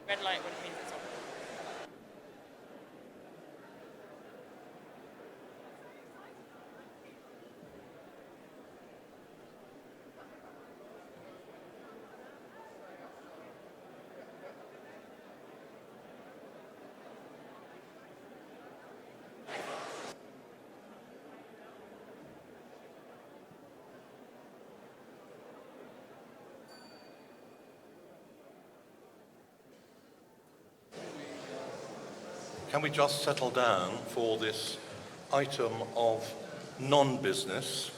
Red light wouldn't mean it's on. Can we just settle down for this item of non-business?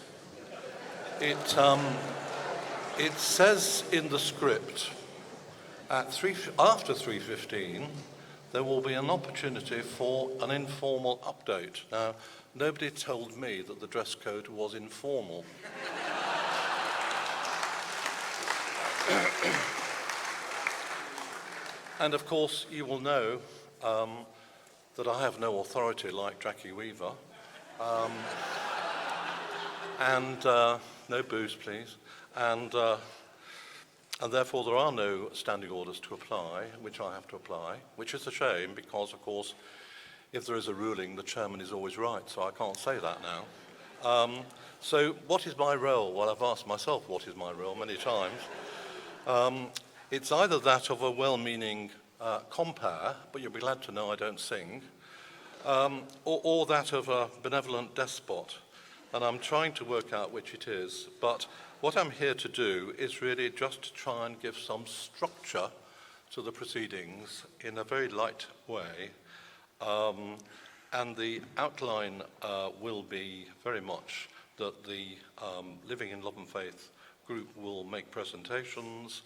It says in the script after 3:15 there will be an opportunity for an informal update. Now, nobody told me that the dress code was informal. And of course, you will know that I have no authority like Jackie Weaver. And no booze, please. And therefore, there are no standing orders to apply, which I have to apply, which is a shame because, of course, if there is a ruling, the chairman is always right, so I can't say that now. So what is my role? Well, I've asked myself what is my role many times. It's either that of a well-meaning compere, but you'll be glad to know I don't sing, or that of a benevolent despot. And I'm trying to work out which it is. But what I'm here to do is really just to try and give some structure to the proceedings in a very light way. And the outline will be very much that the Living in Love and Faith group will make presentations.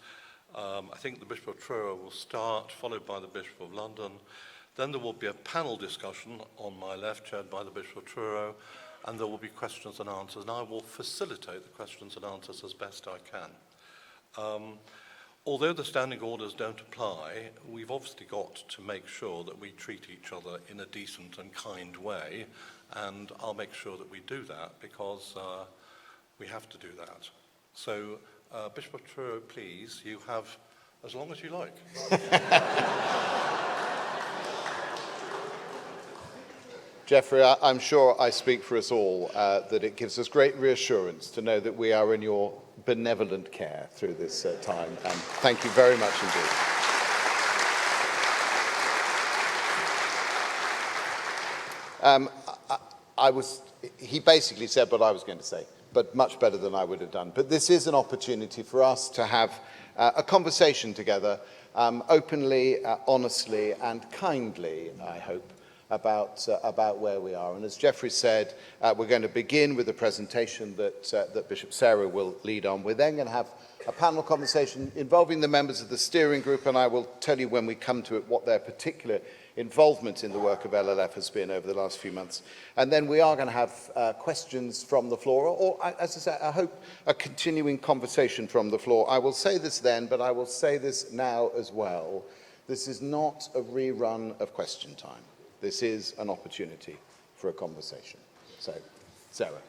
I think the Bishop of Truro will start, followed by the Bishop of London. Then there will be a panel discussion on my left, chaired by the Bishop of Truro, and there will be questions and answers, and I will facilitate the questions and answers as best I can. Although the standing orders don't apply, we've obviously got to make sure that we treat each other in a decent and kind way, and I'll make sure that we do that because we have to do that. So, Bishop of Truro, please, you have as long as you like. Geoffrey, I'm sure I speak for us all that it gives us great reassurance to know that we are in your benevolent care through this time, and thank you very much indeed. He basically said what I was going to say, but much better than I would have done. But this is an opportunity for us to have a conversation together, openly, honestly, and kindly, I hope, about where we are. And as Geoffrey said, we're going to begin with a presentation that Bishop Sarah will lead on. We're then going to have a panel conversation involving the members of the steering group, and I will tell you when we come to it what their particular involvement in the work of LLF has been over the last few months. And then we are going to have questions from the floor, or as I say, I hope a continuing conversation from the floor. I will say this then, but I will say this now as well. This is not a rerun of question time. This is an opportunity for a conversation. So, Sarah.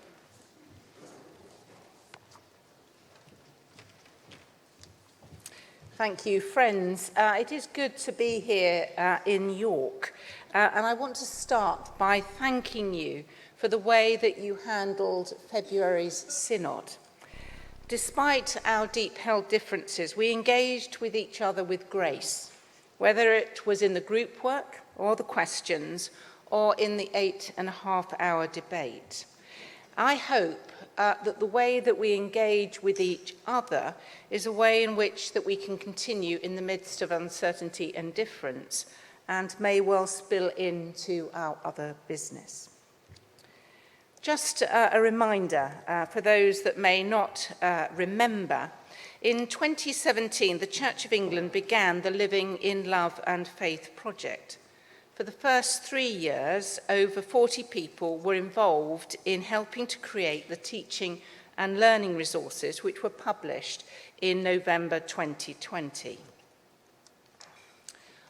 Thank you, friends. It is good to be here in York, and I want to start by thanking you for the way that you handled February's Synod. Despite our deep-held differences, we engaged with each other with grace, whether it was in the group work or the questions or in the 8.5-hour debate. I hope that the way that we engage with each other is a way in which that we can continue in the midst of uncertainty and difference and may well spill into our other business. Just a reminder for those that may not remember, in 2017 the Church of England began the Living in Love and Faith project. For the first 3 years, over 40 people were involved in helping to create the teaching and learning resources which were published in November 2020.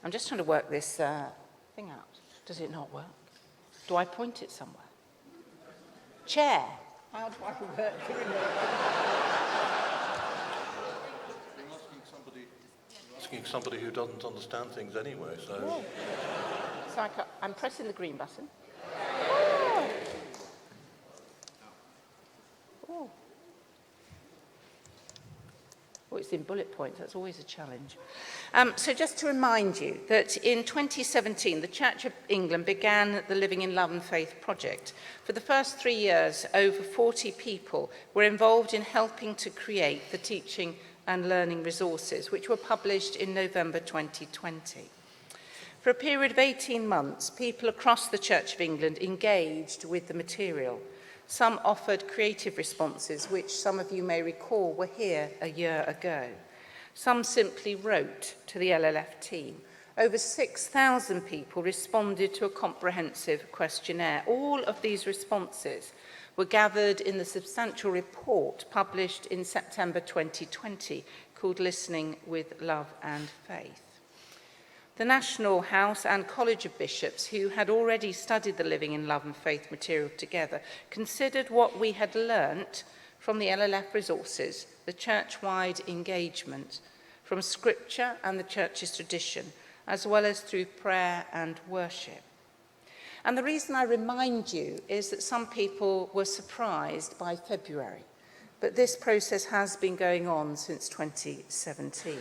I'm just trying to work this thing out. Does it not work? Do I point it somewhere? Chair. How do I work asking somebody who doesn't understand things anyway, so... Oh. So I'm pressing the green button. Oh. Oh, it's in bullet points. That's always a challenge. So just to remind you that in 2017, the Church of England began the Living in Love and Faith project. For the first 3 years, over 40 people were involved in helping to create the teaching and learning resources, which were published in November 2020. For a period of 18 months, people across the Church of England engaged with the material. Some offered creative responses, which some of you may recall were here a year ago. Some simply wrote to the LLF team. Over 6,000 people responded to a comprehensive questionnaire. All of these responses were gathered in the substantial report published in September 2020 called Listening with Love and Faith. The National House and College of Bishops, who had already studied the Living in Love and Faith material together, considered what we had learnt from the LLF resources, the church-wide engagement, from Scripture and the Church's tradition, as well as through prayer and worship. And the reason I remind you is that some people were surprised by February, but this process has been going on since 2017.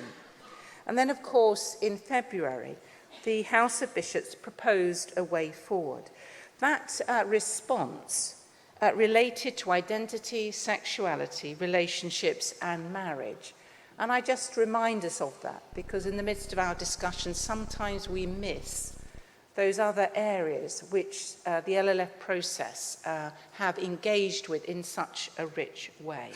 And then, of course, in February, the House of Bishops proposed a way forward. That response related to identity, sexuality, relationships, and marriage. And I just remind us of that, because in the midst of our discussion, sometimes we miss those other areas which the LLF process have engaged with in such a rich way.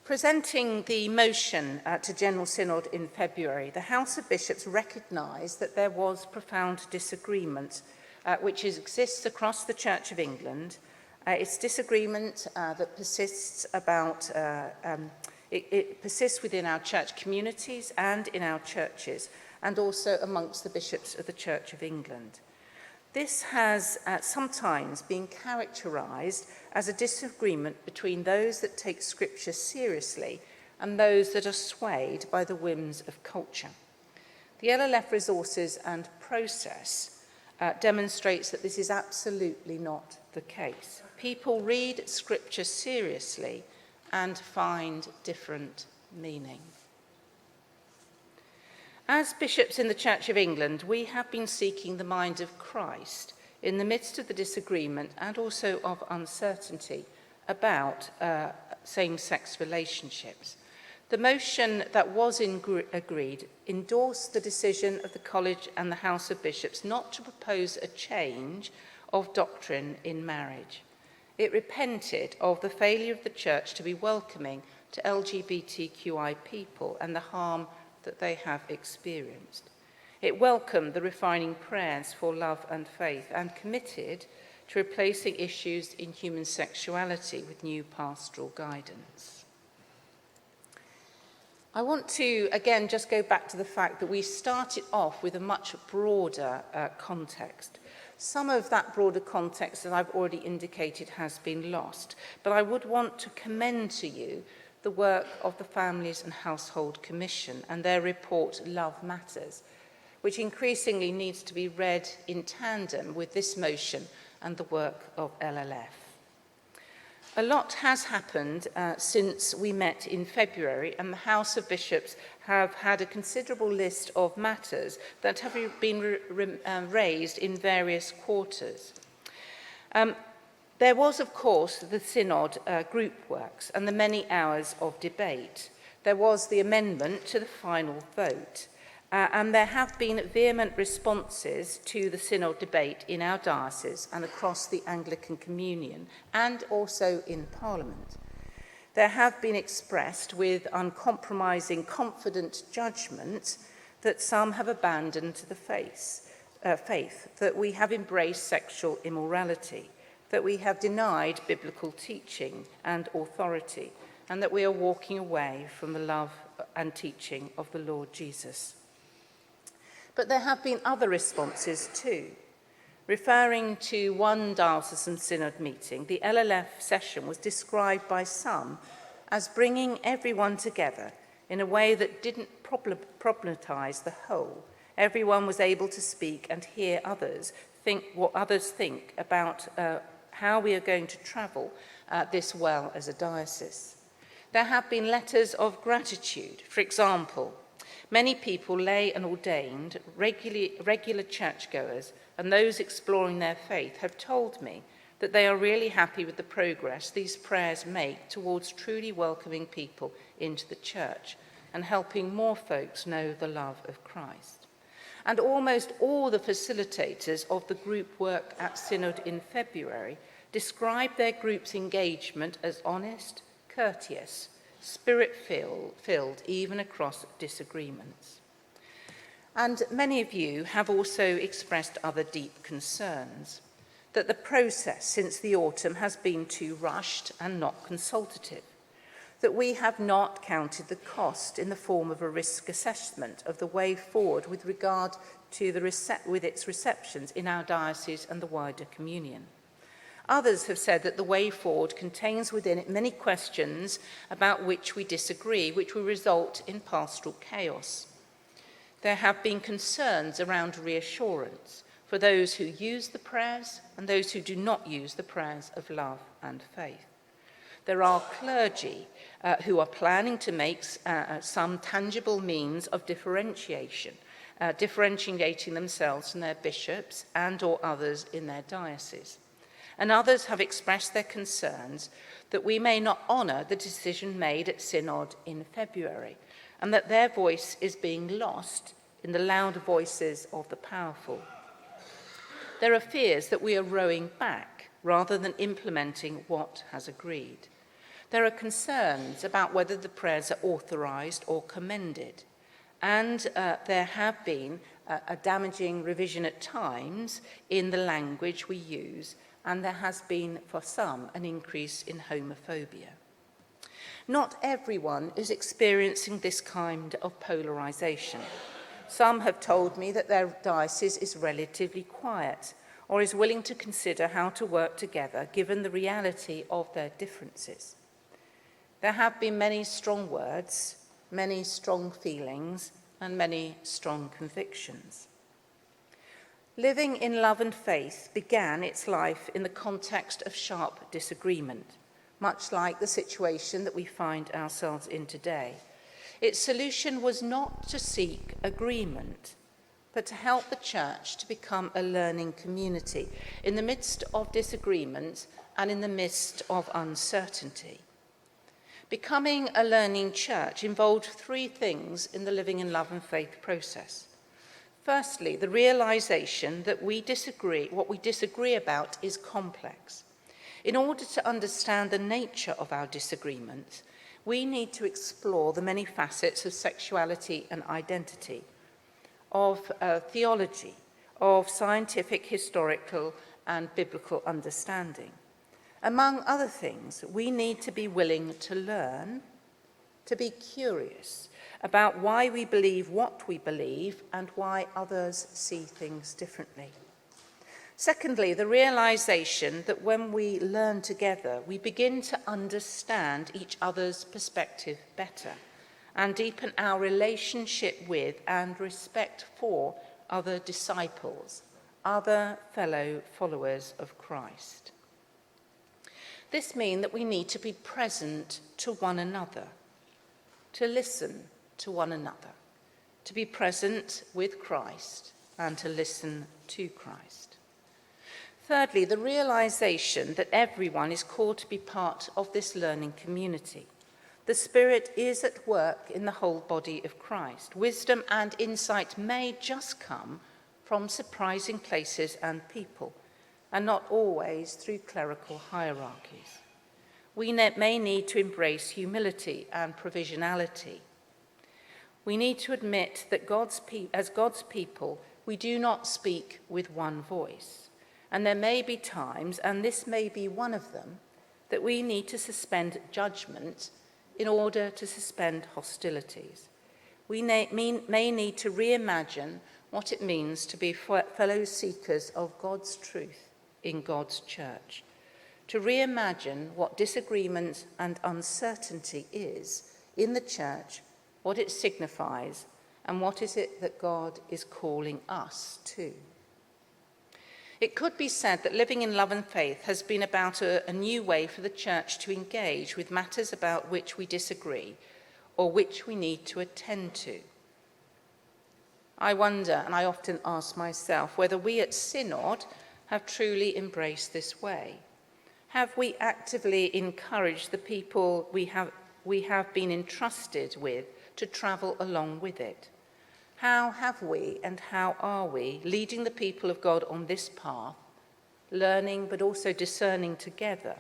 Presenting the motion to General Synod in February, the House of Bishops recognised that there was profound disagreement which exists across the Church of England. It's disagreement that persists it persists within our church communities and in our churches, and also amongst the bishops of the Church of England. This has sometimes been characterised as a disagreement between those that take Scripture seriously and those that are swayed by the whims of culture. The LLF resources and process demonstrates that this is absolutely not the case. People read Scripture seriously and find different meaning. As bishops in the Church of England, we have been seeking the mind of Christ in the midst of the disagreement and also of uncertainty about same-sex relationships. The motion that was agreed endorsed the decision of the College and the House of Bishops not to propose a change of doctrine in marriage. It repented of the failure of the Church to be welcoming to LGBTQI people and the harm that they have experienced. It welcomed the refining prayers for love and faith and committed to replacing issues in human sexuality with new pastoral guidance. I want to, again, just go back to the fact that we started off with a much broader context. Some of that broader context that I've already indicated has been lost, but I would want to commend to you the work of the Families and Household Commission and their report, Love Matters, which increasingly needs to be read in tandem with this motion and the work of LLF. A lot has happened since we met in February, and the House of Bishops have had a considerable list of matters that have been raised in various quarters. There was, of course, the Synod group works and the many hours of debate. There was the amendment to the final vote, and there have been vehement responses to the Synod debate in our diocese and across the Anglican Communion, and also in Parliament. There have been expressed with uncompromising, confident judgment that some have abandoned the faith, that we have embraced sexual immorality, that we have denied biblical teaching and authority, and that we are walking away from the love and teaching of the Lord Jesus. But there have been other responses too. Referring to one diocesan synod meeting, the LLF session was described by some as bringing everyone together in a way that didn't problematize the whole. Everyone was able to speak and hear others think what others think about how we are going to travel this well as a diocese. There have been letters of gratitude. For example, many people, lay and ordained, regular churchgoers, and those exploring their faith have told me that they are really happy with the progress these prayers make towards truly welcoming people into the church and helping more folks know the love of Christ. And almost all the facilitators of the group work at Synod in February described their group's engagement as honest, courteous, spirit-filled, even across disagreements. And many of you have also expressed other deep concerns, that the process since the autumn has been too rushed and not consultative, that we have not counted the cost in the form of a risk assessment of the way forward with regard to its receptions in our diocese and the wider communion. Others have said that the way forward contains within it many questions about which we disagree, which will result in pastoral chaos. There have been concerns around reassurance for those who use the prayers and those who do not use the prayers of love and faith. There are clergy who are planning to make some tangible means of differentiating themselves from their bishops and or others in their diocese. And others have expressed their concerns that we may not honour the decision made at Synod in February, and that their voice is being lost in the loud voices of the powerful. There are fears that we are rowing back rather than implementing what has agreed. There are concerns about whether the prayers are authorised or commended, and there have been a damaging revision at times in the language we use, and there has been, for some, an increase in homophobia. Not everyone is experiencing this kind of polarisation. Some have told me that their diocese is relatively quiet or is willing to consider how to work together given the reality of their differences. There have been many strong words, many strong feelings, and many strong convictions. Living in love and faith began its life in the context of sharp disagreement, much like the situation that we find ourselves in today. Its solution was not to seek agreement, but to help the church to become a learning community in the midst of disagreement and in the midst of uncertainty. Becoming a learning church involved three things in the living in love and faith process. Firstly, the realization that what we disagree about is complex. In order to understand the nature of our disagreements, we need to explore the many facets of sexuality and identity, of theology, of scientific, historical, and biblical understanding. Among other things, we need to be willing to learn, to be curious about why we believe what we believe and why others see things differently. Secondly, the realization that when we learn together, we begin to understand each other's perspective better and deepen our relationship with and respect for other disciples, other fellow followers of Christ. This means that we need to be present to one another, to listen to one another, to be present with Christ and to listen to Christ. Thirdly, the realization that everyone is called to be part of this learning community. The Spirit is at work in the whole body of Christ. Wisdom and insight may just come from surprising places and people, and not always through clerical hierarchies. We may need to embrace humility and provisionality. We need to admit that as God's people, we do not speak with one voice. And there may be times, and this may be one of them, that we need to suspend judgment in order to suspend hostilities. We may need to reimagine what it means to be fellow seekers of God's truth in God's church, to reimagine what disagreement and uncertainty is in the church what it signifies, and what is it that God is calling us to. It could be said that living in love and faith has been about a new way for the church to engage with matters about which we disagree or which we need to attend to. I wonder, and I often ask myself, whether we at Synod have truly embraced this way. Have we actively encouraged the people we have been entrusted with to travel along with it? How have we and how are we leading the people of God on this path, learning but also discerning together,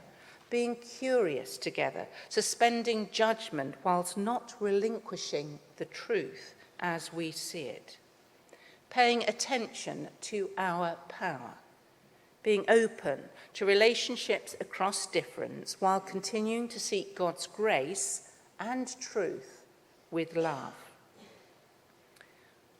being curious together, suspending judgment whilst not relinquishing the truth as we see it, paying attention to our power, being open to relationships across difference while continuing to seek God's grace and truth with love.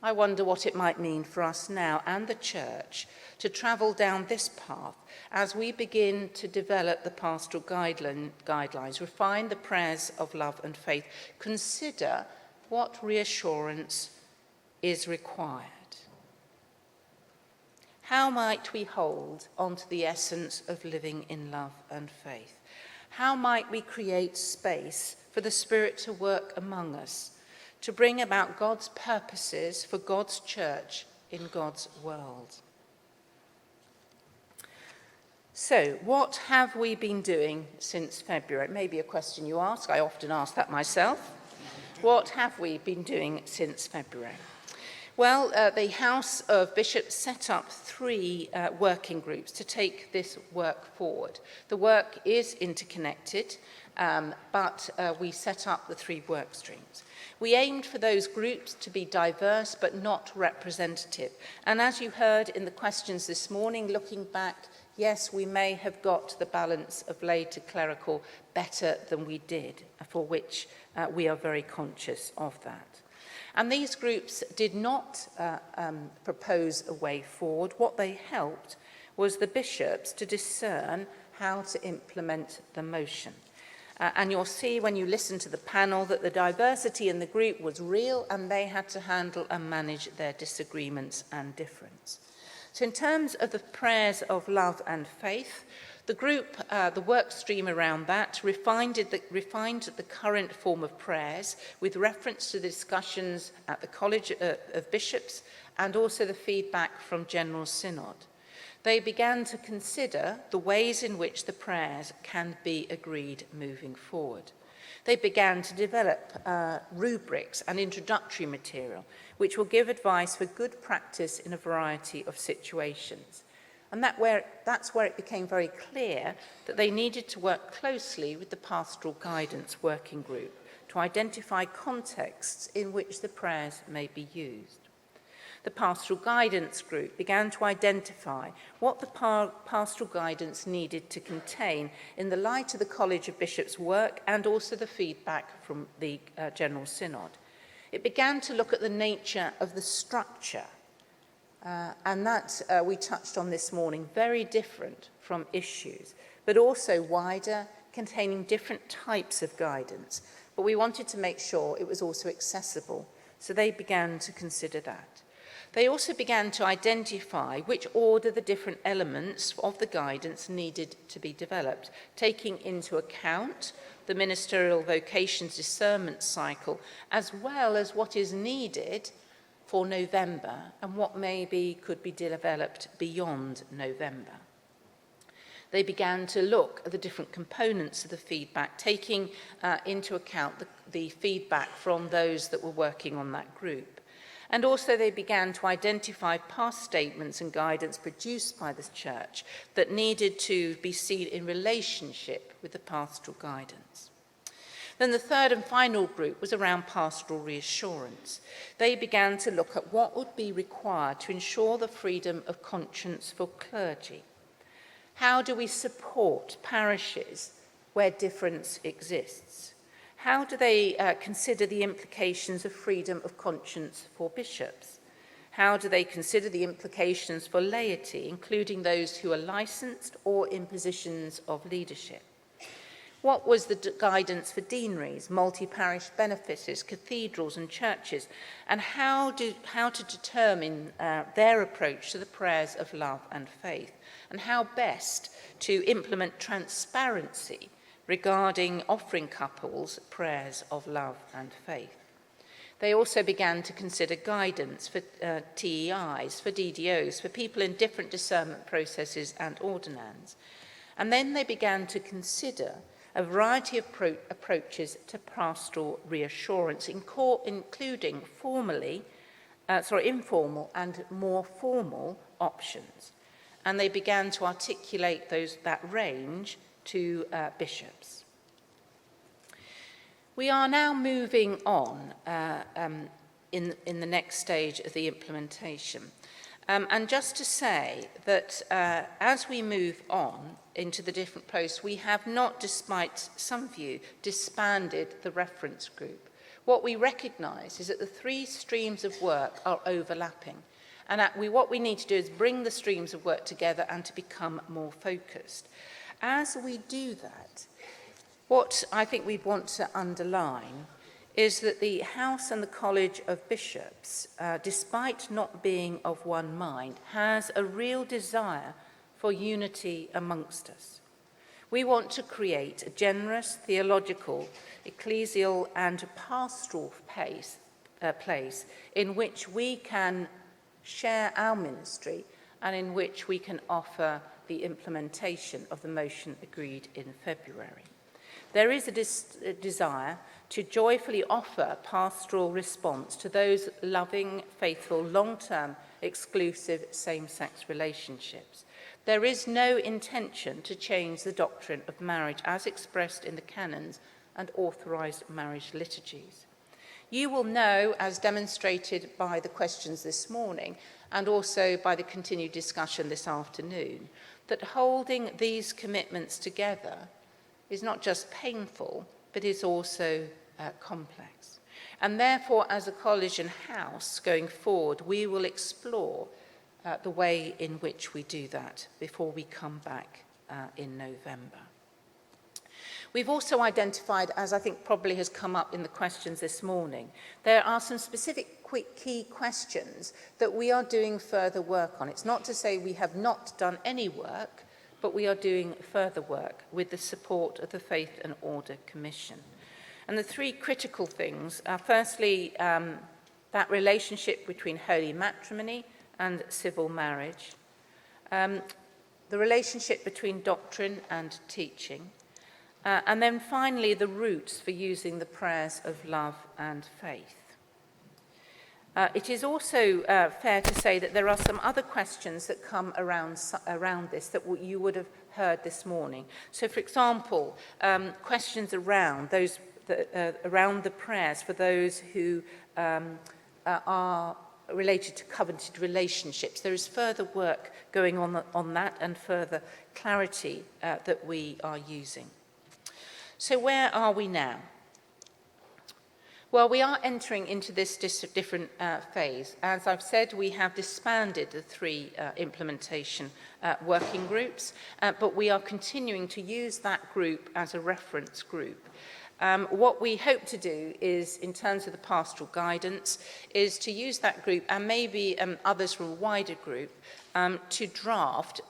I wonder what it might mean for us now and the church to travel down this path as we begin to develop the pastoral guidelines, refine the prayers of love and faith, consider what reassurance is required. How might we hold on to the essence of living in love and faith? How might we create space for the Spirit to work among us, to bring about God's purposes for God's church in God's world? So, what have we been doing since February? It may be a question you ask. I often ask that myself. What have we been doing since February? Well, the House of Bishops set up 3 working groups to take this work forward. The work is interconnected, but we set up the 3 work streams. We aimed for those groups to be diverse but not representative. And as you heard in the questions this morning, looking back, yes, we may have got the balance of lay to clerical better than we did, for which we are very conscious of that. And these groups did not propose a way forward. What they helped was the bishops to discern how to implement the motion. And you'll see when you listen to the panel that the diversity in the group was real, and they had to handle and manage their disagreements and difference. So in terms of the prayers of love and faith, the group, the work stream around that, refined the current form of prayers with reference to the discussions at the College of Bishops and also the feedback from General Synod. They began to consider the ways in which the prayers can be agreed moving forward. They began to develop rubrics and introductory material, which will give advice for good practice in a variety of situations. And that's where it became very clear that they needed to work closely with the Pastoral Guidance Working Group to identify contexts in which the prayers may be used. The Pastoral Guidance Group began to identify what the pastoral guidance needed to contain in the light of the College of Bishops' work and also the feedback from the General Synod. It began to look at the nature of the structure, and that we touched on this morning, very different from issues, but also wider, containing different types of guidance. But we wanted to make sure it was also accessible, so they began to consider that. They also began to identify which order the different elements of the guidance needed to be developed, taking into account the ministerial vocations discernment cycle, as well as what is needed for November and what maybe could be developed beyond November. They began to look at the different components of the feedback, taking into account the feedback from those that were working on that group. And also they began to identify past statements and guidance produced by the church that needed to be seen in relationship with the pastoral guidance. Then the third and final group was around pastoral reassurance. They began to look at what would be required to ensure the freedom of conscience for clergy. How do we support parishes where difference exists? How do they consider the implications of freedom of conscience for bishops? How do they consider the implications for laity, including those who are licensed or in positions of leadership? What was the guidance for deaneries, multi-parish benefices, cathedrals and churches, and how to determine their approach to the prayers of love and faith, and how best to implement transparency regarding offering couples prayers of love and faith. They also began to consider guidance for TEIs, for DDOs, for people in different discernment processes and ordinands. And then they began to consider a variety of approaches to pastoral reassurance, including informal and more formal options. And they began to articulate that range to bishops. We are now moving on in the next stage of the implementation. And just to say that as we move on into the different posts, we have not, despite some of you, disbanded the reference group. What we recognise is that the three streams of work are overlapping. And what we need to do is bring the streams of work together and to become more focused. As we do that, what I think we want to underline is that the House and the College of Bishops, despite not being of one mind, has a real desire for unity amongst us. We want to create a generous, theological, ecclesial and pastoral place in which we can share our ministry and in which we can offer the implementation of the motion agreed in February. There is a desire to joyfully offer pastoral response to those loving, faithful, long-term, exclusive same-sex relationships. There is no intention to change the doctrine of marriage as expressed in the canons and authorised marriage liturgies. You will know, as demonstrated by the questions this morning and also by the continued discussion this afternoon, that holding these commitments together is not just painful, but is also complex. And therefore, as a college and house going forward, we will explore the way in which we do that before we come back in November. We've also identified, as I think probably has come up in the questions this morning, there are some specific quick key questions that we are doing further work on. It's not to say we have not done any work, but we are doing further work with the support of the Faith and Order Commission. And the three critical things are firstly, that relationship between holy matrimony and civil marriage, the relationship between doctrine and teaching, and then finally the routes for using the prayers of love and faith. It is also fair to say that there are some other questions that come around this that you would have heard this morning. So, for example, questions around around the prayers for those who are related to covenanted relationships. There is further work going on that and further clarity that we are using. So, where are we now? Well, we are entering into this different phase. As I've said, we have disbanded the three implementation working groups, but we are continuing to use that group as a reference group. What we hope to do is, in terms of the pastoral guidance, is to use that group and maybe others from a wider group to draft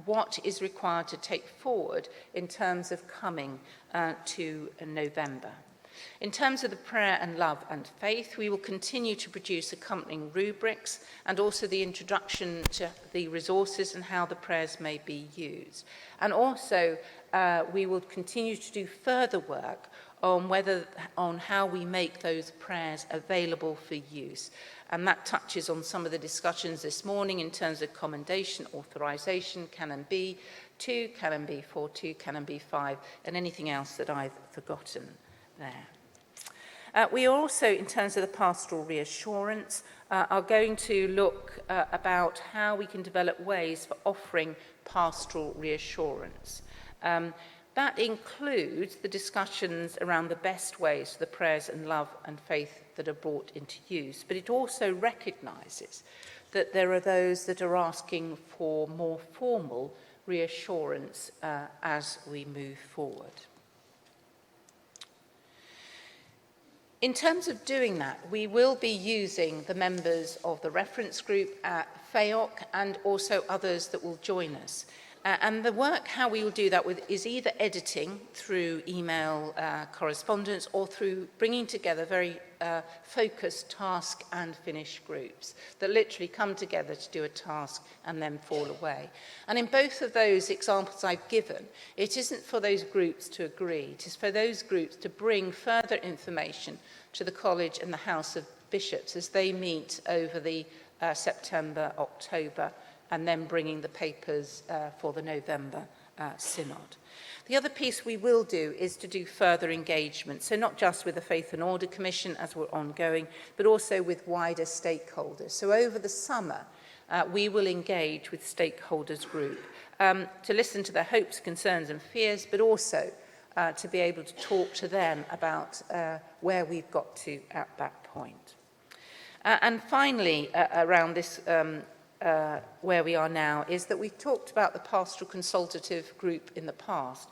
what is required to take forward in terms of coming to November. In terms of the prayer and love and faith, we will continue to produce accompanying rubrics and also the introduction to the resources and how the prayers may be used. And also, we will continue to do further work on how we make those prayers available for use. And that touches on some of the discussions this morning in terms of commendation, authorization, Canon B2, Canon B42, Canon B5, and anything else that I've forgotten there. We also, in terms of the pastoral reassurance, are going to look about how we can develop ways for offering pastoral reassurance. That includes the discussions around the best ways for the prayers and love and faith that are brought into use, but it also recognises that there are those that are asking for more formal reassurance as we move forward. In terms of doing that, we will be using the members of the reference group at FAOC and also others that will join us. And the work, how we will do that is either editing through email correspondence or through bringing together very focused task and finish groups that literally come together to do a task and then fall away. And in both of those examples I've given, it isn't for those groups to agree, it is for those groups to bring further information to the College and the House of Bishops as they meet over the September, October, and then bringing the papers for the November Synod. The other piece we will do is to do further engagement, so not just with the Faith and Order Commission as we're ongoing, but also with wider stakeholders. So over the summer, we will engage with stakeholders group to listen to their hopes, concerns and fears, but also to be able to talk to them about where we've got to at that point. And finally, around this where we are now, is that we've talked about the pastoral consultative group in the past.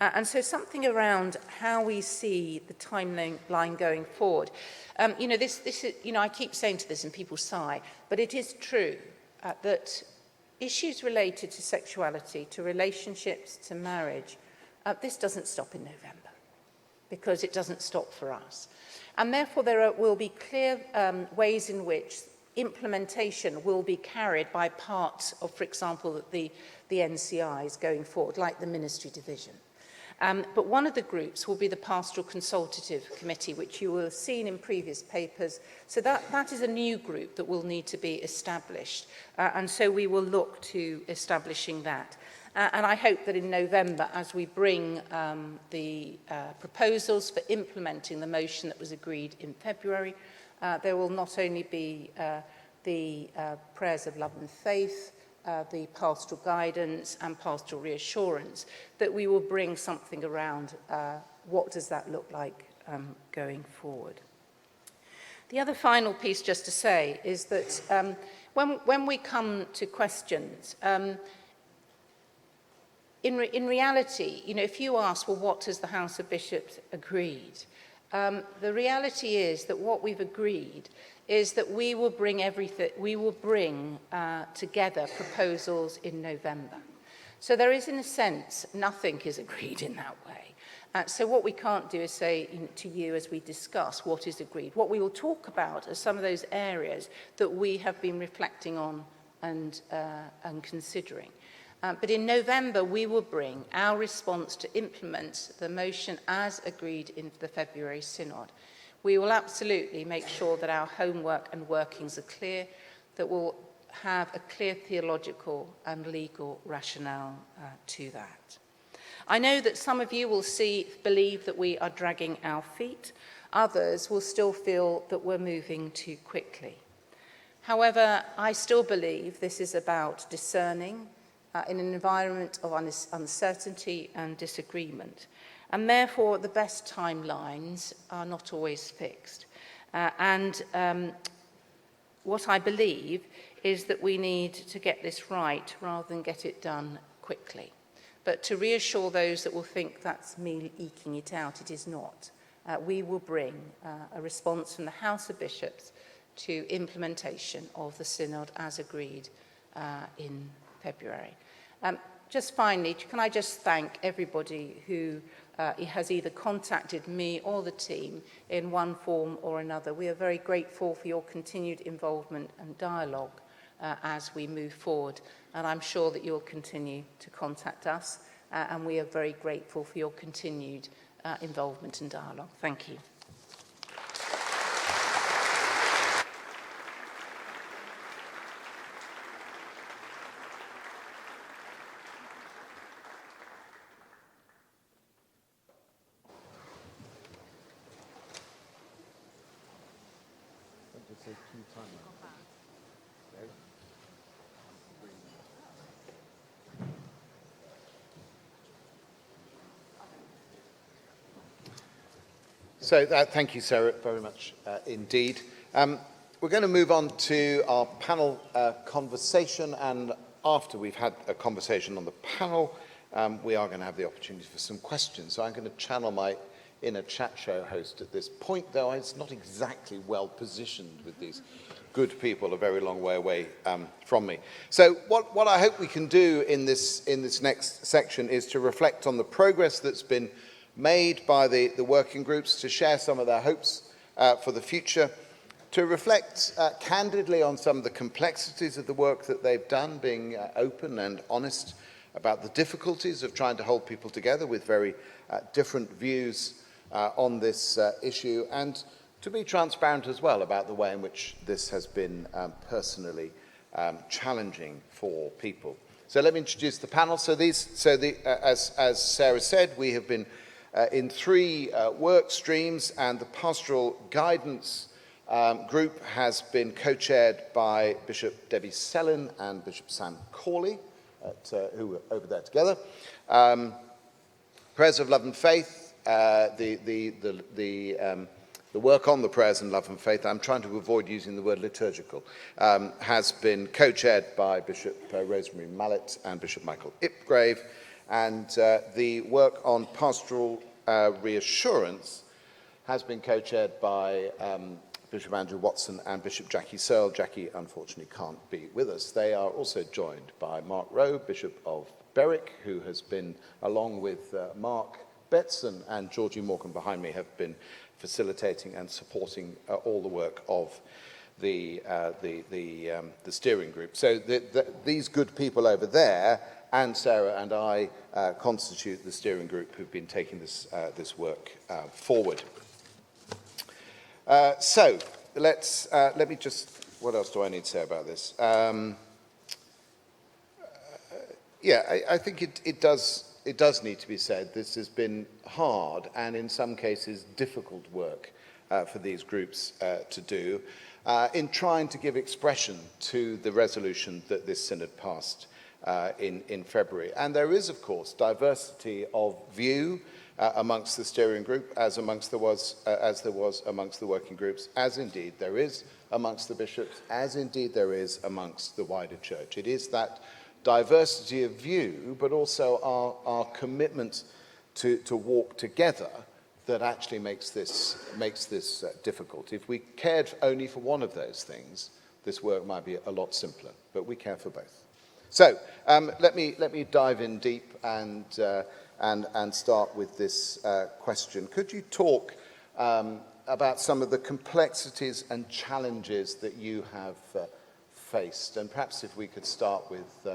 And so something around how we see the timeline going forward. This is, I keep saying to this and people sigh, but it is true that issues related to sexuality, to relationships, to marriage, this doesn't stop in November, because it doesn't stop for us. And therefore there will be clear ways in which implementation will be carried by parts of, for example, the NCIs going forward, like the ministry division. But one of the groups will be the Pastoral Consultative Committee, which you will have seen in previous papers. So that is a new group that will need to be established. And so we will look to establishing that. And I hope that in November, as we bring the proposals for implementing the motion that was agreed in February, there will not only be the prayers of love and faith, the pastoral guidance and pastoral reassurance, that we will bring something around what does that look like going forward. The other final piece just to say is that when we come to questions, in reality, if you ask, well, what has the House of Bishops agreed? The reality is that what we've agreed is that we will bring together proposals in November. So there is, in a sense, nothing is agreed in that way. So what we can't do is say to you as we discuss what is agreed. What we will talk about are some of those areas that we have been reflecting on and considering. But in November, we will bring our response to implement the motion as agreed in the February Synod. We will absolutely make sure that our homework and workings are clear, that we'll have a clear theological and legal rationale to that. I know that some of you will believe that we are dragging our feet. Others will still feel that we're moving too quickly. However, I still believe this is about discerning in an environment of uncertainty and disagreement. And therefore, the best timelines are not always fixed. What I believe is that we need to get this right rather than get it done quickly. But to reassure those that will think that's me eking it out, it is not. We will bring a response from the House of Bishops to implementation of the Synod as agreed in February. Just finally, can I just thank everybody who has either contacted me or the team in one form or another. We are very grateful for your continued involvement and dialogue as we move forward, and I'm sure that you'll continue to contact us, and we are very grateful for your continued involvement and dialogue. Thank you. So thank you, Sarah, very much indeed. We're going to move on to our panel conversation, and after we've had a conversation on the panel, we are going to have the opportunity for some questions. So I'm going to channel my in a chat show host at this point, though it's not exactly well positioned with these good people a very long way away from me. So what I hope we can do in this next section is to reflect on the progress that's been made by the working groups, to share some of their hopes for the future, to reflect candidly on some of the complexities of the work that they've done, being open and honest about the difficulties of trying to hold people together with very different views on this issue, and to be transparent as well about the way in which this has been personally challenging for people. So let me introduce the panel. As Sarah said, we have been in 3 work streams, and the pastoral guidance group has been co-chaired by Bishop Debbie Sellin and Bishop Sam Cawley, who are over there together. Prayers of Love and Faith, the work on the prayers and love and faith, I'm trying to avoid using the word liturgical, has been co-chaired by Bishop Rosemary Mallet and Bishop Michael Ipgrave, and the work on pastoral reassurance has been co-chaired by Bishop Andrew Watson and Bishop Jackie Searle. Jackie, unfortunately, can't be with us. They are also joined by Mark Rowe, Bishop of Berwick, who has been, along with Mark Betson and Georgie Morgan behind me, have been facilitating and supporting all the work of the steering group. So these good people over there, and Sarah and I, constitute the steering group who've been taking this work forward. So let me just, what else do I need to say about this? I think it does need to be said. This has been hard and in some cases difficult work for these groups to do in trying to give expression to the resolution that this synod passed in February. And there is, of course, diversity of view amongst the steering group, as there was amongst the working groups, as indeed there is amongst the bishops, as indeed there is amongst the wider church. It is that diversity of view, but also our commitment to walk together that actually makes this difficult. If we cared only for one of those things, this work might be a lot simpler, but we care for both. So let me dive in deep and start with this question. Could you talk about some of the complexities and challenges that you have faced? And perhaps if we could start with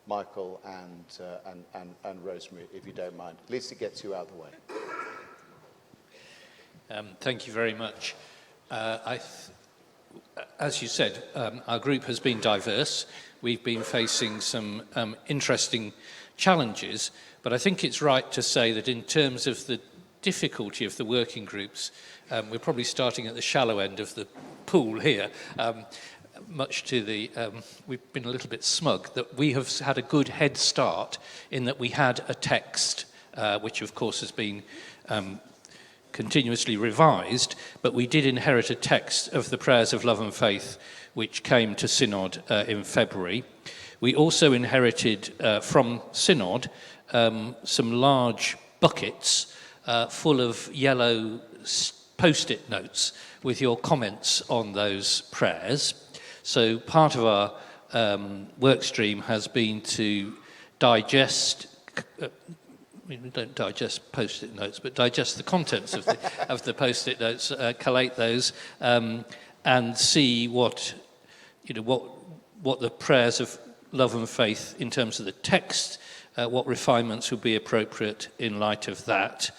Michael and Rosemary, if you don't mind. At least it gets you out of the way. Thank you very much. As you said, our group has been diverse. We've been facing some interesting challenges, but I think it's right to say that in terms of the difficulty of the working groups, we're probably starting at the shallow end of the pool here. Much to the, we've been a little bit smug that we have had a good head start in that we had a text, which of course has been continuously revised, but we did inherit a text of the prayers of love and faith, which came to Synod in February. We also inherited from Synod some large buckets full of yellow post-it notes with your comments on those prayers. So part of our work stream has been to digest, we don't digest post-it notes, but digest the contents of the post-it notes, collate those, and see what the prayers of love and faith in terms of the text, what refinements would be appropriate in light of that.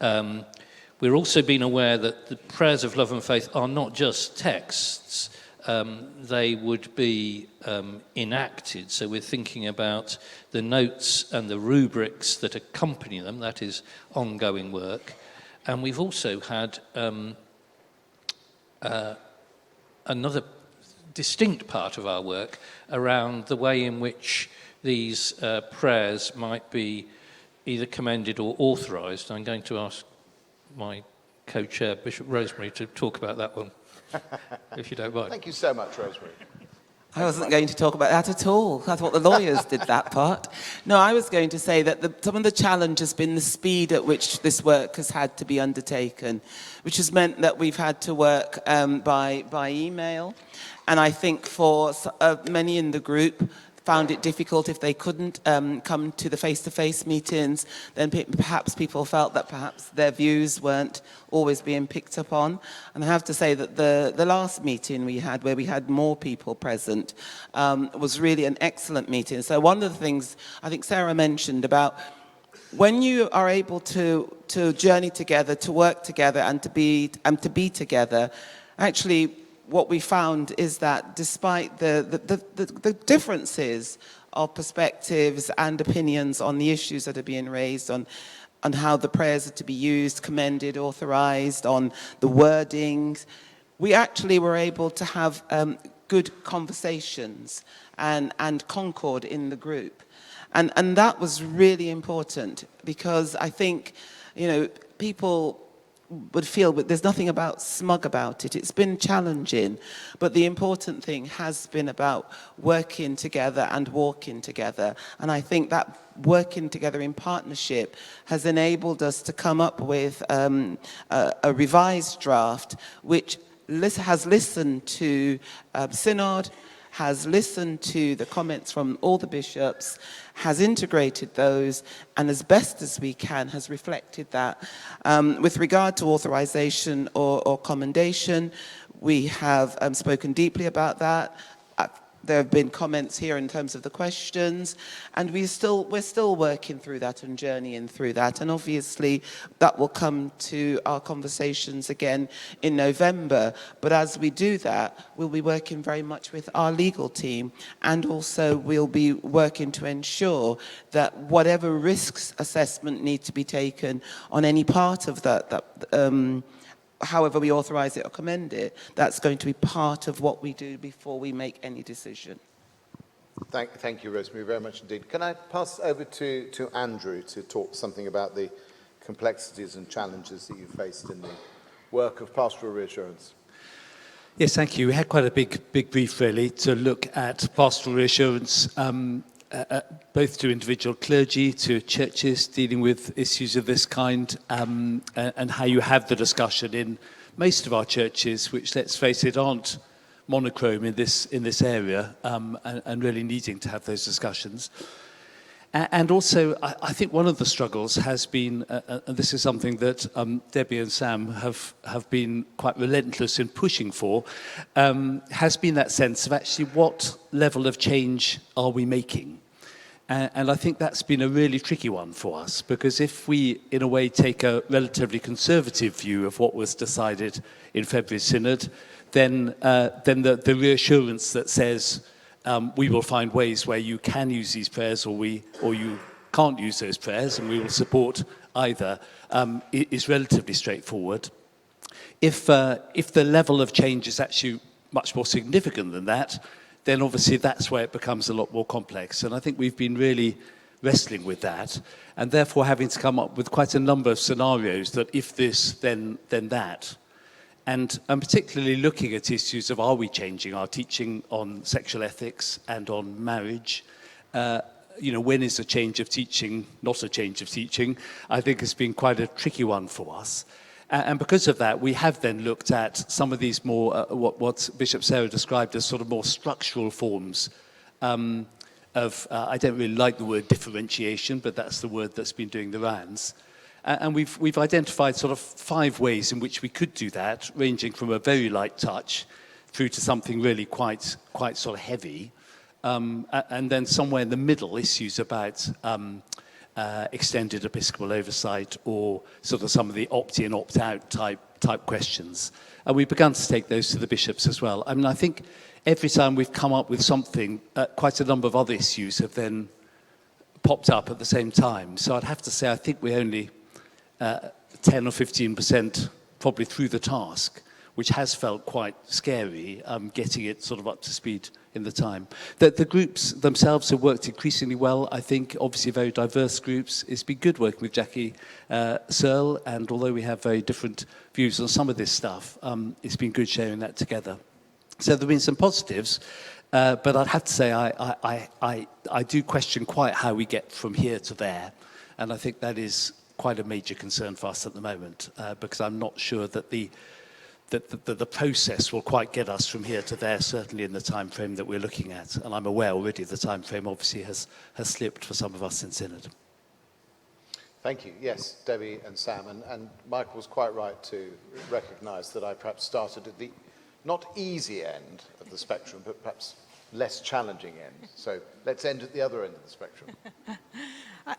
We're also been aware that the prayers of love and faith are not just texts. They would be enacted. So we're thinking about the notes and the rubrics that accompany them, that is ongoing work. And we've also had another distinct part of our work around the way in which these prayers might be either commended or authorised. I'm going to ask my co-chair, Bishop Rosemary, to talk about that one. If you don't mind. Thank you so much, Rosemary. I wasn't going to talk about that at all. I thought the lawyers did that part. No, I was going to say that some of the challenge has been the speed at which this work has had to be undertaken, which has meant that we've had to work by email. And I think for many in the group found it difficult if they couldn't come to the face-to-face meetings, then perhaps people felt that perhaps their views weren't always being picked up on. And I have to say that the last meeting we had, where we had more people present, was really an excellent meeting. So one of the things I think Sarah mentioned about when you are able to journey together, to work together, and to be together, actually what we found is that despite the differences of perspectives and opinions on the issues that are being raised, on how the prayers are to be used, commended, authorized, on the wordings, we actually were able to have good conversations and concord in the group. And that was really important, because I think, people would feel, but there's nothing about smug about it. It's been challenging, but the important thing has been about working together and walking together. And I think that working together in partnership has enabled us to come up with a revised draft, which has listened to Synod, has listened to the comments from all the bishops, has integrated those, and as best as we can has reflected that. With regard to authorization or commendation, we have spoken deeply about that. There have been comments here in terms of the questions, and we're still working through that and journeying through that. And obviously, that will come to our conversations again in November. But as we do that, we'll be working very much with our legal team, and also we'll be working to ensure that whatever risks assessment needs to be taken on any part of however we authorize it or commend it, that's going to be part of what we do before we make any decision. Thank you, Rosemary, very much indeed. Can I pass over to Andrew to talk something about the complexities and challenges that you faced in the work of pastoral reassurance? Yes, thank you. We had quite a big brief, really, to look at pastoral reassurance, both to individual clergy, to churches dealing with issues of this kind, and how you have the discussion in most of our churches, which, let's face it, aren't monochrome in this area, and really needing to have those discussions. And also, I think one of the struggles has been, and this is something that Debbie and Sam have been quite relentless in pushing for, has been that sense of actually what level of change are we making? And I think that's been a really tricky one for us, because if we, in a way, take a relatively conservative view of what was decided in February's Synod, then the reassurance that says we will find ways where you can use these prayers or you can't use those prayers, and we will support either, is relatively straightforward. If the level of change is actually much more significant than that, then obviously that's where it becomes a lot more complex. And I think we've been really wrestling with that, and therefore having to come up with quite a number of scenarios that if this, then that. And particularly looking at issues of, are we changing our teaching on sexual ethics and on marriage? When is a change of teaching not a change of teaching? I think it's been quite a tricky one for us. And because of that, we have then looked at some of these more, what Bishop Sarah described as sort of more structural forms of, I don't really like the word differentiation, but that's the word that's been doing the rounds. And we've identified sort of 5 ways in which we could do that, ranging from a very light touch through to something really quite sort of heavy. And then somewhere in the middle, issues about extended episcopal oversight, or sort of some of the opt-in, opt-out type questions. And we've begun to take those to the bishops as well. I mean, I think every time we've come up with something, quite a number of other issues have then popped up at the same time. So I'd have to say I think we're only 10 or 15% probably through the task, which has felt quite scary, getting it sort of up to speed in the time. The groups themselves have worked increasingly well, I think, obviously very diverse groups. It's been good working with Jackie Searle, and although we have very different views on some of this stuff, it's been good sharing that together. So there have been some positives, But I'd have to say I do question quite how we get from here to there. And I think that is quite a major concern for us at the moment, because I'm not sure that the process will quite get us from here to there, certainly in the time frame that we're looking at. And I'm aware already the time frame obviously has slipped for some of us in Synod. Thank you. Yes, Debbie and Sam. And Michael was quite right to recognise that I perhaps started at the not easy end of the spectrum, but perhaps less challenging end. So let's end at the other end of the spectrum.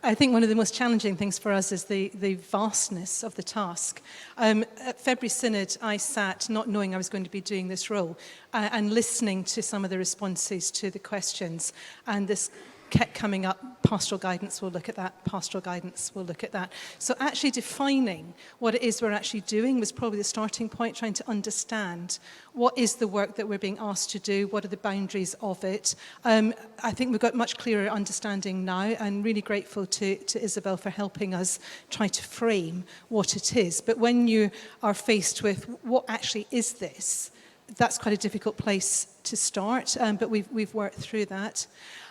I think one of the most challenging things for us is the vastness of the task. At February Synod, I sat not knowing I was going to be doing this role and listening to some of the responses to the questions. And this kept coming up, pastoral guidance, we'll look at that, pastoral guidance, we'll look at that. So actually defining what it is we're actually doing was probably the starting point, trying to understand what is the work that we're being asked to do, what are the boundaries of it. I think we've got much clearer understanding now, and really grateful to Isabel for helping us try to frame what it is. But when you are faced with what actually is this, that's quite a difficult place to start, but we've worked through that.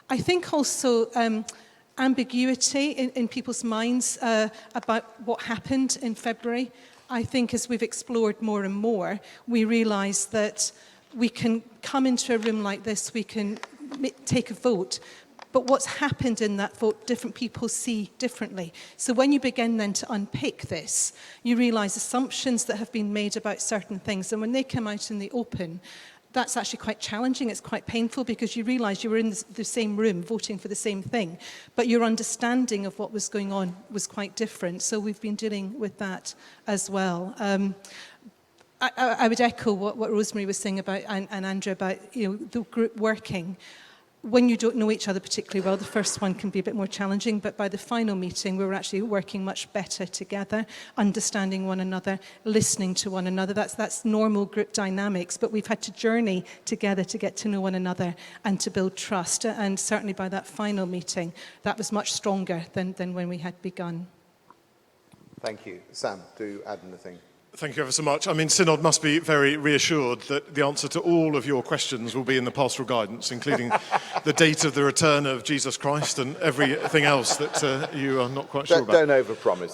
I think also ambiguity in people's minds about what happened in February. I think as we've explored more and more, we realise that we can come into a room like this, we can take a vote, but what's happened in that vote, different people see differently. So when you begin then to unpick this, you realise assumptions that have been made about certain things, and when they come out in the open, that's actually quite challenging. It's quite painful because you realise you were in the same room voting for the same thing, but your understanding of what was going on was quite different. So we've been dealing with that as well. I would echo what Rosemary was saying about, and Andrew, about the group working. When you don't know each other particularly well, the first one can be a bit more challenging, but by the final meeting, we were actually working much better together, understanding one another, listening to one another. That's normal group dynamics, but we've had to journey together to get to know one another and to build trust. And certainly by that final meeting, that was much stronger than when we had begun. Thank you. Sam, do add anything. Thank you ever so much. I mean, Synod must be very reassured that the answer to all of your questions will be in the pastoral guidance, including the date of the return of Jesus Christ and everything else that you are not quite sure about. Don't overpromise.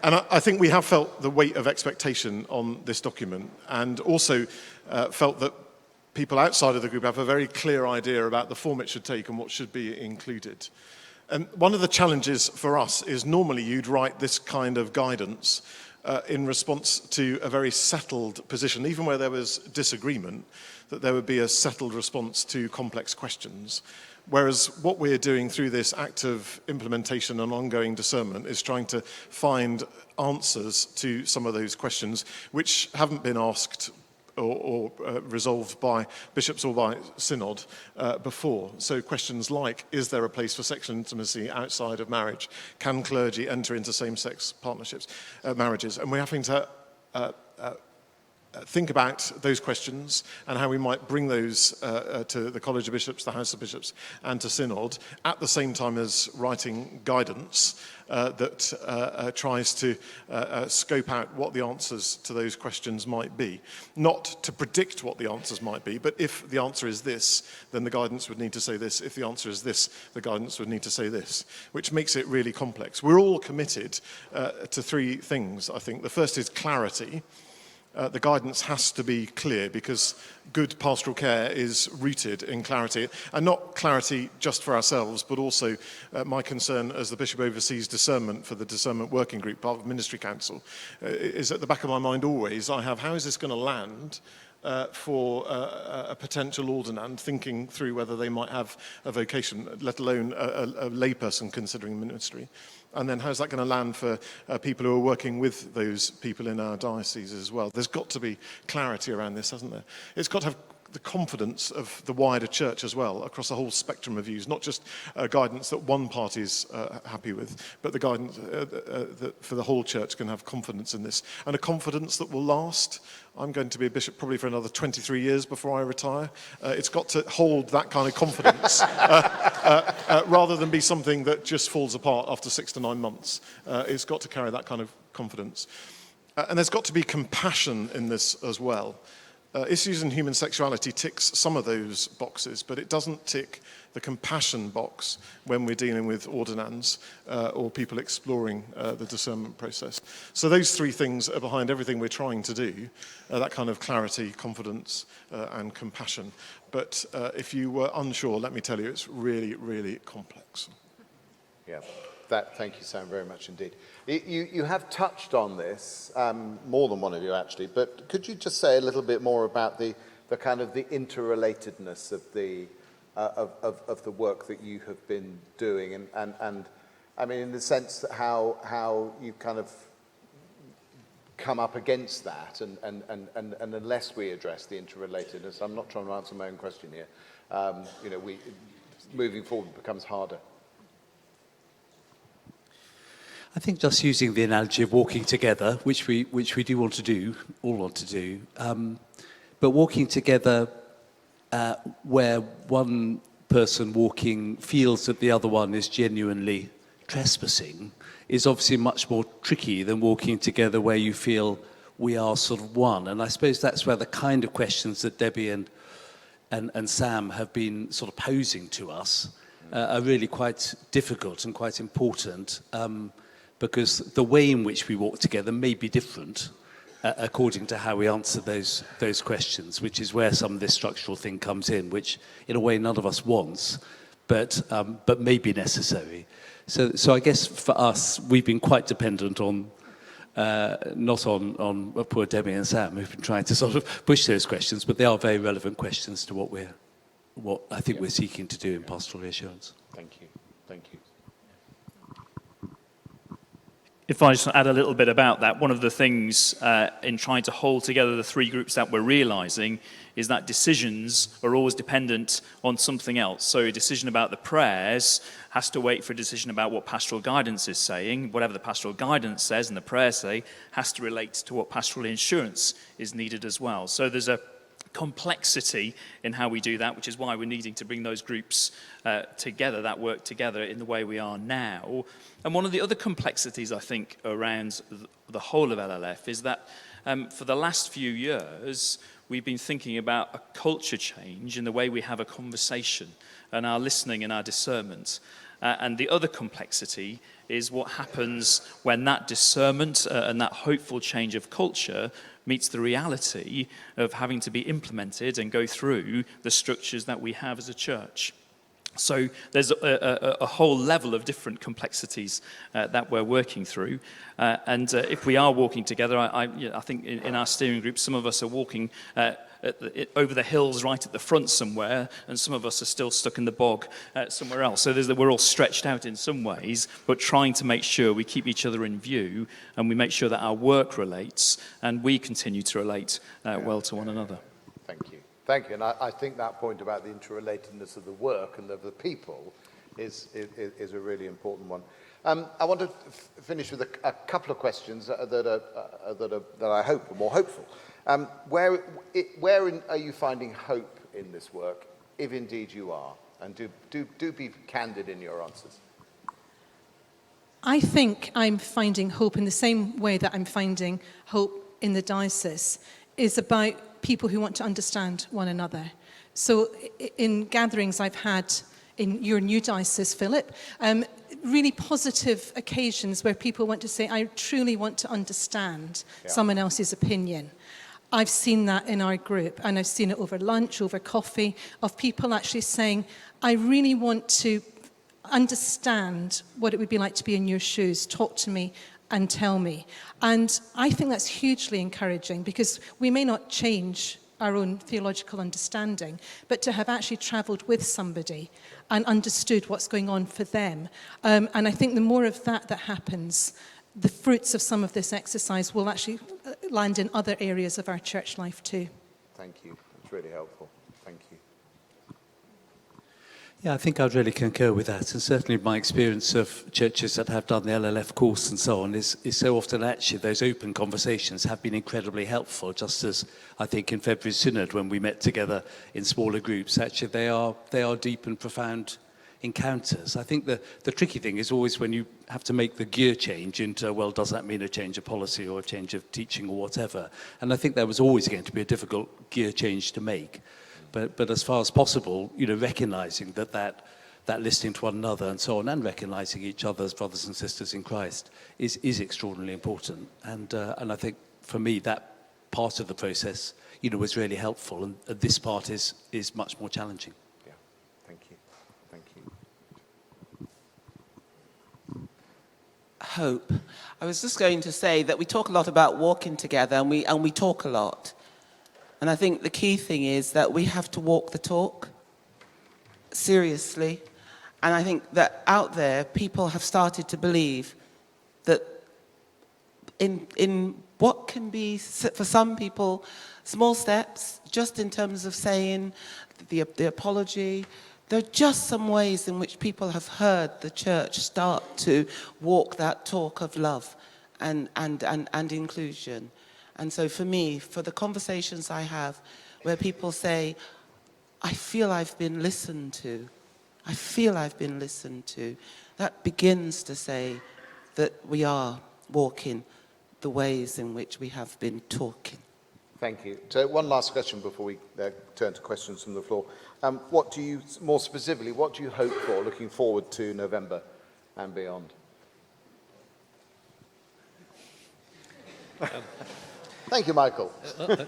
And I think we have felt the weight of expectation on this document, and also felt that people outside of the group have a very clear idea about the form it should take and what should be included. And one of the challenges for us is normally you'd write this kind of guidance in response to a very settled position, even where there was disagreement, that there would be a settled response to complex questions. Whereas what we're doing through this act of implementation and ongoing discernment is trying to find answers to some of those questions which haven't been asked or resolved by bishops or by Synod before. So questions like, is there a place for sexual intimacy outside of marriage? Can clergy enter into same-sex partnerships, marriages? And we're having to think about those questions and how we might bring those to the College of Bishops, the House of Bishops, and to Synod at the same time as writing guidance that tries to scope out what the answers to those questions might be. Not to predict what the answers might be, but if the answer is this, then the guidance would need to say this. If the answer is this, the guidance would need to say this, which makes it really complex. We're all committed to three things, I think. The first is clarity. The guidance has to be clear because good pastoral care is rooted in clarity, and not clarity just for ourselves, but also my concern as the Bishop oversees discernment for the Discernment Working Group, part of Ministry Council, is at the back of my mind always, I have, how is this going to land for a potential ordinand thinking through whether they might have a vocation, let alone a layperson considering ministry. And then how's that going to land for people who are working with those people in our diocese as well? There's got to be clarity around this, hasn't there? It's got to have the confidence of the wider church as well, across a whole spectrum of views, not just guidance that one party's happy with, but the guidance that for the whole church can have confidence in this. And a confidence that will last. I'm going to be a bishop probably for another 23 years before I retire. It's got to hold that kind of confidence rather than be something that just falls apart after 6 to 9 months. It's got to carry that kind of confidence. And there's got to be compassion in this as well. Issues in human sexuality ticks some of those boxes, but it doesn't tick the compassion box when we're dealing with ordinands or people exploring the discernment process. So those three things are behind everything we're trying to do, that kind of clarity, confidence, and compassion. But if you were unsure, let me tell you, it's really, really complex. Yeah, thank you, Sam, very much indeed. You have touched on this, more than one of you actually, but could you just say a little bit more about the kind of the interrelatedness of the work that you have been doing, and I mean, in the sense that how you kind of come up against that, and unless we address the interrelatedness, I'm not trying to answer my own question here, you know, moving forward becomes harder. I think just using the analogy of walking together, which we do want to do, all want to do, but walking together where one person walking feels that the other one is genuinely trespassing is obviously much more tricky than walking together where you feel we are sort of one. And I suppose that's where the kind of questions that Debbie and Sam have been sort of posing to us are really quite difficult and quite important, because the way in which we walk together may be different according to how we answer those questions, which is where some of this structural thing comes in, which in a way none of us wants, but may be necessary. So I guess for us, we've been quite dependent on, not on poor Debbie and Sam, who've been trying to sort of push those questions, but they are very relevant questions to what I think we're seeking to do in pastoral reassurance. Thank you. Thank you. If I just add a little bit about that, one of the things in trying to hold together the three groups that we're realising is that decisions are always dependent on something else. So a decision about the prayers has to wait for a decision about what pastoral guidance is saying. Whatever the pastoral guidance says and the prayers say has to relate to what pastoral insurance is needed as well. So there's a complexity in how we do that, which is why we're needing to bring those groups together, that work together in the way we are now. And one of the other complexities, I think, around the whole of LLF is that for the last few years, we've been thinking about a culture change in the way we have a conversation and our listening and our discernment. And the other complexity is what happens when that discernment and that hopeful change of culture meets the reality of having to be implemented and go through the structures that we have as a church. So there's a whole level of different complexities that we're working through. And if we are walking together, I think in our steering group, some of us are walking over the hills right at the front somewhere, and some of us are still stuck in the bog somewhere else. So we're all stretched out in some ways, but trying to make sure we keep each other in view, and we make sure that our work relates, and we continue to relate well to one another. Thank you. Thank you. And I think that point about the interrelatedness of the work and of the people is a really important one. I want to finish with a couple of questions that I hope are more hopeful. Where are you finding hope in this work, if indeed you are? And do be candid in your answers. I think I'm finding hope in the same way that I'm finding hope in the diocese, is about people who want to understand one another. So in gatherings I've had in your new diocese, Philip, really positive occasions where people want to say, I truly want to understand someone else's opinion. I've seen that in our group, and I've seen it over lunch, over coffee, of people actually saying, I really want to understand what it would be like to be in your shoes. Talk to me and tell me. And I think that's hugely encouraging, because we may not change our own theological understanding, but to have actually travelled with somebody and understood what's going on for them. And I think the more of that happens, the fruits of some of this exercise will actually land in other areas of our church life too. Thank you. It's really helpful. Thank you. Yeah, I think I'd really concur with that. And certainly my experience of churches that have done the LLF course and so on is so often actually those open conversations have been incredibly helpful, just as I think in February's Synod when we met together in smaller groups. Actually, they are deep and profound encounters. I think the tricky thing is always when you have to make the gear change into, well, does that mean a change of policy or a change of teaching or whatever? And I think there was always going to be a difficult gear change to make. But as far as possible, recognizing that listening to one another and so on, and recognizing each other as brothers and sisters in Christ is extraordinarily important. And I think for me that part of the process, was really helpful, and this part is much more challenging. Yeah, thank you. Thank you. Hope. I was just going to say that we talk a lot about walking together, and we talk a lot. And I think the key thing is that we have to walk the talk seriously. And I think that out there, people have started to believe that in what can be, for some people, small steps, just in terms of saying the apology, there are just some ways in which people have heard the church start to walk that talk of love and inclusion. And so for me, for the conversations I have where people say, I feel I've been listened to, I feel I've been listened to, that begins to say that we are walking the ways in which we have been talking. Thank you. So one last question before we turn to questions from the floor. What do you, more specifically, what do you hope for looking forward to November and beyond? Thank you, Michael. I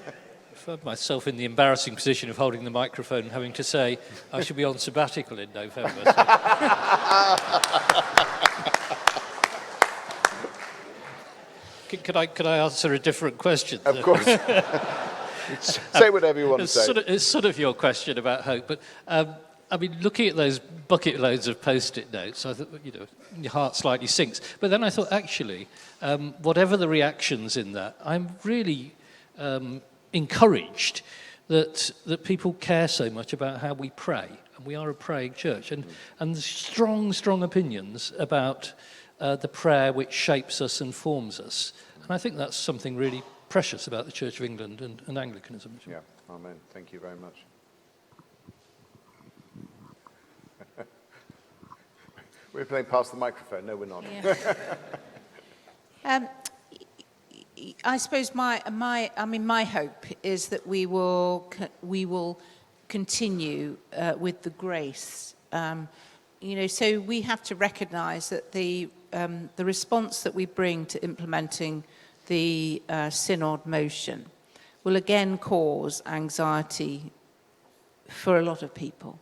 found myself in the embarrassing position of holding the microphone and having to say I should be on sabbatical in November. So. Could I answer a different question? Of course. Say whatever you want to say. It's sort of your question about hope, but looking at those bucket loads of post-it notes, I thought, your heart slightly sinks. But then I thought, actually, whatever the reactions in that, I'm really encouraged that people care so much about how we pray, and we are a praying church, and strong opinions about the prayer which shapes us and forms us. And I think that's something really precious about the Church of England and Anglicanism. Yeah, amen. Thank you very much. We're playing past the microphone. No, we're not. Yeah. I suppose my hope is that we will continue with the grace. So we have to recognise that the response that we bring to implementing the Synod motion will again cause anxiety for a lot of people.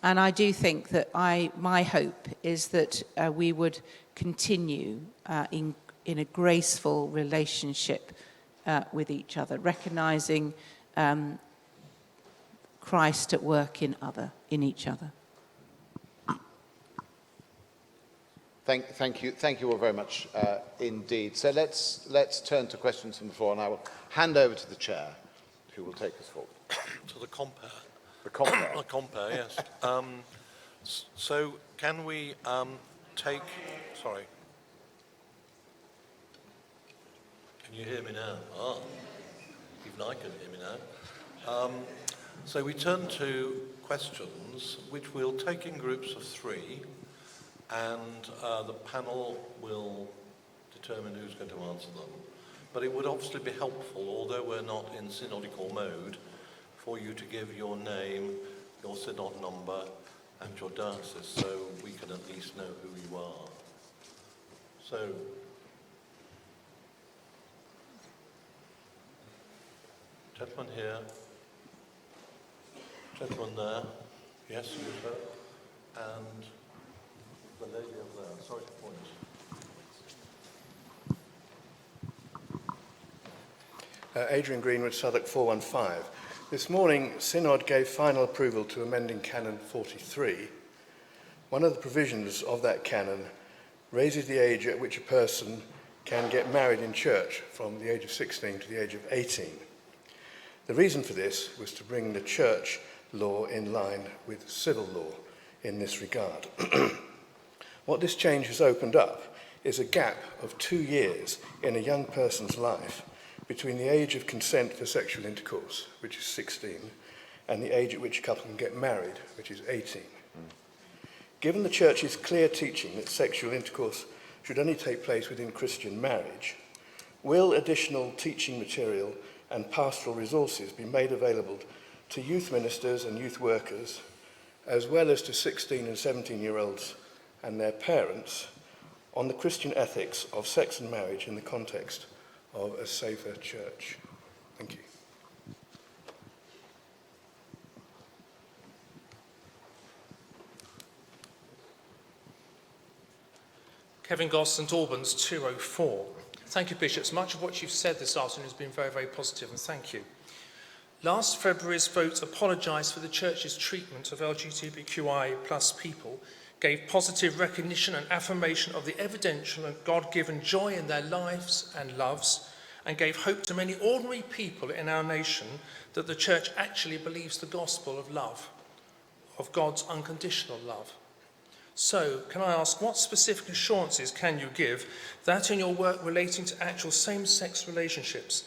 And I do think that my hope is that we would continue in a graceful relationship with each other, recognising Christ at work in each other. Thank you all very much indeed. So let's turn to questions from the floor, and I will hand over to the chair, who will take us forward. To the compare. The compare. The compare, yes. So can we take? Sorry. Can you hear me now? Even I can hear me now. So we turn to questions, which we'll take in groups of 3. And the panel will determine who's going to answer them. But it would obviously be helpful, although we're not in synodical mode, for you to give your name, your synod number, and your diocese, so we can at least know who you are. So, gentleman here, gentleman there, yes, you sir, and the lady over there. Sorry to point. Adrian Greenwood, Southwark 415. This morning, Synod gave final approval to amending Canon 43. One of the provisions of that canon raises the age at which a person can get married in church from the age of 16 to the age of 18. The reason for this was to bring the church law in line with civil law in this regard. What this change has opened up is a gap of 2 years in a young person's life between the age of consent for sexual intercourse, which is 16, and the age at which a couple can get married, which is 18. Given the Church's clear teaching that sexual intercourse should only take place within Christian marriage, will additional teaching material and pastoral resources be made available to youth ministers and youth workers, as well as to 16 and 17-year-olds and their parents, on the Christian ethics of sex and marriage in the context of a safer church? Thank you. Kevin Goss, St Albans 204. Thank you, Bishops. Much of what you've said this afternoon has been very, very positive, and thank you. Last February's vote apologised for the Church's treatment of LGBTQI plus people, gave positive recognition and affirmation of the evidential and God-given joy in their lives and loves, and gave hope to many ordinary people in our nation that the Church actually believes the gospel of love, of God's unconditional love. So, can I ask, what specific assurances can you give that in your work relating to actual same-sex relationships,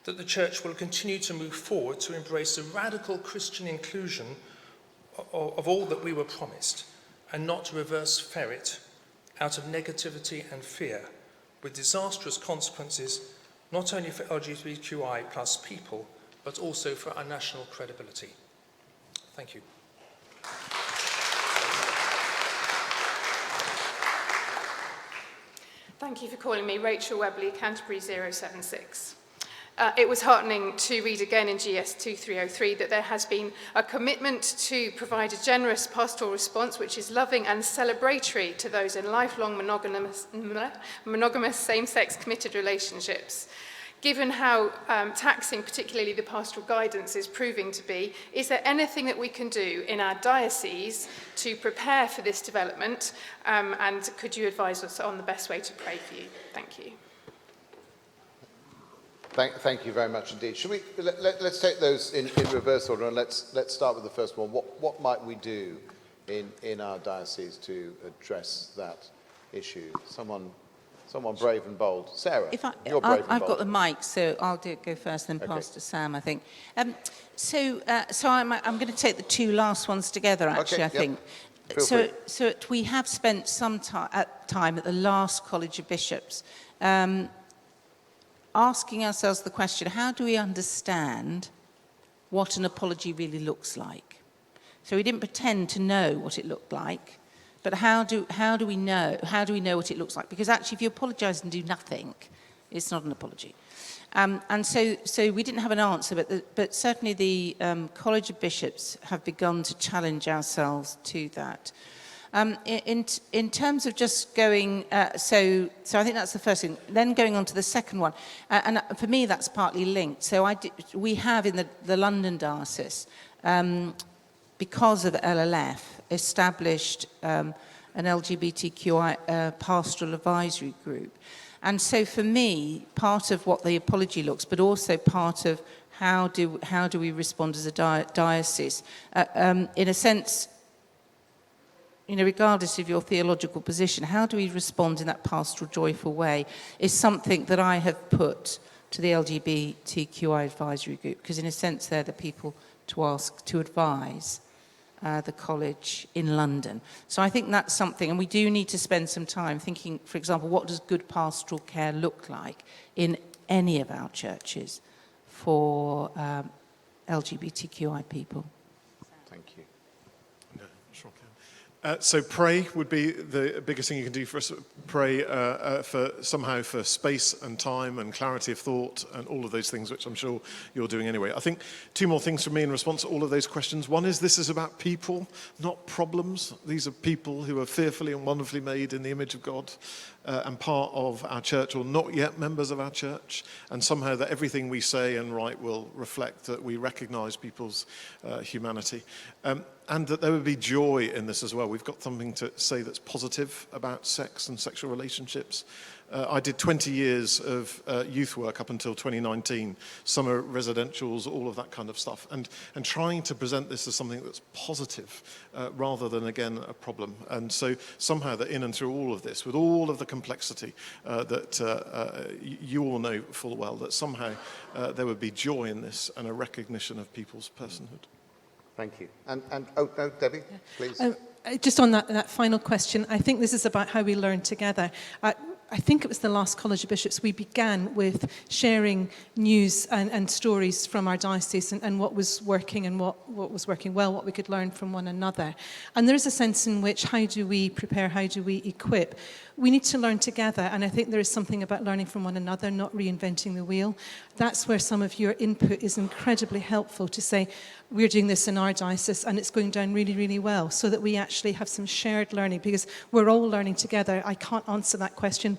that the Church will continue to move forward to embrace the radical Christian inclusion of all that we were promised, and not to reverse ferret out of negativity and fear, with disastrous consequences not only for LGBTQI plus people, but also for our national credibility? Thank you. Thank you for calling me. Rachel Webley, Canterbury 076. It was heartening to read again in GS 2303 that there has been a commitment to provide a generous pastoral response which is loving and celebratory to those in lifelong monogamous same-sex committed relationships. Given how taxing particularly the pastoral guidance is proving to be, is there anything that we can do in our diocese to prepare for this development? And could you advise us on the best way to pray for you? Thank you. Thank you very much indeed. Should we let's take those in reverse order, and let's start with the first one. What might we do in our diocese to address that issue? Someone brave and bold. Sarah, you're brave and bold. I've got the mic, so I'll go first, then pass to Sam, I think. So I'm going to take the two last ones together, actually, Okay, I think. So we have spent some time at the last College of Bishops asking ourselves the question, how do we understand what an apology really looks like? So we didn't pretend to know what it looked like, but how do we know what it looks like? Because actually, if you apologise and do nothing, it's not an apology. And so we didn't have an answer, but certainly the College of Bishops have begun to challenge ourselves to that. In terms of just going, so I think that's the first thing. Then going on to the second one, and for me that's partly linked. So we have in the London diocese, because of LLF, established an LGBTQI pastoral advisory group. And so for me, part of what the apology looks, but also part of how do we respond as a diocese, in a sense, regardless of your theological position, how do we respond in that pastoral, joyful way is something that I have put to the LGBTQI advisory group, because in a sense they're the people to ask to advise the college in London. So I think that's something, and we do need to spend some time thinking, for example, what does good pastoral care look like in any of our churches for LGBTQI people? Thank you. No, sure can. So pray would be the biggest thing you can do for us. Pray for space and time and clarity of thought and all of those things, which I'm sure you're doing anyway. I think two more things from me in response to all of those questions. One is this is about people, not problems. These are people who are fearfully and wonderfully made in the image of God and part of our church, or not yet members of our church, and somehow that everything we say and write will reflect that we recognise people's humanity. And that there would be joy in this as well. We've got something to say that's positive about sex and sexual relationships. I did 20 years of youth work up until 2019, summer residentials, all of that kind of stuff, and trying to present this as something that's positive rather than, again, a problem. And so somehow that in and through all of this, with all of the complexity that you all know full well, that somehow there would be joy in this and a recognition of people's personhood. Thank you. And Debbie, please. just on that final question, I think this is about how we learn together. I think it was the last College of Bishops, we began with sharing news and stories from our diocese and what was working and what was working well, what we could learn from one another. And there's a sense in which, how do we prepare, how do we equip? We need to learn together, and I think there is something about learning from one another, not reinventing the wheel. That's where some of your input is incredibly helpful, to say, we're doing this in our diocese and it's going down really, really well, so that we actually have some shared learning, because we're all learning together. I can't answer that question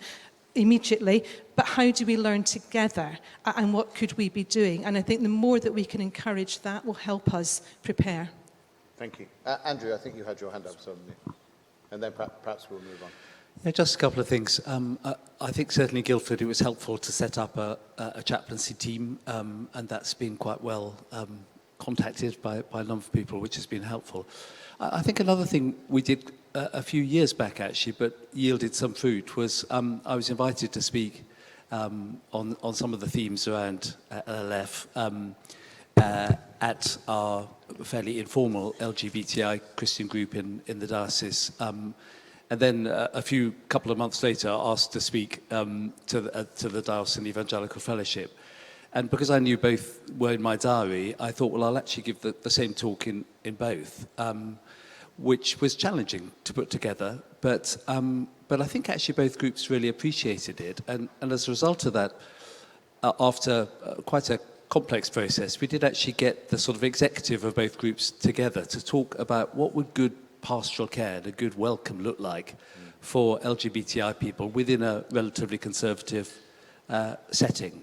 immediately, but how do we learn together, and what could we be doing? And I think the more that we can encourage that will help us prepare. Thank you. Andrew, I think you had your hand up, suddenly. And then perhaps we'll move on. Yeah, just a couple of things. I think certainly Guildford, it was helpful to set up a chaplaincy team, and that's been quite well contacted by a number of people, which has been helpful. I think another thing we did a few years back, actually, but yielded some fruit, was I was invited to speak on some of the themes around LLF at our fairly informal LGBTI Christian group in the diocese. And then a couple of months later, asked to speak to the Diocesan Evangelical Fellowship. And because I knew both were in my diary, I thought, well, I'll actually give the same talk in both, which was challenging to put together. But I think actually both groups really appreciated it. And as a result of that, after quite a complex process, we did actually get the sort of executive of both groups together to talk about what would good pastoral care and a good welcome look like for LGBTI people within a relatively conservative setting.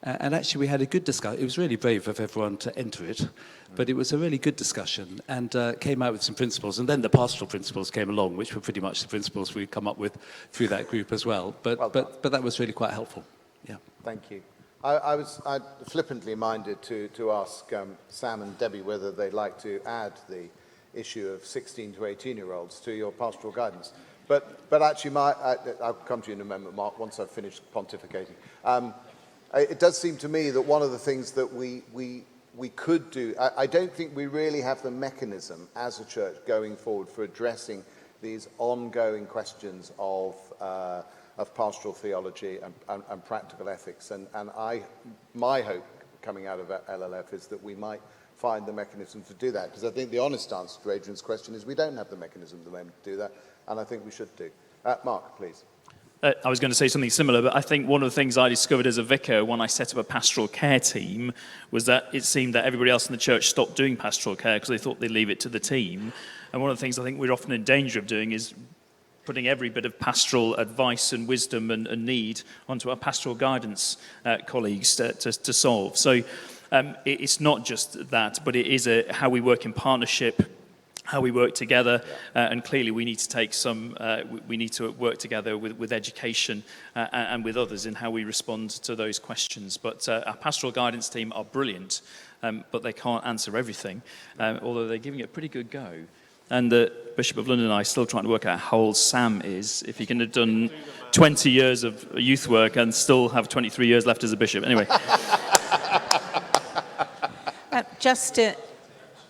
And actually we had a good discussion. It was really brave of everyone to enter it, but it was a really good discussion, and came out with some principles. And then the pastoral principles came along, which were pretty much the principles we'd come up with through that group as well. But that was really quite helpful. Yeah. Thank you. I flippantly minded to ask Sam and Debbie whether they'd like to add the issue of 16 to 18-year-olds to your pastoral guidance. But actually, I'll come to you in a moment, Mark, once I've finished pontificating. It does seem to me that one of the things that we could do, I don't think we really have the mechanism as a church going forward for addressing these ongoing questions of pastoral theology and practical ethics. And my hope coming out of LLF is that we might find the mechanism to do that, because I think the honest answer to Adrian's question is we don't have the mechanism at the moment to do that, and I think we should do. Mark, please. I was going to say something similar, but I think one of the things I discovered as a vicar when I set up a pastoral care team was that it seemed that everybody else in the church stopped doing pastoral care because they thought they'd leave it to the team. And one of the things I think we're often in danger of doing is putting every bit of pastoral advice and wisdom and need onto our pastoral guidance colleagues to solve. So it's not just that, but it is how we work in partnership, how we work together, and clearly we need to take we need to work together with education and with others in how we respond to those questions. But our pastoral guidance team are brilliant, but they can't answer everything, although they're giving it a pretty good go. And the Bishop of London and I are still trying to work out how old Sam is, if he can have done 20 years of youth work and still have 23 years left as a bishop. Anyway.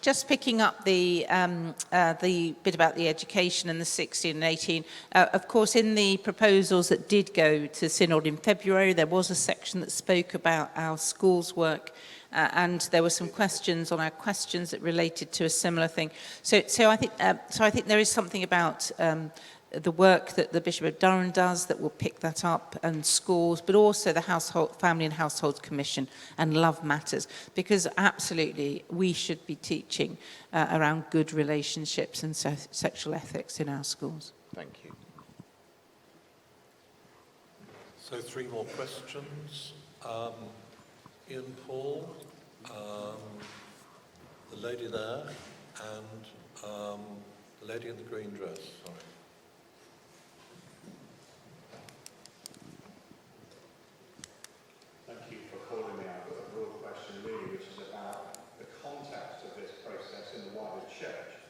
Just picking up the bit about the education and the 16 and 18, of course, in the proposals that did go to Synod in February, there was a section that spoke about our schools work, and there were some questions on our questions that related to a similar thing. So I think there is something about the work that the Bishop of Durham does that will pick that up, and schools, but also the Family and Household Commission and Love Matters, because absolutely we should be teaching around good relationships and sexual ethics in our schools. Thank you. So 3 more questions. Ian Paul, the lady there, and the lady in the green dress. Sorry. Thank you for calling me out with a broad question, really, which is about the context of this process in the wider church.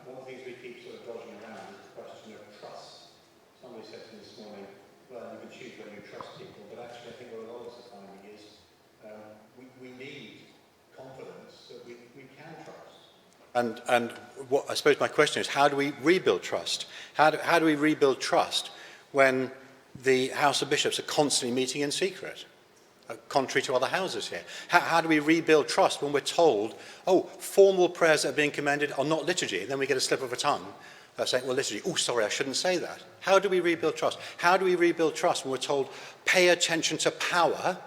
One of the things we keep sort of dodging around is the question of trust. Somebody said to me this morning, well, you can choose whether you trust people, but actually I think what a lot of us are finding is we need confidence that we can trust. And I suppose my question is, how do we rebuild trust? How do we rebuild trust when the House of Bishops are constantly meeting in secret, contrary to other houses here? How do we rebuild trust when we're told, oh, formal prayers that are being commended are not liturgy, and then we get a slip of a tongue saying, well, liturgy, oh, sorry, I shouldn't say that. How do we rebuild trust? How do we rebuild trust when we're told, pay attention to power,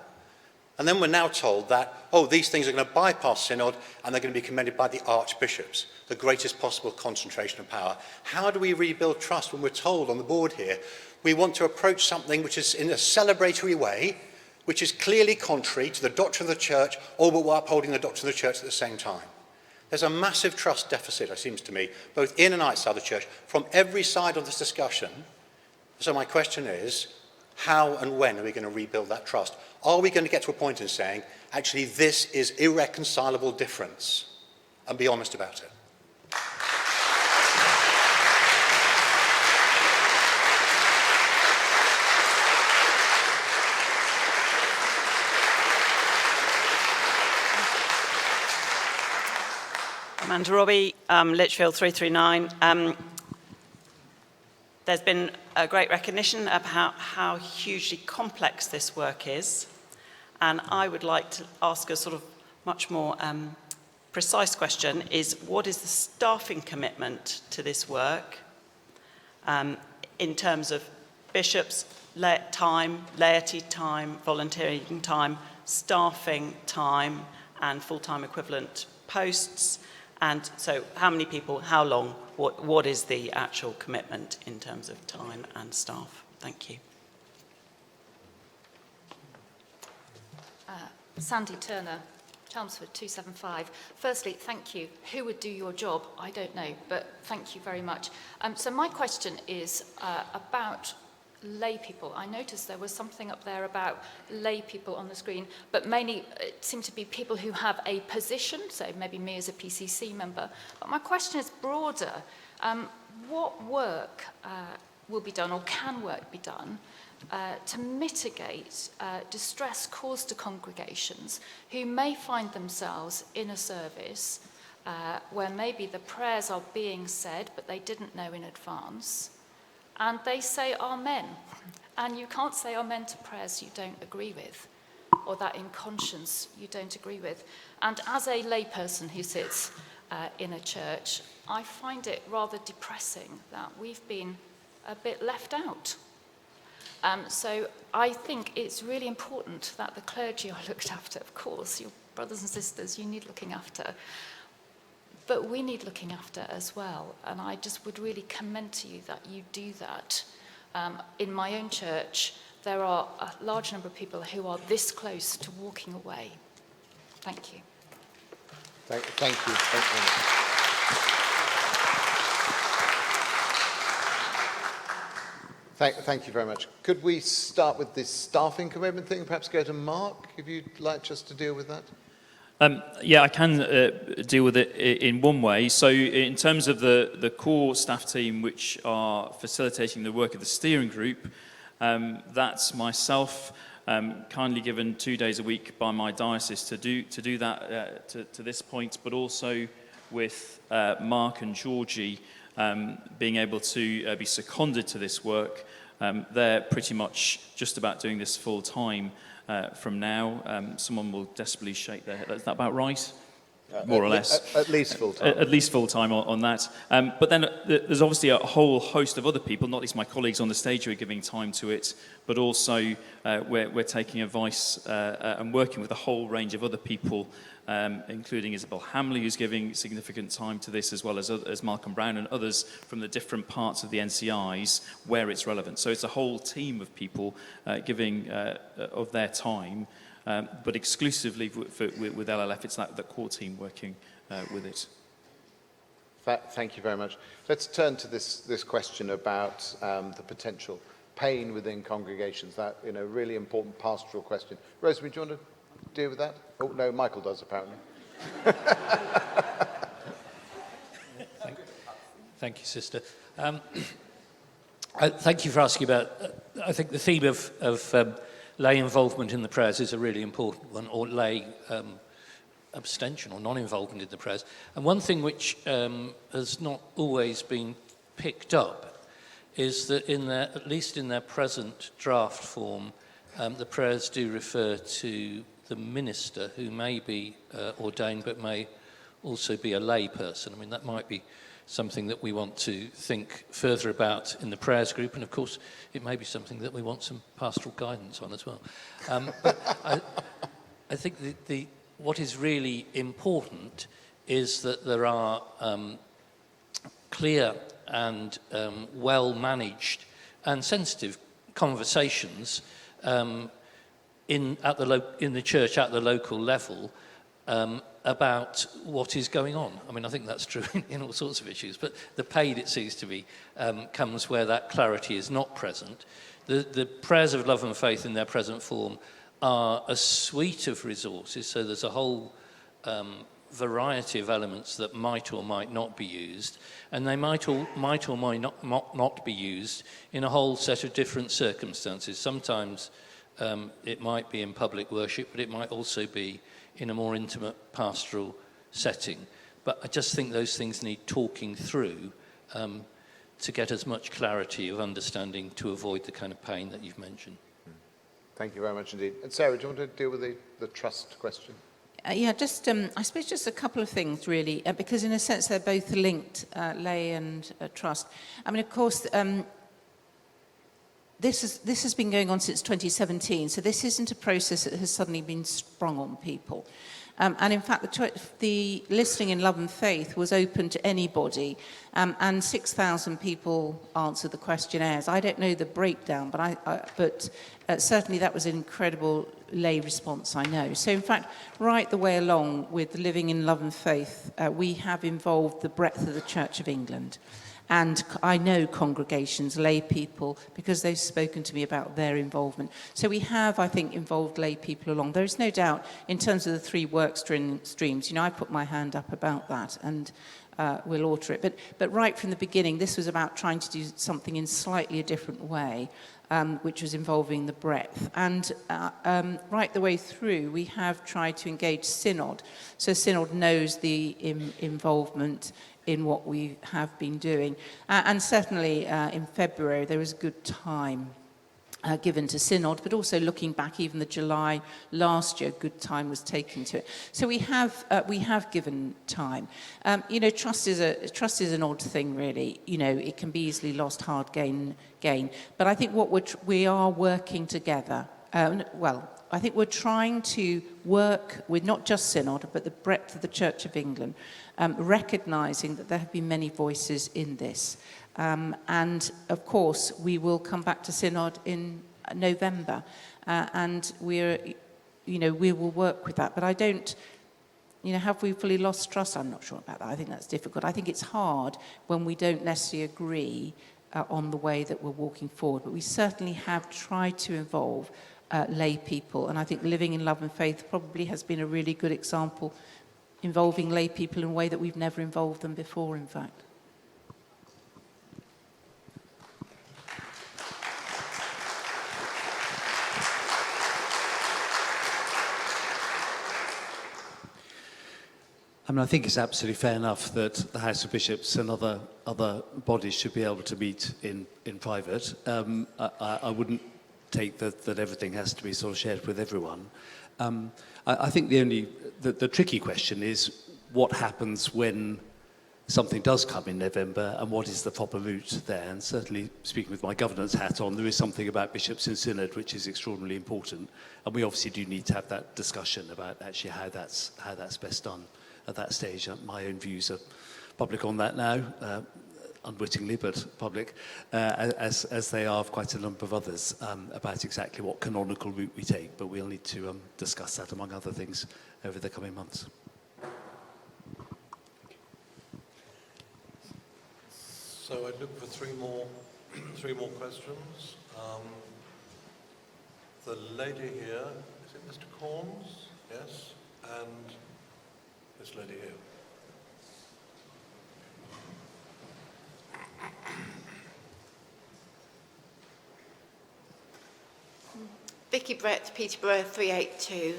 and then we're now told that, oh, these things are going to bypass Synod and they're going to be commended by the archbishops, the greatest possible concentration of power? How do we rebuild trust when we're told on the board here, we want to approach something which is in a celebratory way, which is clearly contrary to the doctrine of the church, all but while upholding the doctrine of the church at the same time? There's a massive trust deficit, it seems to me, both in and outside the church, from every side of this discussion. So my question is, how and when are we going to rebuild that trust? Are we going to get to a point in saying, actually, this is irreconcilable difference, and be honest about it? Amanda Robbie, Lichfield 339. There's been a great recognition of how hugely complex this work is, and I would like to ask a sort of much more precise question, is what is the staffing commitment to this work in terms of bishops' time, laity time, volunteering time, staffing time, and full-time equivalent posts? And so how many people, how long, what is the actual commitment in terms of time and staff? Thank you. Sandy Turner, Chelmsford 275. Firstly, thank you. Who would do your job? I don't know, but thank you very much. So my question is about lay people. I noticed there was something up there about lay people on the screen, but mainly it seemed to be people who have a position, so maybe me as a PCC member. But my question is broader. What work will be done, or can work be done, to mitigate distress caused to congregations who may find themselves in a service where maybe the prayers are being said, but they didn't know in advance, and they say amen, and you can't say amen to prayers you don't agree with, or that in conscience you don't agree with. And as a layperson who sits in a church, I find it rather depressing that we've been a bit left out. So I think it's really important that the clergy are looked after. Of course, your brothers and sisters, you need looking after. But we need looking after as well. And I just would really commend to you that you do that. In my own church, there are a large number of people who are this close to walking away. Thank you. Thank you. Thank you. Thank you very much. Could we start with this staffing commitment thing? Perhaps go to Mark, if you'd like just to deal with that. Yeah, I can deal with it in one way. So in terms of the core staff team which are facilitating the work of the steering group, that's myself, kindly given 2 days a week by my diocese to do that to this point, but also with Mark and Georgie being able to be seconded to this work. They're pretty much just about doing this full time from now. Someone will desperately shake their head. Is that about right? More or less. At least full time. At least full time on that. But then there's obviously a whole host of other people, not least my colleagues on the stage who are giving time to it, but also we're taking advice and working with a whole range of other people, including Isabel Hamley, who's giving significant time to this, as well as Malcolm Brown and others from the different parts of the NCIs where it's relevant. So it's a whole team of people giving of their time. But exclusively with LLF, it's that core team working with it. Thank you very much. Let's turn to this question about the potential pain within congregations. That, really important pastoral question. Rosemary, do you want to deal with that? Oh no, Michael does apparently. Thank you, sister. Thank you for asking about. I think the theme of lay involvement in the prayers is a really important one, or lay abstention or non-involvement in the prayers. And one thing which has not always been picked up is that at least in their present draft form, the prayers do refer to the minister, who may be ordained but may also be a lay person. I mean, that might be something that we want to think further about in the prayers group, and of course it may be something that we want some pastoral guidance on as well. But I think what is really important is that there are clear and well-managed and sensitive conversations in the church at the local level about what is going on. I mean, I think that's true in all sorts of issues, but the pain, it seems to be, comes where that clarity is not present. The prayers of love and faith in their present form are a suite of resources, so there's a whole variety of elements that might or might not be used, and they might or might not be used in a whole set of different circumstances. Sometimes it might be in public worship, but it might also be in a more intimate pastoral setting. But I just think those things need talking through to get as much clarity of understanding to avoid the kind of pain that you've mentioned. Thank you very much indeed. And Sarah, do you want to deal with the trust question? Yeah, just I suppose just a couple of things really, because in a sense they're both linked, lay and trust. I mean, of course, this has been going on since 2017, so this isn't a process that has suddenly been sprung on people. And in fact, the listing in Love and Faith was open to anybody, and 6,000 people answered the questionnaires. I don't know the breakdown, but certainly that was an incredible lay response, I know. So in fact, right the way along with living in Love and Faith, we have involved the breadth of the Church of England. And I know congregations, lay people, because they've spoken to me about their involvement. So we have, I think, involved lay people along. There is no doubt, in terms of the 3 work streams, I put my hand up about that, and we'll alter it. But right from the beginning, this was about trying to do something in slightly a different way, which was involving the breadth. And right the way through, we have tried to engage Synod. So Synod knows the involvement in what we have been doing. And certainly in February, there was a good time given to Synod, but also looking back, even the July last year, good time was taken to it. So we have given time. Trust is an odd thing, really. It can be easily lost, hard gain. But I think what we are working together. I think we're trying to work with not just Synod, but the breadth of the Church of England, recognising that there have been many voices in this. And of course, we will come back to Synod in November, and we will work with that. But I don't, have we fully lost trust? I'm not sure about that. I think that's difficult. I think it's hard when we don't necessarily agree on the way that we're walking forward. But we certainly have tried to involve lay people, and I think Living in Love and Faith probably has been a really good example, involving lay people in a way that we've never involved them before, in fact. I think it's absolutely fair enough that the House of Bishops and other bodies should be able to meet in private. I wouldn't take that everything has to be sort of shared with everyone. I think the tricky question is what happens when something does come in November, and what is the proper route there? And certainly, speaking with my governance hat on, there is something about bishops in Synod which is extraordinarily important, and we obviously do need to have that discussion about actually how that's best done at that stage. My own views are public on that now, unwittingly, but public, as they are of quite a number of others, about exactly what canonical route we take, but we'll need to discuss that, among other things, over the coming months. So I'd look for three more questions. The lady here, is it Mr. Corns? Yes, and this lady here. Vicky Brett, Peterborough 382.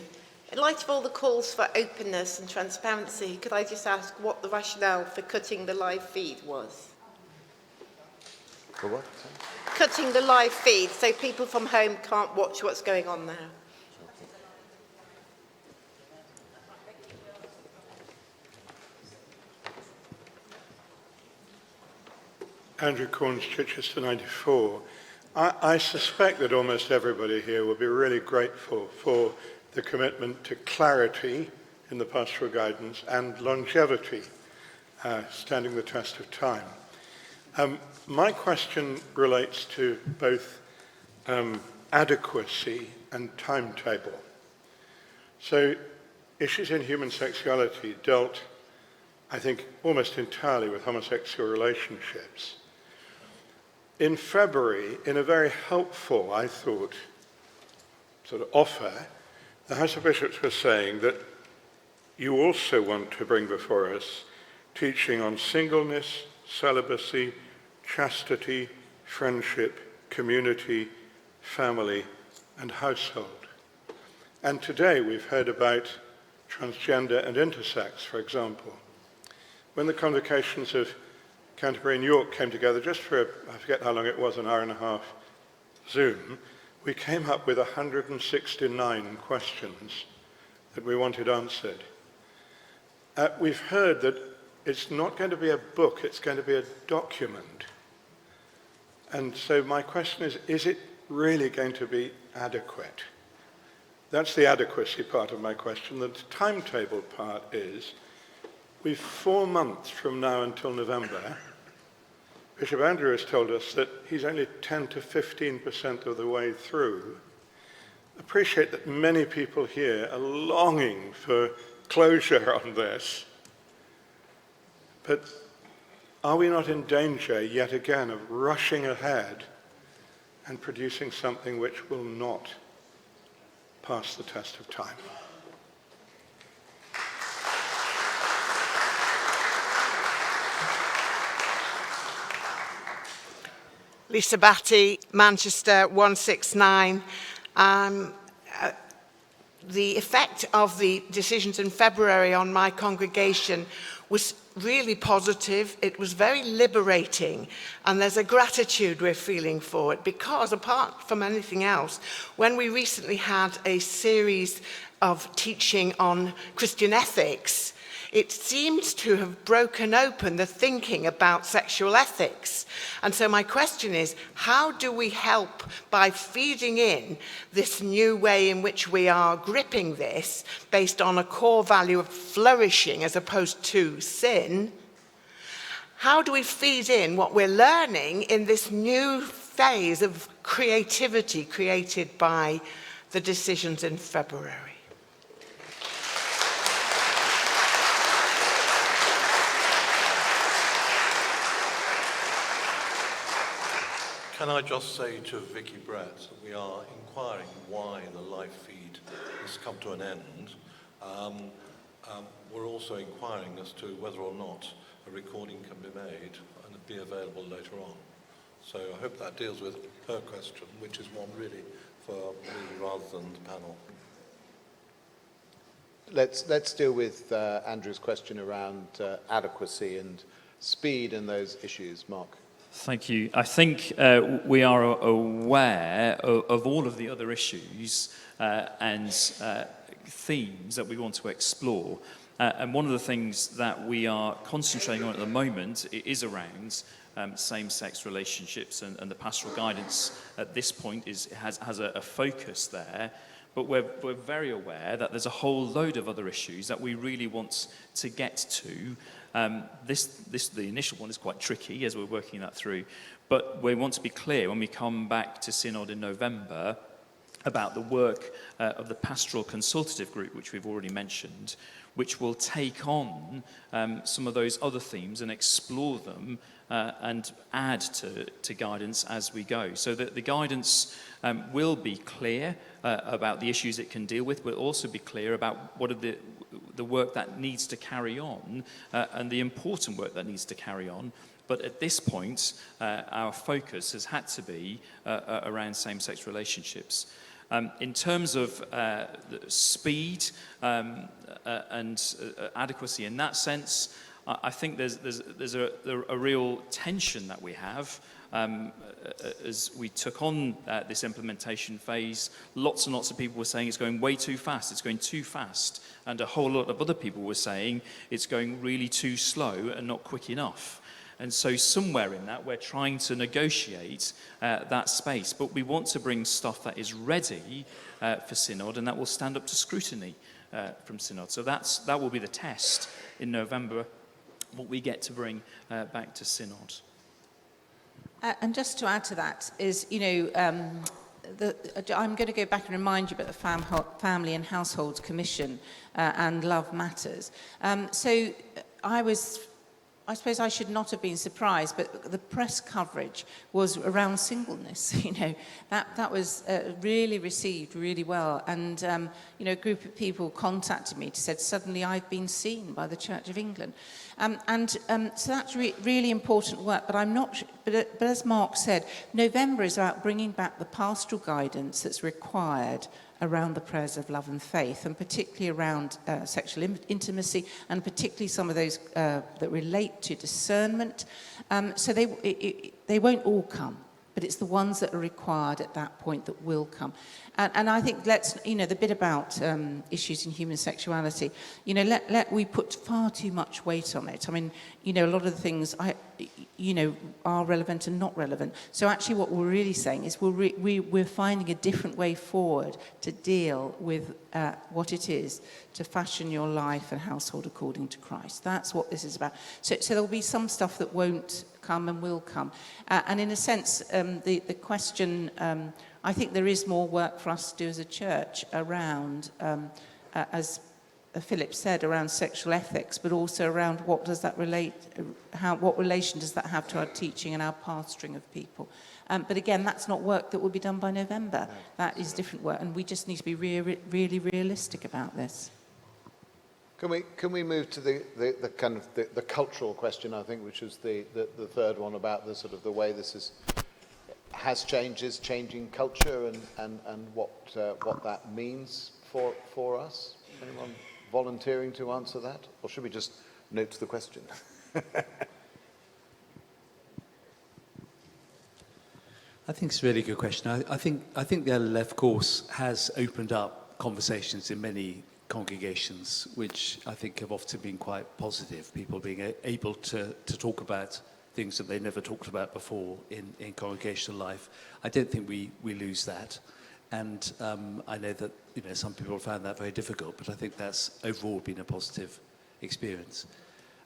In light of all the calls for openness and transparency, could I just ask what the rationale for cutting the live feed was? For what? Cutting the live feed so people from home can't watch what's going on now. Andrew Corns, Chichester 94. I suspect that almost everybody here will be really grateful for the commitment to clarity in the pastoral guidance and longevity, standing the test of time. My question relates to both adequacy and timetable. So issues in human sexuality dealt, I think, almost entirely with homosexual relationships. In February, in a very helpful, I thought, sort of offer, the House of Bishops was saying that you also want to bring before us teaching on singleness, celibacy, chastity, friendship, community, family, and household. And today we've heard about transgender and intersex, for example. When the convocations of Canterbury and York came together just for, I forget how long it was, an hour and a half Zoom, we came up with 169 questions that we wanted answered. We've heard that it's not going to be a book, it's going to be a document. And so my question is it really going to be adequate? That's the adequacy part of my question. The timetable part is, we've 4 months from now until November. Bishop Andrew has told us that he's only 10 to 15% of the way through. Appreciate that many people here are longing for closure on this. But are we not in danger yet again of rushing ahead and producing something which will not pass the test of time? Lisa Batty, Manchester 169. The effect of the decisions in February on my congregation was really positive. It was very liberating, and there's a gratitude we're feeling for it, because apart from anything else, when we recently had a series of teaching on Christian ethics, it seems to have broken open the thinking about sexual ethics. And so my question is, how do we help by feeding in this new way in which we are gripping this based on a core value of flourishing as opposed to sin? How do we feed in what we're learning in this new phase of creativity created by the decisions in February? Can I just say to Vicky Brett that we are inquiring why the live feed has come to an end. We're also inquiring as to whether or not a recording can be made and be available later on. So I hope that deals with her question, which is one really for me rather than the panel. Let's deal with Andrew's question around adequacy and speed and those issues. Mark. Thank you. I think we are aware of all of the other issues and themes that we want to explore. And one of the things that we are concentrating on at the moment is around same-sex relationships, and the pastoral guidance at this point has a focus there. But we're very aware that there's a whole load of other issues that we really want to get to. The initial one is quite tricky as we're working that through, but we want to be clear when we come back to Synod in November about the work of the Pastoral Consultative Group, which we've already mentioned, which will take on some of those other themes and explore them and add to guidance as we go. So that the guidance will be clear about the issues it can deal with, will also be clear about what are the work that needs to carry on and the important work that needs to carry on. But at this point, our focus has had to be around same-sex relationships. In terms of speed and adequacy in that sense, I think there's a real tension that we have. As we took on this implementation phase, lots and lots of people were saying it's going way too fast, it's going too fast. And a whole lot of other people were saying it's going really too slow and not quick enough. And so somewhere in that, we're trying to negotiate that space. But we want to bring stuff that is ready for Synod and that will stand up to scrutiny from Synod. So that will be the test in November, what we get to bring back to Synod. And just to add to that is, I'm going to go back and remind you about the Family and Household Commission and Love Matters. So I suppose I should not have been surprised, but the press coverage was around singleness. That was really received really well. And, a group of people contacted me to said, suddenly I've been seen by the Church of England. So that's really important work, but I'm not, but as Mark said, November is about bringing back the pastoral guidance that's required around the prayers of love and faith, and particularly around sexual intimacy, and particularly some of those that relate to discernment. So they won't all come, but it's the ones that are required at that point that will come. And I think the bit about issues in human sexuality, we put far too much weight on it. I mean, a lot of the things are relevant and not relevant. So actually what we're really saying is we're finding a different way forward to deal with what it is to fashion your life and household according to Christ. That's what this is about. So there'll be some stuff that won't come and will come. And in a sense, the question, I think there is more work for us to do as a church around, as Philip said, around sexual ethics, but also around what does that relate, what relation does that have to our teaching and our pastoring of people. But again, that's not work that will be done by November. That is different work, and we just need to be really realistic about this. Can we move to the kind of the cultural question, I think, which is the third one about the sort of the way this has changing culture and what that means for us? Anyone volunteering to answer that, or should we just note the question? I think it's a really good question. I think the LLF course has opened up conversations in many congregations, which I think have often been quite positive. People being able to talk about things that they never talked about before in congregational life. I don't think we lose that. And I know that some people found that very difficult, but I think that's overall been a positive experience.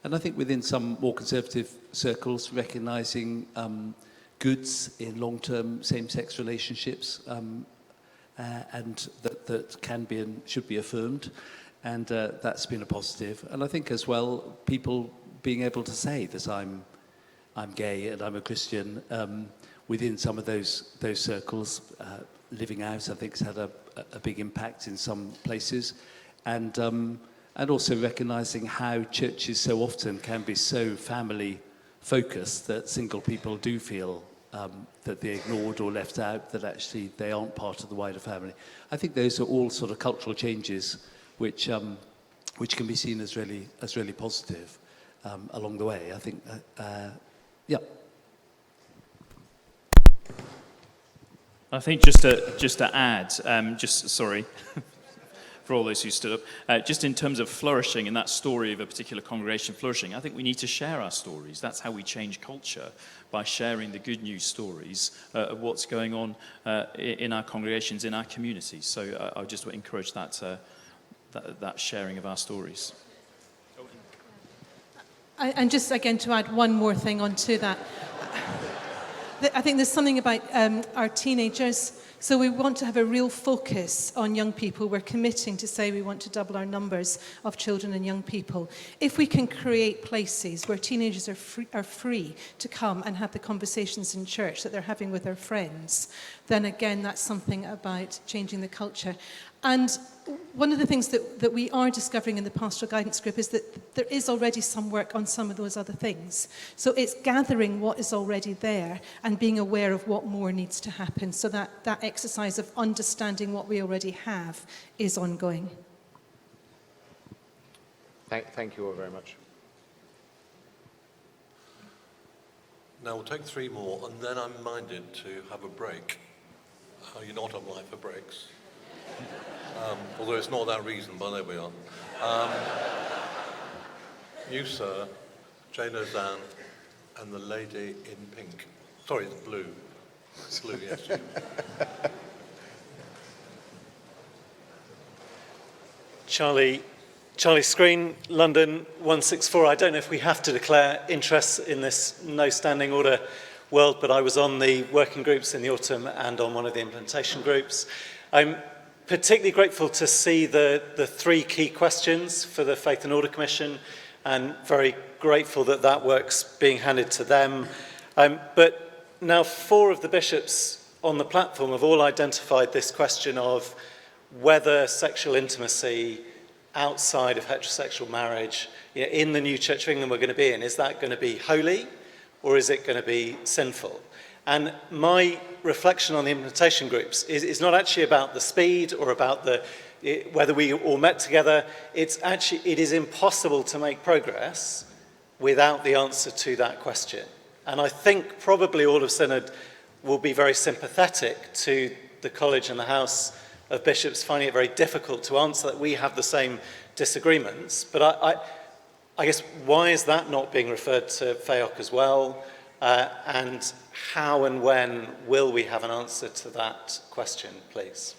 And I think within some more conservative circles, recognising goods in long-term same-sex relationships and that can be and should be affirmed, and that's been a positive. And I think as well, people being able to say that I'm gay and I'm a Christian within some of those circles. Living out, I think, has had a big impact in some places, and also recognising how churches so often can be so family focused that single people do feel that they're ignored or left out, that actually they aren't part of the wider family. I think those are all sort of cultural changes which can be seen as really positive along the way. I think, yeah. I think just to add, sorry, for all those who stood up, just in terms of flourishing and that story of a particular congregation flourishing, I think we need to share our stories. That's how we change culture, by sharing the good news stories of what's going on in our congregations, in our communities. So I just would encourage that sharing of our stories. And just again to add one more thing onto that. I think there's something about our teenagers. So we want to have a real focus on young people. We're committing to say we want to double our numbers of children and young people. If we can create places where teenagers are free to come and have the conversations in church that they're having with their friends, then again, that's something about changing the culture. And one of the things that we are discovering in the pastoral guidance group is that there is already some work on some of those other things. So it's gathering what is already there and being aware of what more needs to happen, so that exercise of understanding what we already have is ongoing. Thank you all very much. Now we'll take 3 more, and then I'm minded to have a break. You're not on life for breaks. Although it's not that reason, but there we are. You, sir, Jane Ozanne, and the lady in pink. Sorry, it's blue. Blue, yes. Charlie Screen, London 164. I don't know if we have to declare interest in this no standing order world, but I was on the working groups in the autumn and on one of the implementation groups. I'm particularly grateful to see the 3 key questions for the Faith and Order Commission, and very grateful that that work's being handed to them. But now 4 of the bishops on the platform have all identified this question of whether sexual intimacy outside of heterosexual marriage, in the new Church of England we're going to be in, is that going to be holy or is it going to be sinful? And my reflection on the implementation groups is not actually about the speed or about whether we all met together. It is impossible to make progress without the answer to that question. And I think probably all of Synod will be very sympathetic to the College and the House of Bishops finding it very difficult to answer that. We have the same disagreements. But I guess, why is that not being referred to FEOC as well? And how and when will we have an answer to that question, please?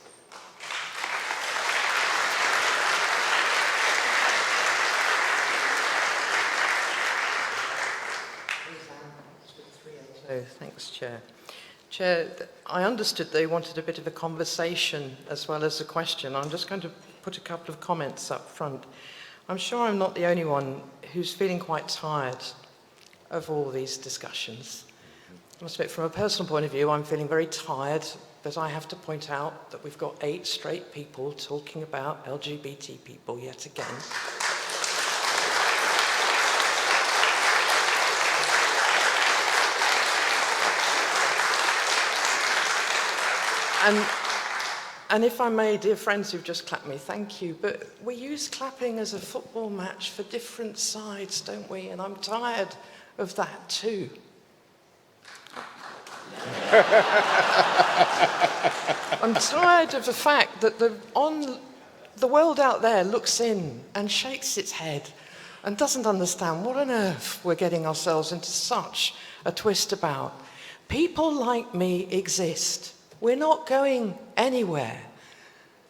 Thanks, Chair. Chair, I understood they wanted a bit of a conversation as well as a question. I'm just going to put a couple of comments up front. I'm sure I'm not the only one who's feeling quite tired of all these discussions. I must admit, from a personal point of view, I'm feeling very tired, but I have to point out that we've got 8 straight people talking about LGBT people yet again. And if I may, dear friends who've just clapped me, thank you, but we use clapping as a football match for different sides, don't we? And I'm tired of that too. I'm tired of the fact that the world out there looks in and shakes its head and doesn't understand what on earth we're getting ourselves into such a twist about. People like me exist. We're not going anywhere.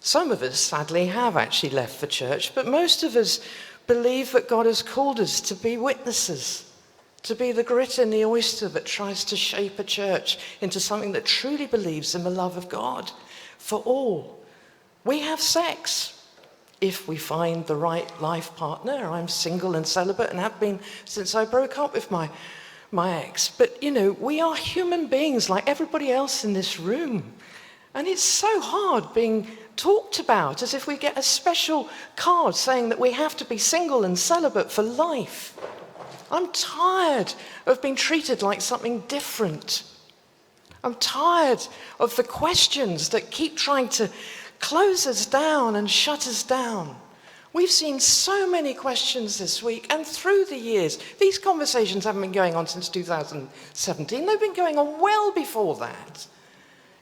Some of us, sadly, have actually left the church, but most of us believe that God has called us to be witnesses, to be the grit in the oyster that tries to shape a church into something that truly believes in the love of God for all. We have sex if we find the right life partner. I'm single and celibate and have been since I broke up with my ex. But, you know, we are human beings like everybody else in this room. And it's so hard being talked about as if we get a special card saying that we have to be single and celibate for life. I'm tired of being treated like something different. I'm tired of the questions that keep trying to close us down and shut us down. We've seen so many questions this week, and through the years, these conversations haven't been going on since 2017. They've been going on well before that.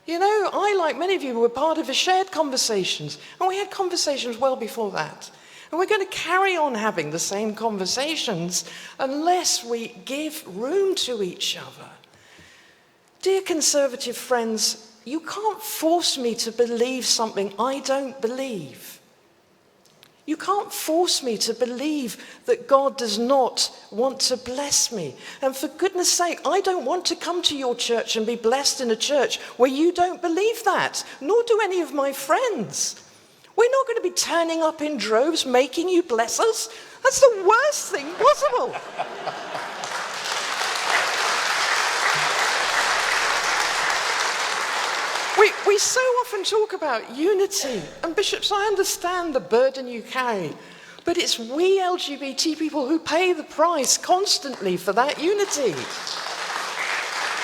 You know, I, like many of you, were part of the shared conversations, and we had conversations well before that. And we're going to carry on having the same conversations unless we give room to each other. Dear Conservative friends, you can't force me to believe something I don't believe. You can't force me to believe that God does not want to bless me. And for goodness sake, I don't want to come to your church and be blessed in a church where you don't believe that, nor do any of my friends. We're not going to be turning up in droves making you bless us. That's the worst thing possible. We so often talk about unity, and bishops, I understand the burden you carry, but it's we LGBT people who pay the price constantly for that unity.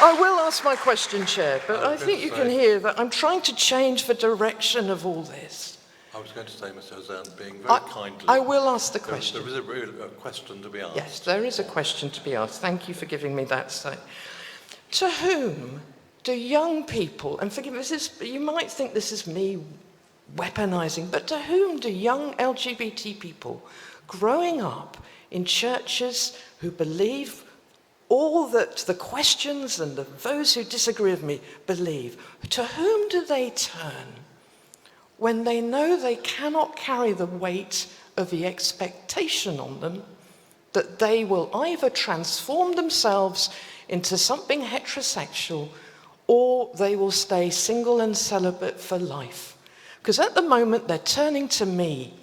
I will ask my question, Chair, but I think you can hear that I'm trying to change the direction of all this. I was going to say, Mr. Ozan, being very kindly... I will ask the question. There is a question to be asked. Yes, there is a question to be asked. Thank you for giving me that say. To whom do young people, and forgive me, you might think this is me weaponizing, but to whom do young LGBT people growing up in churches who believe all that the questions and those who disagree with me believe, to whom do they turn when they know they cannot carry the weight of the expectation on them that they will either transform themselves into something heterosexual or they will stay single and celibate for life? Because at the moment they're turning to me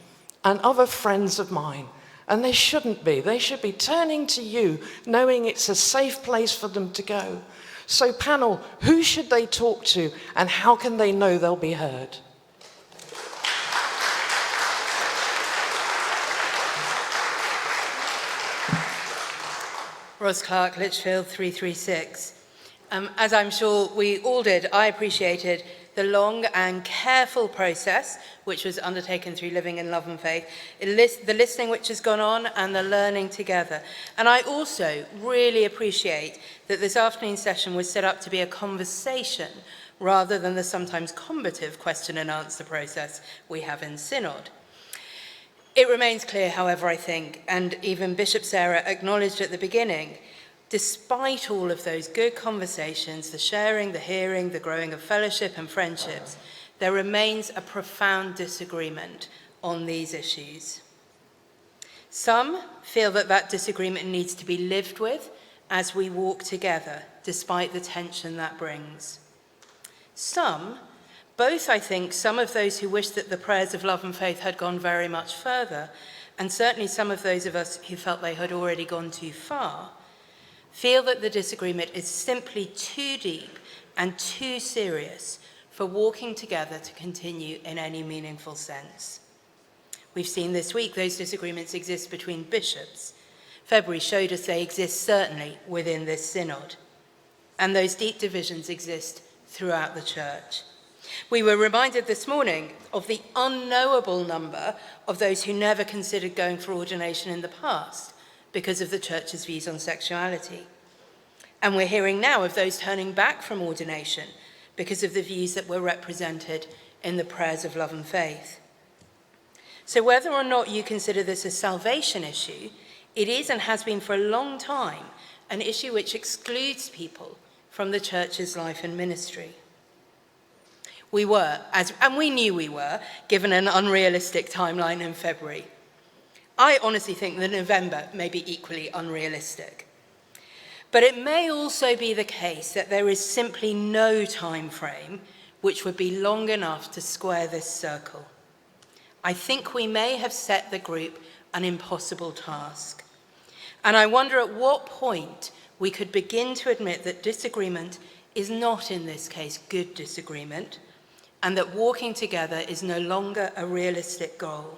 and other friends of mine, and they shouldn't be. They should be turning to you, knowing it's a safe place for them to go. So panel, who should they talk to and how can they know they'll be heard? Ros Clark, Lichfield 336. As I'm sure we all did, I appreciated the long and careful process which was undertaken through Living in Love and Faith, the listening which has gone on and the learning together. And I also really appreciate that this afternoon's session was set up to be a conversation rather than the sometimes combative question and answer process we have in Synod. It remains clear, however, I think, and even Bishop Sarah acknowledged at the beginning, despite all of those good conversations, the sharing, the hearing, the growing of fellowship and friendships, there remains a profound disagreement on these issues. Some feel that that disagreement needs to be lived with as we walk together, despite the tension that brings. Some, both I think, some of those who wish that the prayers of love and faith had gone very much further, and certainly some of those of us who felt they had already gone too far, feel that the disagreement is simply too deep and too serious for walking together to continue in any meaningful sense. We've seen this week those disagreements exist between bishops. February showed us they exist certainly within this synod. And those deep divisions exist throughout the church. We were reminded this morning of the unknowable number of those who never considered going for ordination in the past because of the church's views on sexuality. And we're hearing now of those turning back from ordination because of the views that were represented in the prayers of love and faith. So whether or not you consider this a salvation issue, it is and has been for a long time an issue which excludes people from the church's life and ministry. We were, and we knew we were, given an unrealistic timeline in February. I honestly think that November may be equally unrealistic. But it may also be the case that there is simply no time frame which would be long enough to square this circle. I think we may have set the group an impossible task. And I wonder at what point we could begin to admit that disagreement is not, in this case, good disagreement, and that walking together is no longer a realistic goal.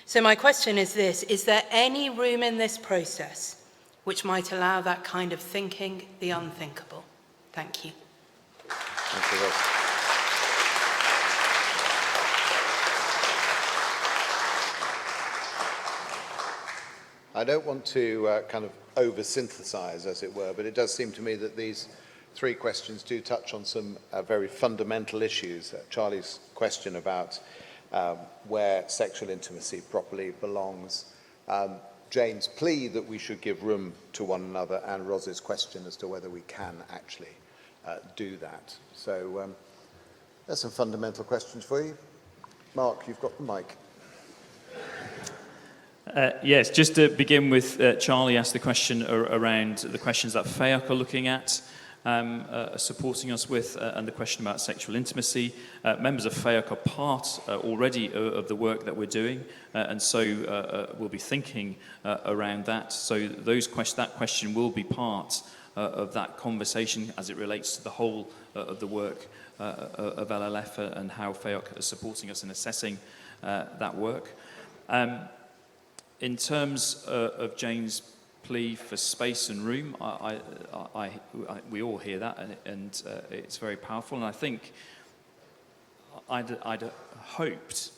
So my question is this: is there any room in this process which might allow that kind of thinking the unthinkable? Thank you. Thank you, Ross. I don't want to kind of oversynthesize, as it were, but it does seem to me that these three questions do touch on some very fundamental issues. Charlie's question about where sexual intimacy properly belongs, Jane's plea that we should give room to one another, and Ros's question as to whether we can actually do that. So there's some fundamental questions for you. Mark, you've got the mic. Yes, just to begin with, Charlie asked the question around the questions that FAOC are looking at, supporting us with, and the question about sexual intimacy. Members of FAOC are part already of the work that we're doing, and so we'll be thinking around that. So that question will be part of that conversation as it relates to the whole of the work of LLF and how FEOC is supporting us in assessing that work. In terms of Jane's plea for space and room, we all hear that, and it's very powerful. And I think I'd hoped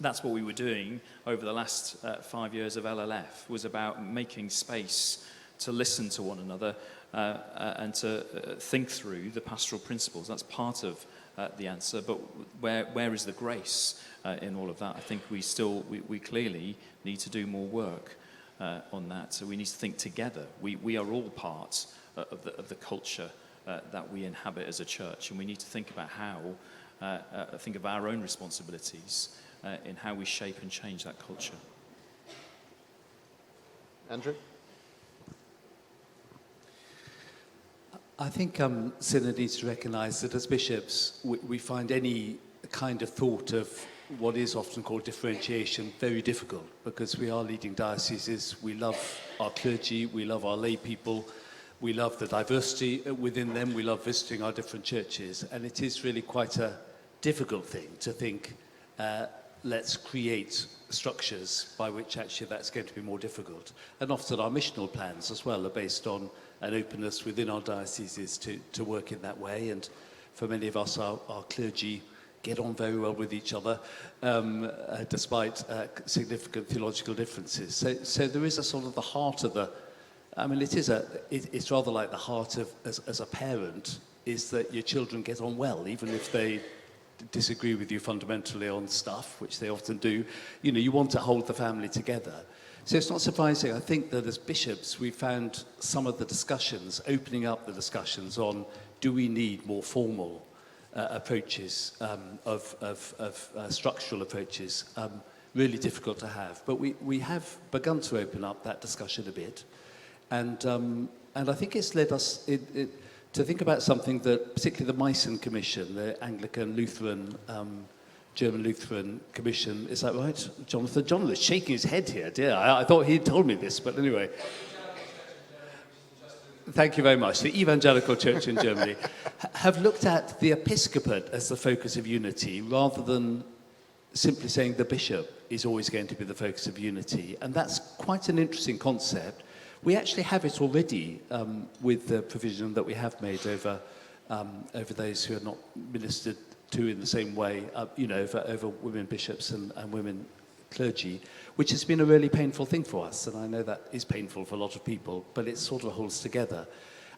that's what we were doing over the last 5 years of LLF, was about making space to listen to one another and to think through the pastoral principles. That's part of the answer, but where is the grace in all of that? I think we clearly need to do more work on that. So we need to think together. We are all part of the culture that we inhabit as a church, and we need to think about how, think of our own responsibilities in how we shape and change that culture. Andrew? I think Synod needs to recognise that as bishops, we find any kind of thought of what is often called differentiation very difficult, because we are leading dioceses, we love our clergy, we love our lay people, we love the diversity within them, we love visiting our different churches, and it is really quite a difficult thing to think, let's create structures by which actually that's going to be more difficult. And often our missional plans as well are based on an openness within our dioceses to work in that way, and for many of us, our clergy get on very well with each other, despite significant theological differences. So there is a sort of the heart of the, I mean, it's rather like the heart of, as a parent, is that your children get on well, even if they disagree with you fundamentally on stuff, which they often do. You know, you want to hold the family together. So it's not surprising, I think, that as bishops, we found some of the discussions, opening up the discussions on, do we need more formal approaches of structural approaches, really difficult to have. But we have begun to open up that discussion a bit, and I think it's led us to think about something that, particularly the Meissen Commission, the Anglican Lutheran German Lutheran Commission, is that right, Jonathan? Jonathan's shaking his head here, dear. I thought he'd told me this, but anyway. Thank you very much. The Evangelical Church in Germany have looked at the episcopate as the focus of unity, rather than simply saying the bishop is always going to be the focus of unity. And that's quite an interesting concept. We actually have it already with the provision that we have made over those who are not ministered to in the same way, over women bishops and women clergy, which has been a really painful thing for us. And I know that is painful for a lot of people, but it sort of holds together.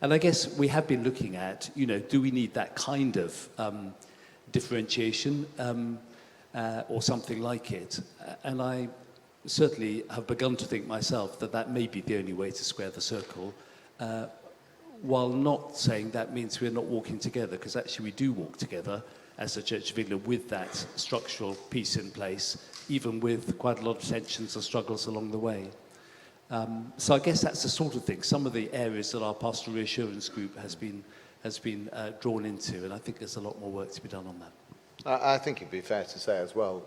And I guess we have been looking at, do we need that kind of differentiation or something like it? And I certainly have begun to think myself that may be the only way to square the circle, while not saying that means we're not walking together, because actually we do walk together as the Church of England with that structural piece in place, even with quite a lot of tensions and struggles along the way. So I guess that's the sort of thing, some of the areas that our pastoral reassurance group has been drawn into, and I think there's a lot more work to be done on that. I think it'd be fair to say as well,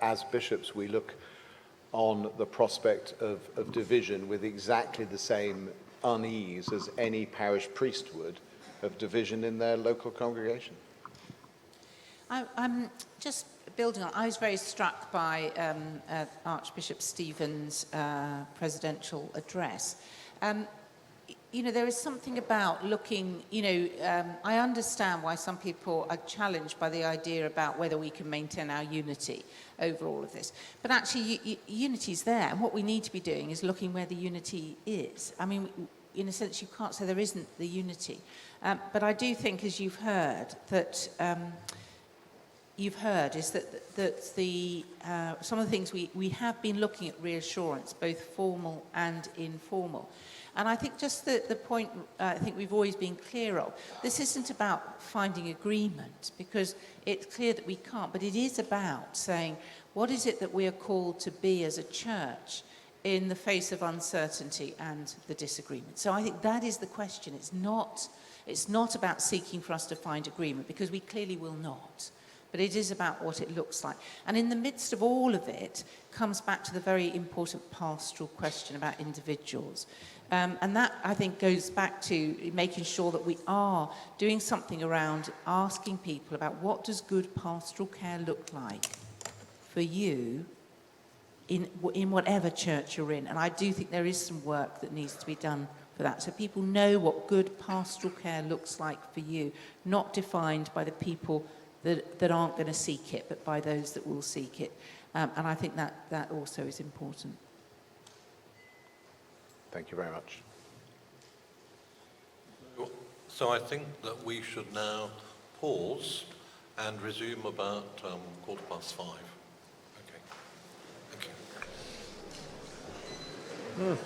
as bishops, we look on the prospect of division with exactly the same unease as any parish priest would of division in their local congregation. I'm just building on, I was very struck by Archbishop Stephen's presidential address. There is something about looking, I understand why some people are challenged by the idea about whether we can maintain our unity over all of this. But actually, unity's there, and what we need to be doing is looking where the unity is. I mean, in a sense, you can't say there isn't the unity. But I do think, as you've heard, that... is that the some of the things we have been looking at reassurance, both formal and informal. And I think just the point I think we've always been clear of, this isn't about finding agreement, because it's clear that we can't, but it is about saying, what is it that we are called to be as a church in the face of uncertainty and the disagreement? So I think that is the question. It's not about seeking for us to find agreement, because we clearly will not. but it is about what it looks like. And in the midst of all of it comes back to the very important pastoral question about individuals. And that, I think, goes back to making sure that we are doing something around asking people about what does good pastoral care look like for you in whatever church you're in. And I do think there is some work that needs to be done for that, so people know what good pastoral care looks like for you, not defined by the people that aren't going to seek it, but by those that will seek it. And I think that also is important. Thank you very much. So I think that we should now pause and resume about 5:15. Okay. Thank you.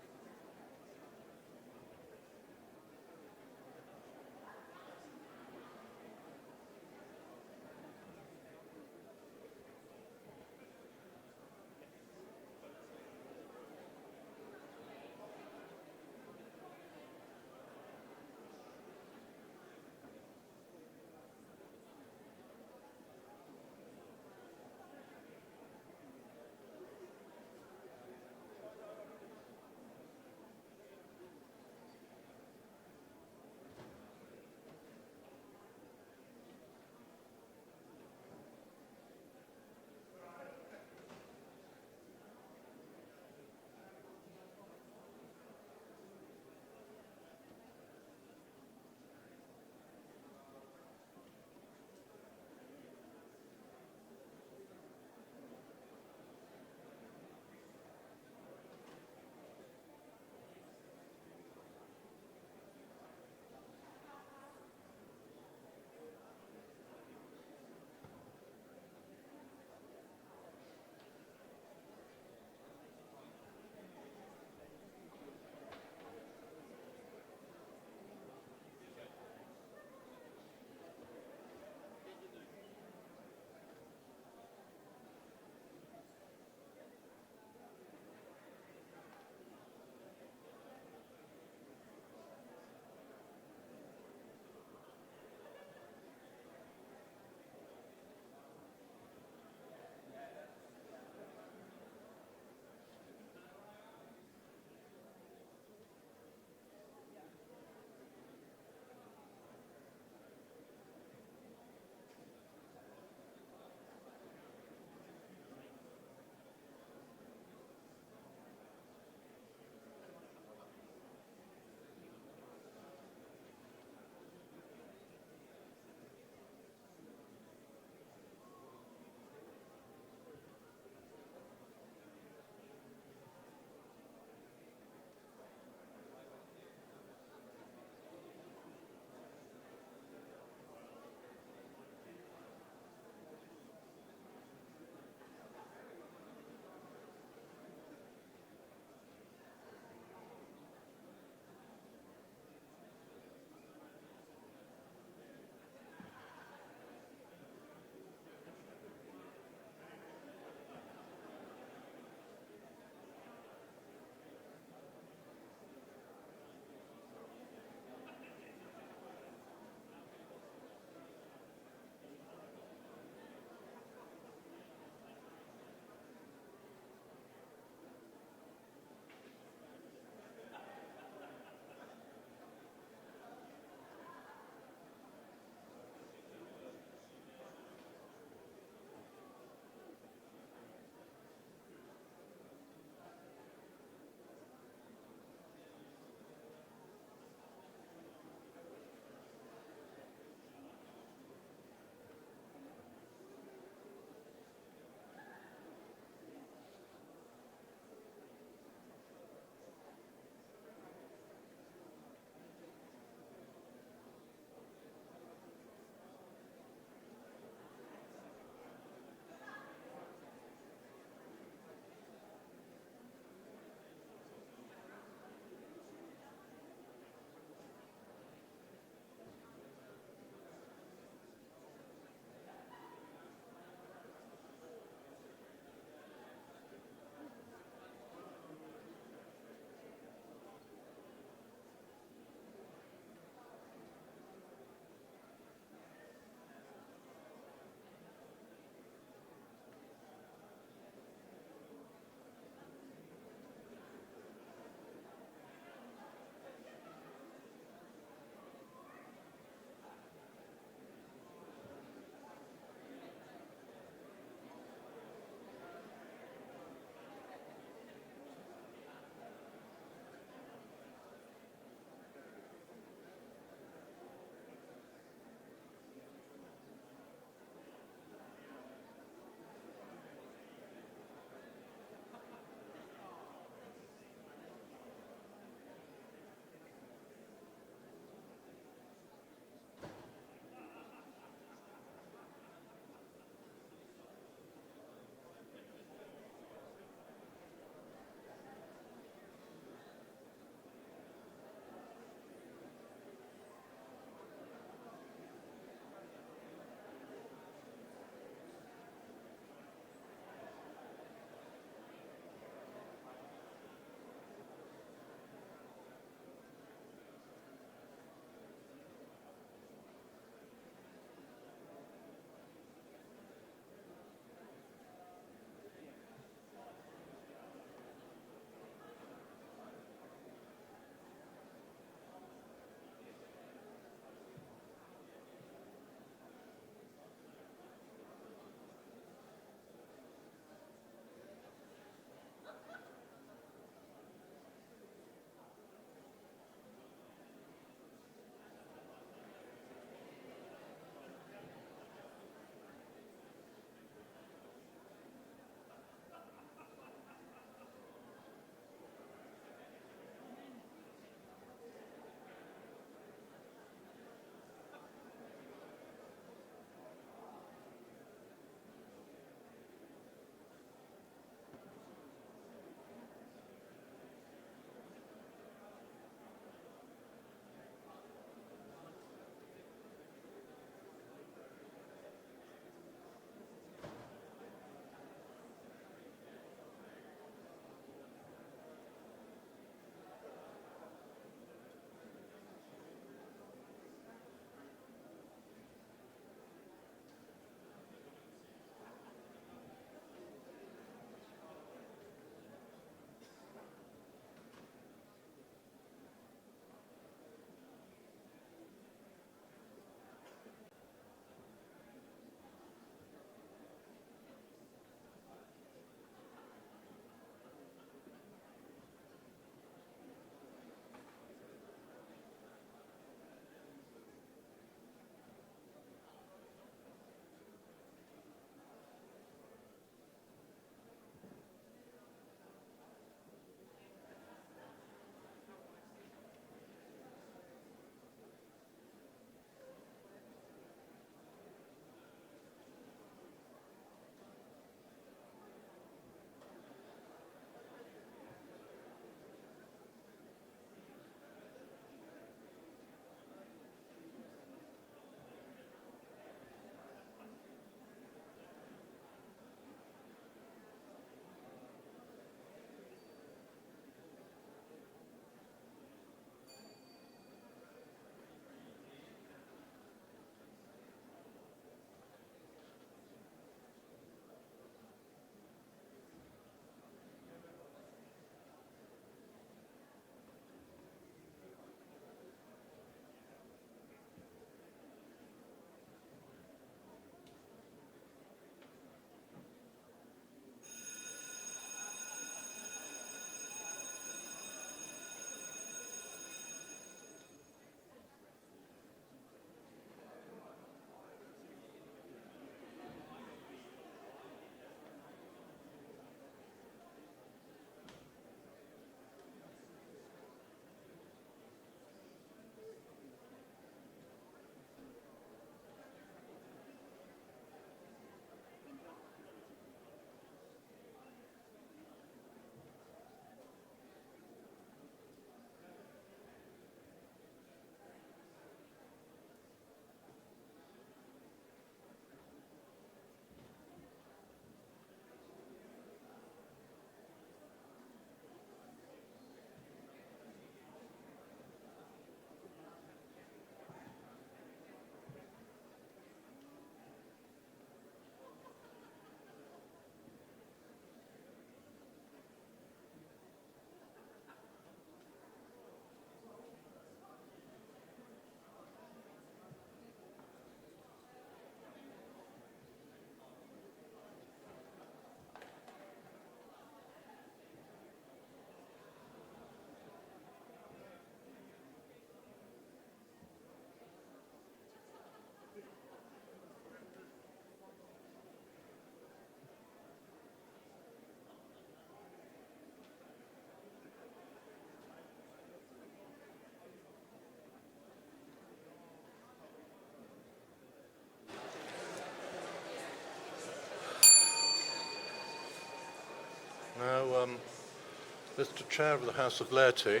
Mr. Chair of the House of Laity,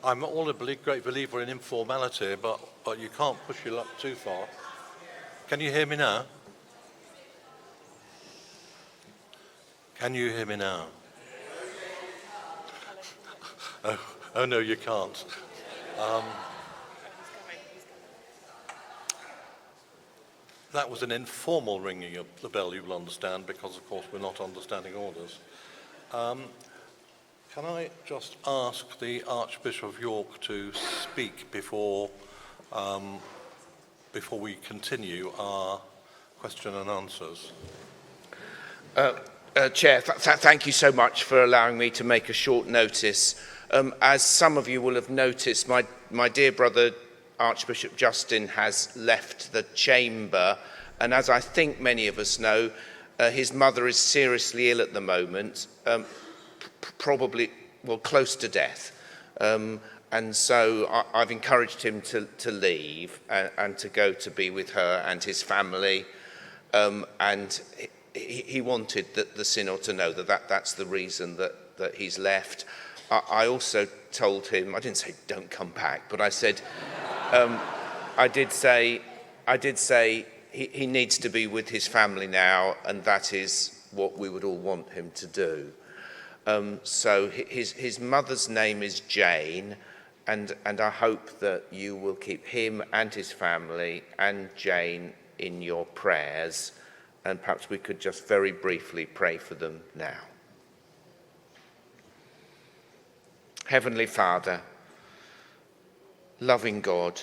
I'm all a great believer in informality, but you can't push your luck too far. Can you hear me now? Can you hear me now? Oh no, you can't. That was an informal ringing of the bell, you will understand, because of course we're not understanding orders. Can I just ask the Archbishop of York to speak before we continue our question and answers? Chair, thank you so much for allowing me to make a short notice. As some of you will have noticed, my dear brother Archbishop Justin has left the chamber, and as I think many of us know, his mother is seriously ill at the moment, probably, well, close to death. And so I've encouraged him to leave and to go to be with her and his family. And he wanted the Synod to know that's the reason that he's left. I also told him, I didn't say don't come back, but I said, I did say he needs to be with his family now, and that is what we would all want him to do. So his mother's name is Jane, and I hope that you will keep him and his family and Jane in your prayers, and perhaps we could just very briefly pray for them now. Heavenly Father, loving God,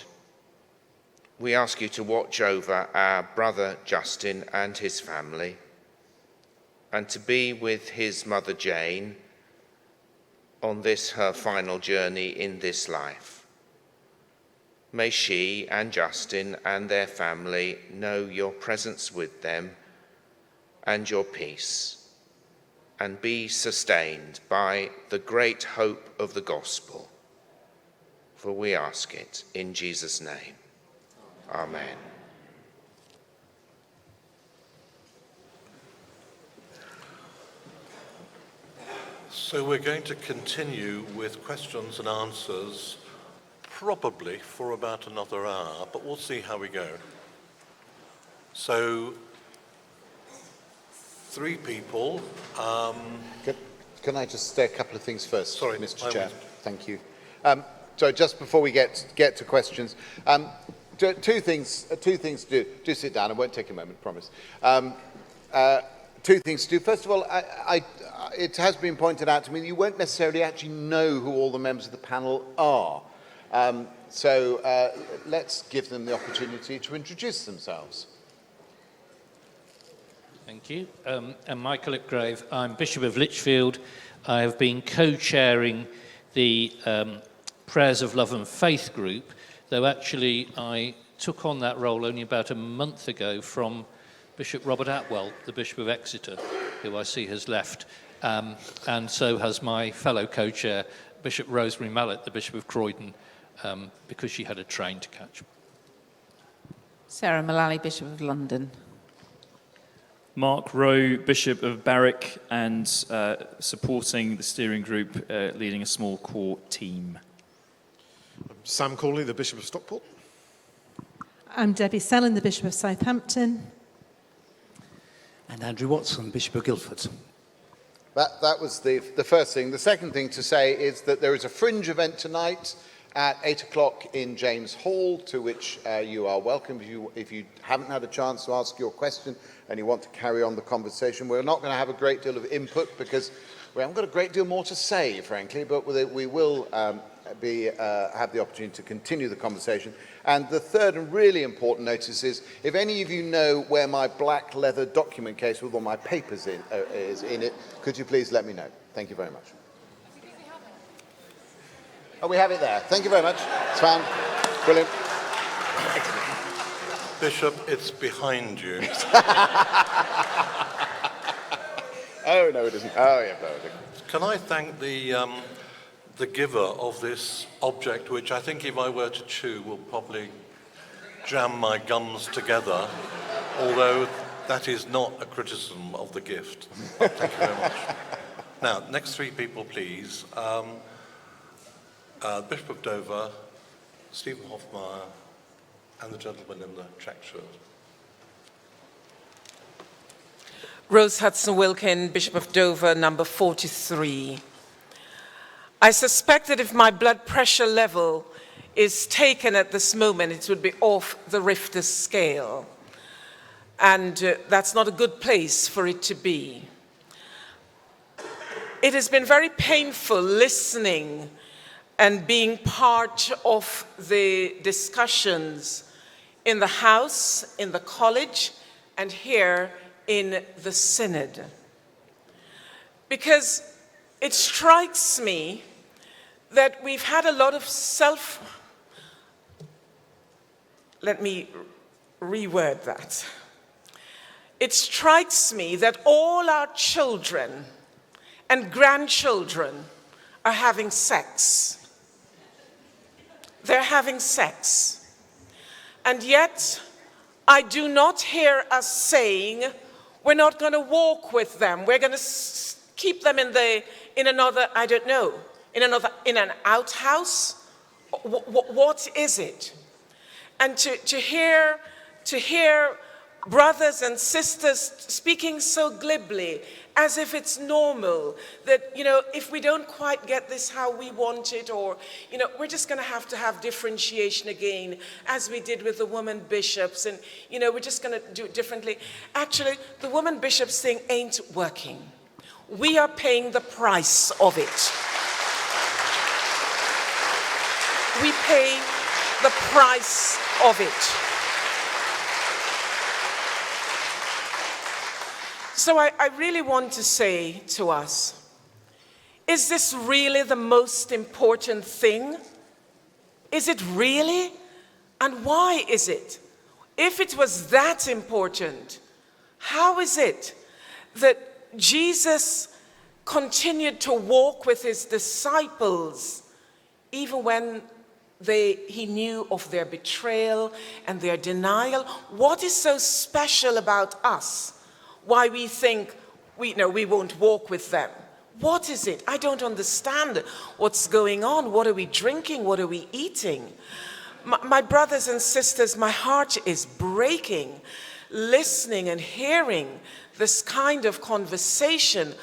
we ask you to watch over our brother Justin and his family, and to be with his mother Jane on this her final journey in this life. May she and Justin and their family know your presence with them and your peace, and be sustained by the great hope of the gospel. For we ask it in Jesus' name. Amen. So we're going to continue with questions and answers, probably for about another hour, but we'll see how we go. So, 3 people. Can I just say a couple of things first, Sorry, Mr. Chair? Thank you. So just before we get to questions, two things to do. Do sit down. I won't take a moment, promise. 2 things to do. First of all, it has been pointed out to me that you won't necessarily actually know who all the members of the panel are. So let's give them the opportunity to introduce themselves. Thank you. I'm Michael Upgrave. I'm Bishop of Lichfield. I have been co-chairing the Prayers of Love and Faith group, though actually I took on that role only about a month ago from Bishop Robert Atwell, the Bishop of Exeter, who I see has left, and so has my fellow co-chair, Bishop Rosemary Mallet, the Bishop of Croydon, because she had a train to catch. Sarah Mullally, Bishop of London. Mark Rowe, Bishop of Barwick, and supporting the steering group, leading a small core team. Sam Corley, the Bishop of Stockport. I'm Debbie Sellon, the Bishop of Southampton. And Andrew Watson, Bishop of Guildford. That was the first thing. The second thing to say is that there is a fringe event tonight at 8 o'clock in James Hall, to which you are welcome. If you haven't had a chance to ask your question and you want to carry on the conversation, we're not going to have a great deal of input because we haven't got a great deal more to say, frankly, but we will have the opportunity to continue the conversation. And the third and really important notice is, if any of you know where my black leather document case with all my papers is in it, could you please let me know? Thank you very much. Oh, we have it there. Thank you very much. It's fine. Brilliant. Bishop, it's behind you. Oh, no, it isn't. Oh, yeah. No, Can I thank the giver of this object, which I think if I were to chew will probably jam my gums together, although that is not a criticism of the gift. Thank you very much. Now, next three people, please. Bishop of Dover, Stephen Hoffmeyer, and the gentleman in the check shirt. Rose Hudson-Wilkin, Bishop of Dover, number 43. I suspect that if my blood pressure level is taken at this moment, it would be off the Richter scale. And that's not a good place for it to be. It has been very painful listening and being part of the discussions in the House, in the college, and here in the Synod. Because it strikes me that we've had a lot of let me reword that. It strikes me that all our children and grandchildren are having sex. They're having sex. And yet, I do not hear us saying, we're not going to walk with them. We're going to keep them in another, I don't know, in an outhouse. What is it? And to hear brothers and sisters speaking so glibly, as if it's normal, that, if we don't quite get this how we want it, or, we're just going to have differentiation again, as we did with the women bishops, and, we're just going to do it differently. Actually, the women bishops thing ain't working. We are paying the price of it. We pay the price of it. So I really want to say to us, is this really the most important thing? Is it really? And why is it? If it was that important, how is it that Jesus continued to walk with his disciples even when he knew of their betrayal and their denial? What is so special about us? Why we think we won't walk with them? What is it? I don't understand what's going on. What are we drinking? What are we eating? My brothers and sisters, my heart is breaking listening and hearing this kind of conversation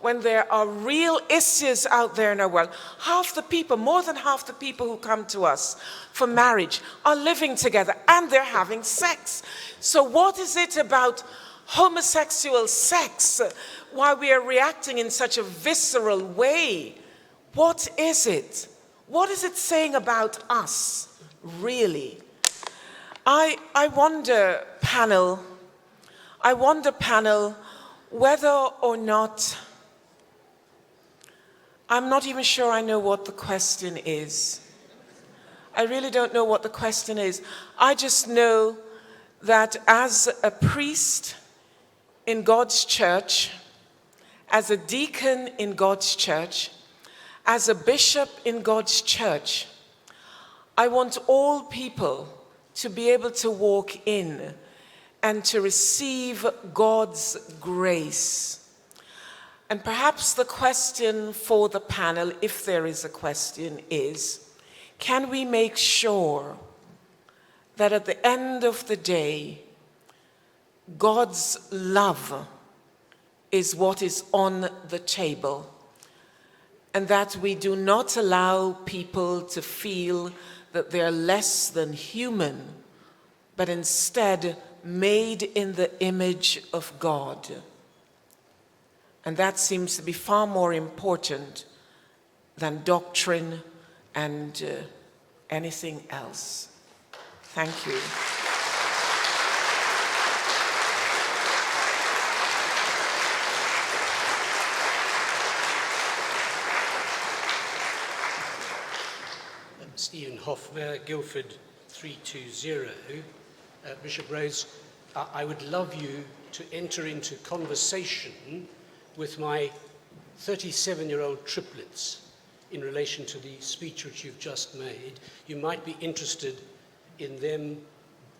when there are real issues out there in our world. Half the people, more than half the people who come to us for marriage are living together and they're having sex. So what is it about homosexual sex why we are reacting in such a visceral way? What is it? What is it saying about us, really? I wonder, panel, whether or not, I'm not even sure I know what the question is. I really don't know what the question is. I just know that as a priest in God's church, as a deacon in God's church, as a bishop in God's church, I want all people to be able to walk in and to receive God's grace. And perhaps the question for the panel, if there is a question, is, can we make sure that at the end of the day, God's love is what is on the table, and that we do not allow people to feel that they're less than human, but instead made in the image of God. And that seems to be far more important than doctrine and anything else. Thank you. Stephen Hoffmeyer, Guildford 320. Bishop Rhodes, I would love you to enter into conversation with my 37-year-old triplets in relation to the speech which you've just made. You might be interested in them,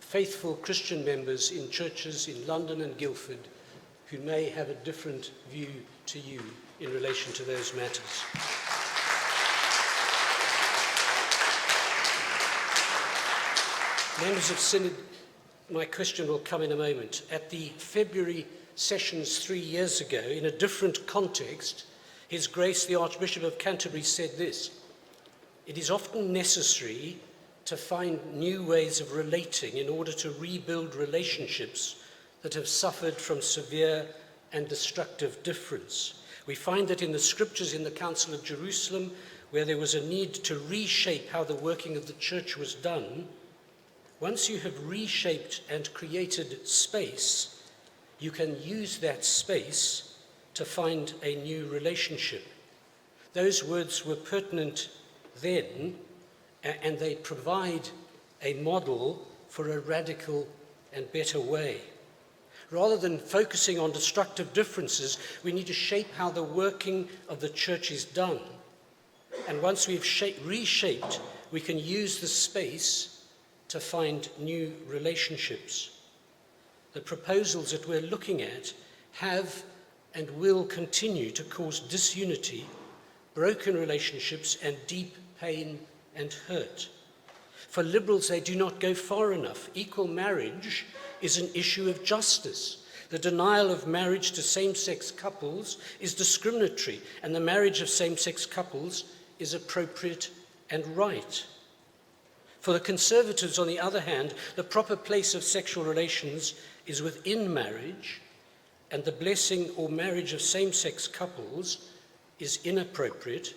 faithful Christian members in churches in London and Guildford who may have a different view to you in relation to those matters. Members of Synod, my question will come in a moment. At the February sessions 3 years ago, in a different context, His Grace the Archbishop of Canterbury said this: "It is often necessary to find new ways of relating in order to rebuild relationships that have suffered from severe and destructive difference. We find that in the scriptures in the Council of Jerusalem, where there was a need to reshape how the working of the church was done, once you have reshaped and created space, you can use that space to find a new relationship." Those words were pertinent then, and they provide a model for a radical and better way. Rather than focusing on destructive differences, we need to shape how the working of the church is done. And once we've reshaped, we can use the space to find new relationships. The proposals that we're looking at have and will continue to cause disunity, broken relationships, and deep pain and hurt. For liberals, they do not go far enough. Equal marriage is an issue of justice. The denial of marriage to same-sex couples is discriminatory, and the marriage of same-sex couples is appropriate and right. For the Conservatives, on the other hand, the proper place of sexual relations is within marriage, and the blessing or marriage of same-sex couples is inappropriate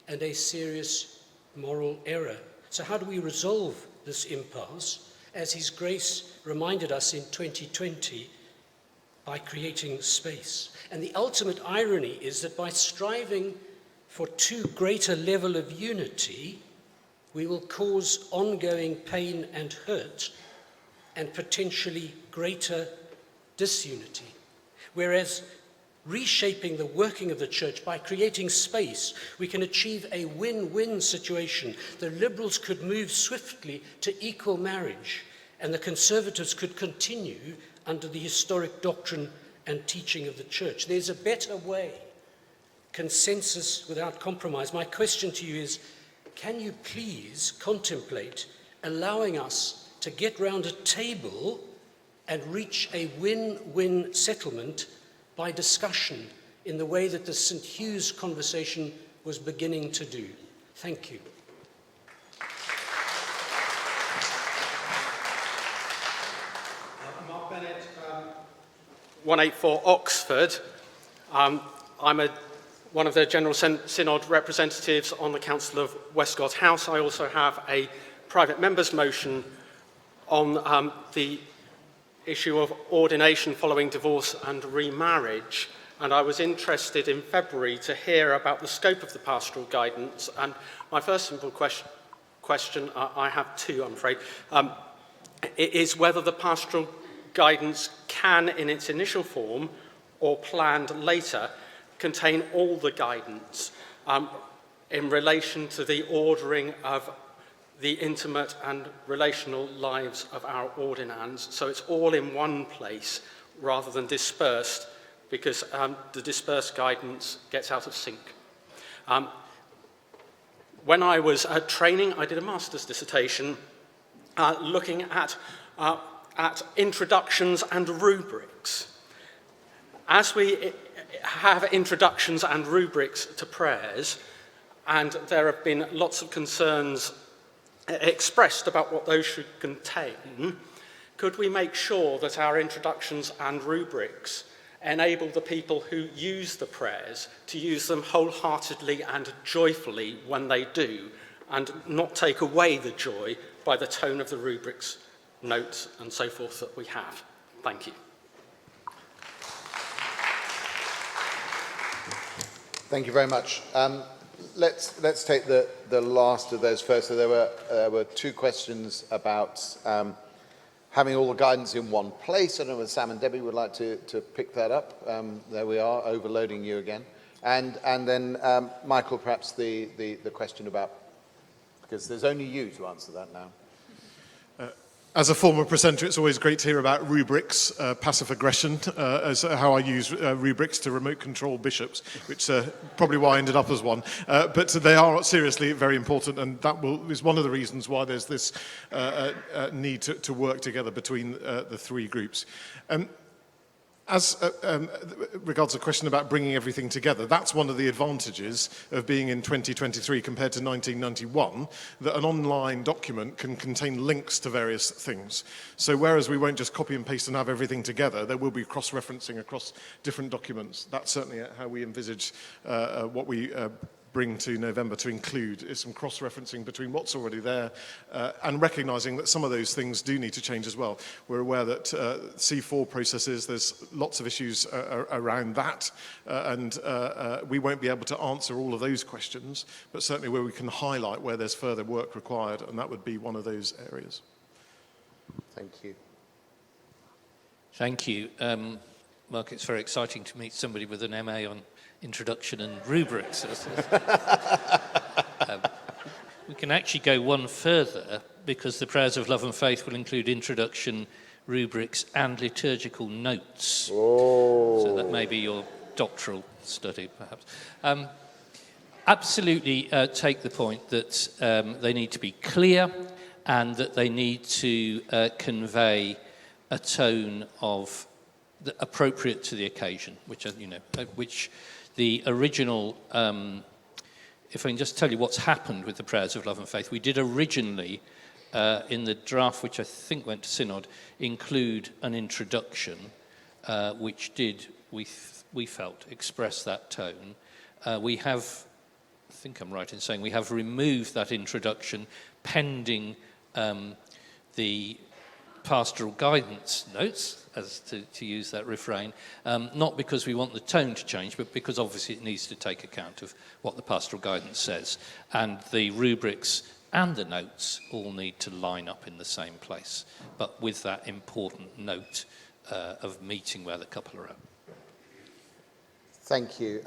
and a serious moral error. So how do we resolve this impasse, as His Grace reminded us in 2020, by creating space? And the ultimate irony is that by striving for too great a level of unity, we will cause ongoing pain and hurt and potentially greater disunity. Whereas reshaping the working of the church by creating space, we can achieve a win-win situation. The liberals could move swiftly to equal marriage, and the Conservatives could continue under the historic doctrine and teaching of the church. There's a better way. Consensus without compromise. My question to you is, can you please contemplate allowing us to get round a table and reach a win-win settlement by discussion in the way that the St. Hugh's conversation was beginning to do? Thank you. Mark Bennett, 184 Oxford. I'm one of the General Synod representatives on the Council of Westcott House. I also have a private member's motion on the issue of ordination following divorce and remarriage, and I was interested in February to hear about the scope of the pastoral guidance. And my first simple question, I have two, I'm afraid, is whether the pastoral guidance can, in its initial form or planned later, contain all the guidance in relation to the ordering of the intimate and relational lives of our ordinands, so it's all in one place rather than dispersed, because the dispersed guidance gets out of sync. When I was training, I did a master's dissertation looking at introductions and rubrics. As we have introductions and rubrics to prayers, and there have been lots of concerns expressed about what those should contain, could we make sure that our introductions and rubrics enable the people who use the prayers to use them wholeheartedly and joyfully when they do, and not take away the joy by the tone of the rubrics, notes, and so forth that we have? Thank you. Thank you very much. Let's take the last of those first. So there were two questions about having all the guidance in one place. I don't know whether Sam and Debbie would like to pick that up. There we are, overloading you again. And then Michael, perhaps the question about, because there's only you to answer that now. As a former presenter, it's always great to hear about rubrics, passive aggression, as how I use rubrics to remote control bishops, which probably why I ended up as one. But they are seriously very important, and that is one of the reasons why there's this need to work together between the three groups. As regards the question about bringing everything together, that's one of the advantages of being in 2023 compared to 1991, that an online document can contain links to various things. So whereas we won't just copy and paste and have everything together, there will be cross-referencing across different documents. That's certainly how we envisage what we bring to November to include is some cross-referencing between what's already there and recognising that some of those things do need to change as well. We're aware that C4 processes, there's lots of issues around that and we won't be able to answer all of those questions, but certainly where we can highlight where there's further work required, and that would be one of those areas. Thank you. Thank you. Mark, it's very exciting to meet somebody with an MA on introduction and rubrics. We can actually go one further, because the prayers of love and faith will include introduction, rubrics and liturgical notes. Oh. So that may be your doctoral study, perhaps. Absolutely take the point that they need to be clear and that they need to convey a tone of appropriate to the occasion, which the original, if I can just tell you what's happened with the prayers of love and faith, we did originally, in the draft which I think went to Synod, include an introduction, which did, we felt, express that tone. We have, I think I'm right in saying, we have removed that introduction pending the pastoral guidance notes, as to use that refrain, not because we want the tone to change, but because obviously it needs to take account of what the pastoral guidance says. And the rubrics and the notes all need to line up in the same place, but with that important note of meeting where the couple are at. Thank you.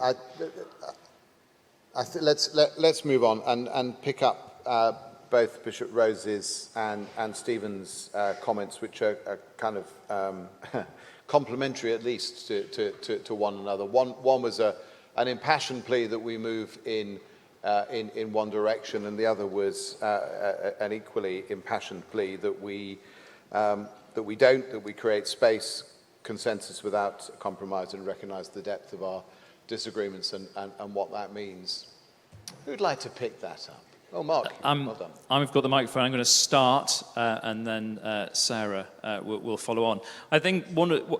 Let's move on and pick up both Bishop Rose's and Stephen's comments, which are kind of complementary, at least, to one another. One was an impassioned plea that we move in one direction, and the other was an equally impassioned plea that we create space, consensus without compromise, and recognise the depth of our disagreements and what that means. Who'd like to pick that up? Oh, Mark, well done. I've got the microphone. I'm going to start, and then Sarah will follow on. I think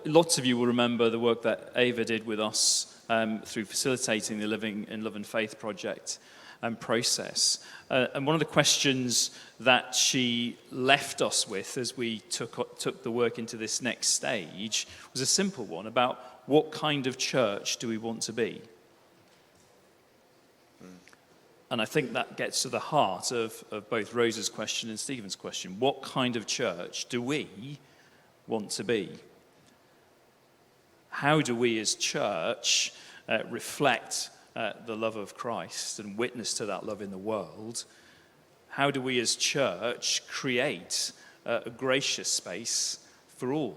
lots of you will remember the work that Ava did with us through facilitating the Living in Love and Faith project and process. And one of the questions that she left us with as we took the work into this next stage was a simple one about what kind of church do we want to be? And I think that gets to the heart of both Rose's question and Stephen's question. What kind of church do we want to be? How do we as church reflect the love of Christ and witness to that love in the world? How do we as church create a gracious space for all?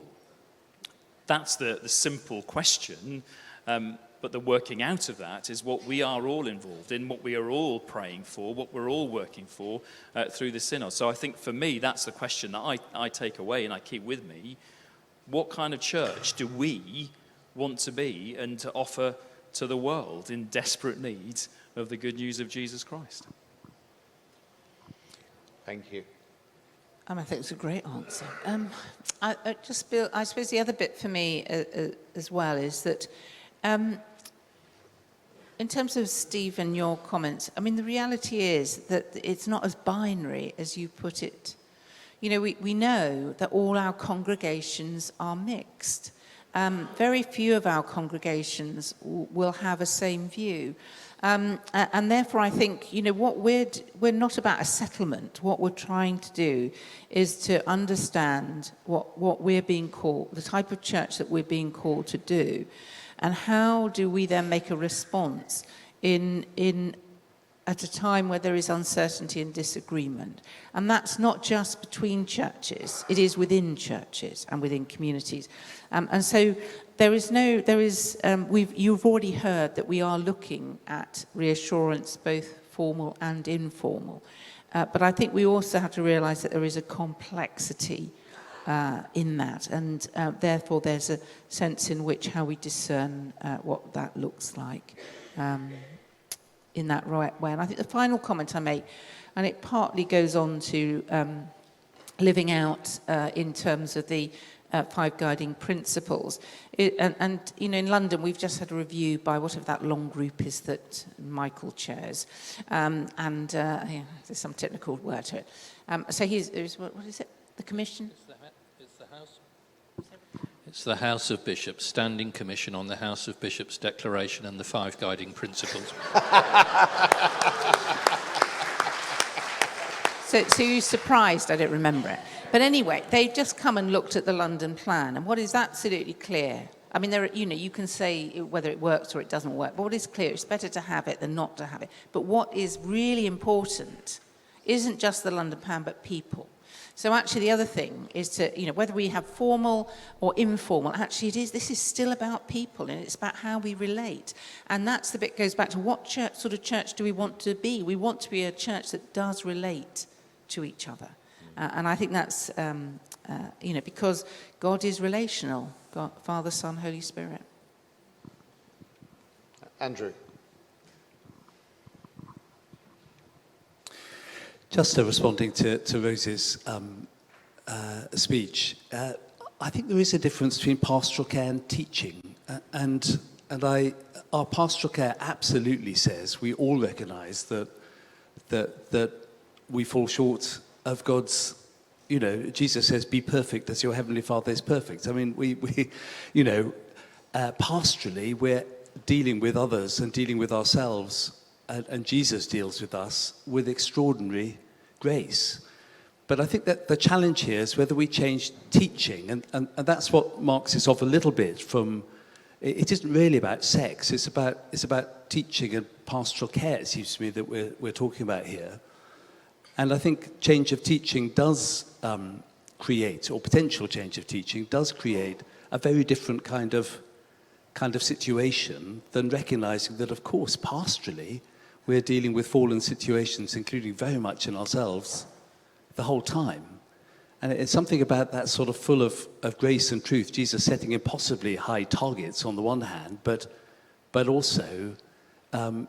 That's the simple question. But the working out of that is what we are all involved in, what we are all praying for, what we're all working for through the Synod. So I think for me, that's the question that I take away and I keep with me. What kind of church do we want to be and to offer to the world in desperate need of the good news of Jesus Christ? Thank you. I think it's a great answer. I suppose the other bit for me as well is that in terms of Stephen, your comments, I mean, the reality is that it's not as binary as you put it. You know, we know that all our congregations are mixed. Very few of our congregations will have a same view. And therefore, I think, you know, we're not about a settlement. What we're trying to do is to understand what we're being called, the type of church that we're being called to do. And how do we then make a response in at a time where there is uncertainty and disagreement. And that's not just between churches, it is within churches and within communities. And so you've already heard that we are looking at reassurance, both formal and informal. But I think we also have to realise that there is a complexity in that, and therefore there's a sense in which how we discern what that looks like in that right way. And I think the final comment I make, and it partly goes on to living out in terms of the 5 guiding principles. And you know, in London, we've just had a review by whatever that long group is that Michael chairs. Yeah, there's some technical word to it. So what is it? The Commission? It's the House of Bishops, Standing Commission on the House of Bishops Declaration and the 5 Guiding Principles. So you're surprised I don't remember it. But anyway, they've just come and looked at the London plan, and what is absolutely clear, I mean, you can say whether it works or it doesn't work, but what is clear, it's better to have it than not to have it. But what is really important isn't just the London plan, but people. So actually the other thing is to, whether we have formal or informal, actually this is still about people, and it's about how we relate. And that's the bit goes back to what sort of church do we want to be? We want to be a church that does relate to each other. And I think that's, because God is relational, God, Father, Son, Holy Spirit. Andrew. Just responding to Rose's speech, I think there is a difference between pastoral care and teaching. Our pastoral care absolutely says we all recognise that we fall short of God's, Jesus says, be perfect as your heavenly Father is perfect. I mean, pastorally, we're dealing with others and dealing with ourselves, and Jesus deals with us with extraordinary grace. But I think that the challenge here is whether we change teaching, and that's what marks this off a little bit from, it isn't really about sex, it's about teaching and pastoral care, it seems to me, that we're talking about here. And I think change of teaching does create, or potential change of teaching does create a very different kind of situation than recognizing that, of course, pastorally, we're dealing with fallen situations, including very much in ourselves, the whole time. And it's something about that sort of full of grace and truth, Jesus setting impossibly high targets on the one hand, but also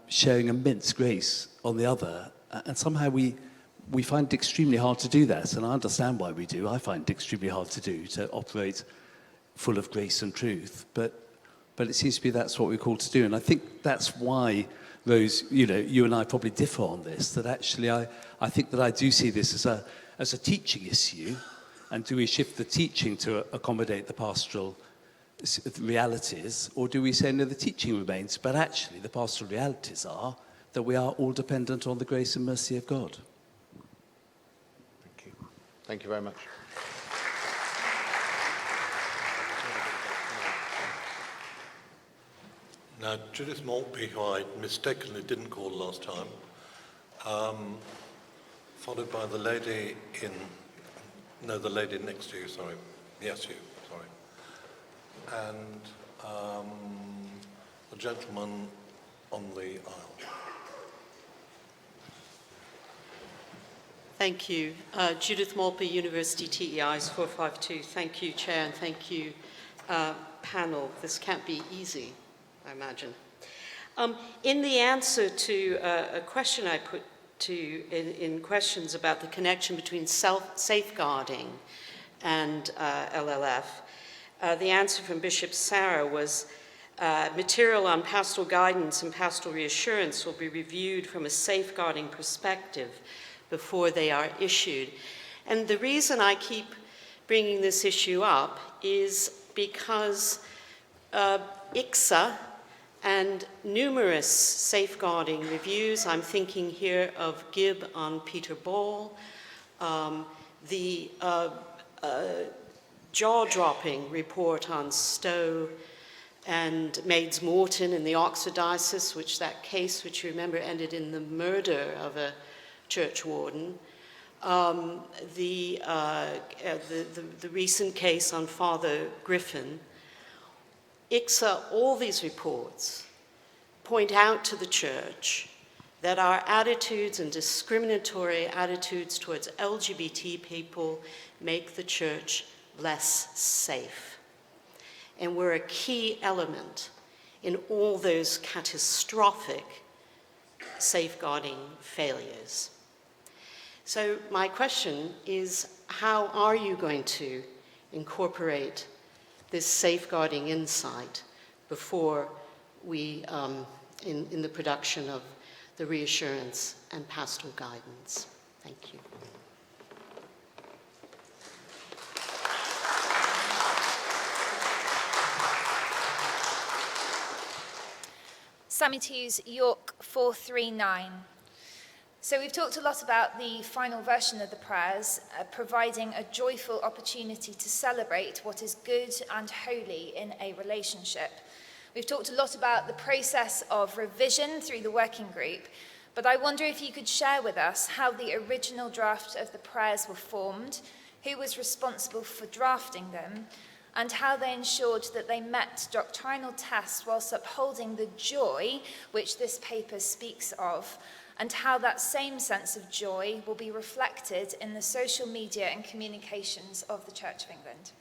showing immense grace on the other. And somehow we find it extremely hard to do that, and I understand why we do. I find it extremely hard to do, to operate full of grace and truth. But it seems to be that's what we're called to do. And I think that's why, Rose, you and I probably differ on this, that actually I think that I do see this as a teaching issue. And do we shift the teaching to accommodate the pastoral realities, or do we say, no, the teaching remains, but actually the pastoral realities are that we are all dependent on the grace and mercy of God. Thank you. Thank you very much. Now, Judith Maltby, who I mistakenly didn't call last time, followed by the lady the lady next to you, sorry. Yes, you, sorry. And the gentleman on the aisle. Thank you. Judith Maltby, University TEIs 452. Thank you, Chair, and thank you, panel. This can't be easy, I imagine. In the answer to a question I put to in questions about the connection between safeguarding and LLF, the answer from Bishop Sarah was material on pastoral guidance and pastoral reassurance will be reviewed from a safeguarding perspective before they are issued. And the reason I keep bringing this issue up is because ICSA and numerous safeguarding reviews, I'm thinking here of Gibb on Peter Ball, the jaw-dropping report on Stowe, and Maids Morton in the Oxford Diocese, that case, which you remember, ended in the murder of a church warden. The recent case on Father Griffin. ICSA, all these reports point out to the church that our attitudes and discriminatory attitudes towards LGBT people make the church less safe. And we're a key element in all those catastrophic safeguarding failures. So my question is, how are you going to incorporate this safeguarding insight before we, in the production of the reassurance and pastoral guidance? Thank you. Sammy Hughes, York 439. So we've talked a lot about the final version of the prayers, providing a joyful opportunity to celebrate what is good and holy in a relationship. We've talked a lot about the process of revision through the working group, but I wonder if you could share with us how the original draft of the prayers were formed, who was responsible for drafting them, and how they ensured that they met doctrinal tests whilst upholding the joy which this paper speaks of, and how that same sense of joy will be reflected in the social media and communications of the Church of England.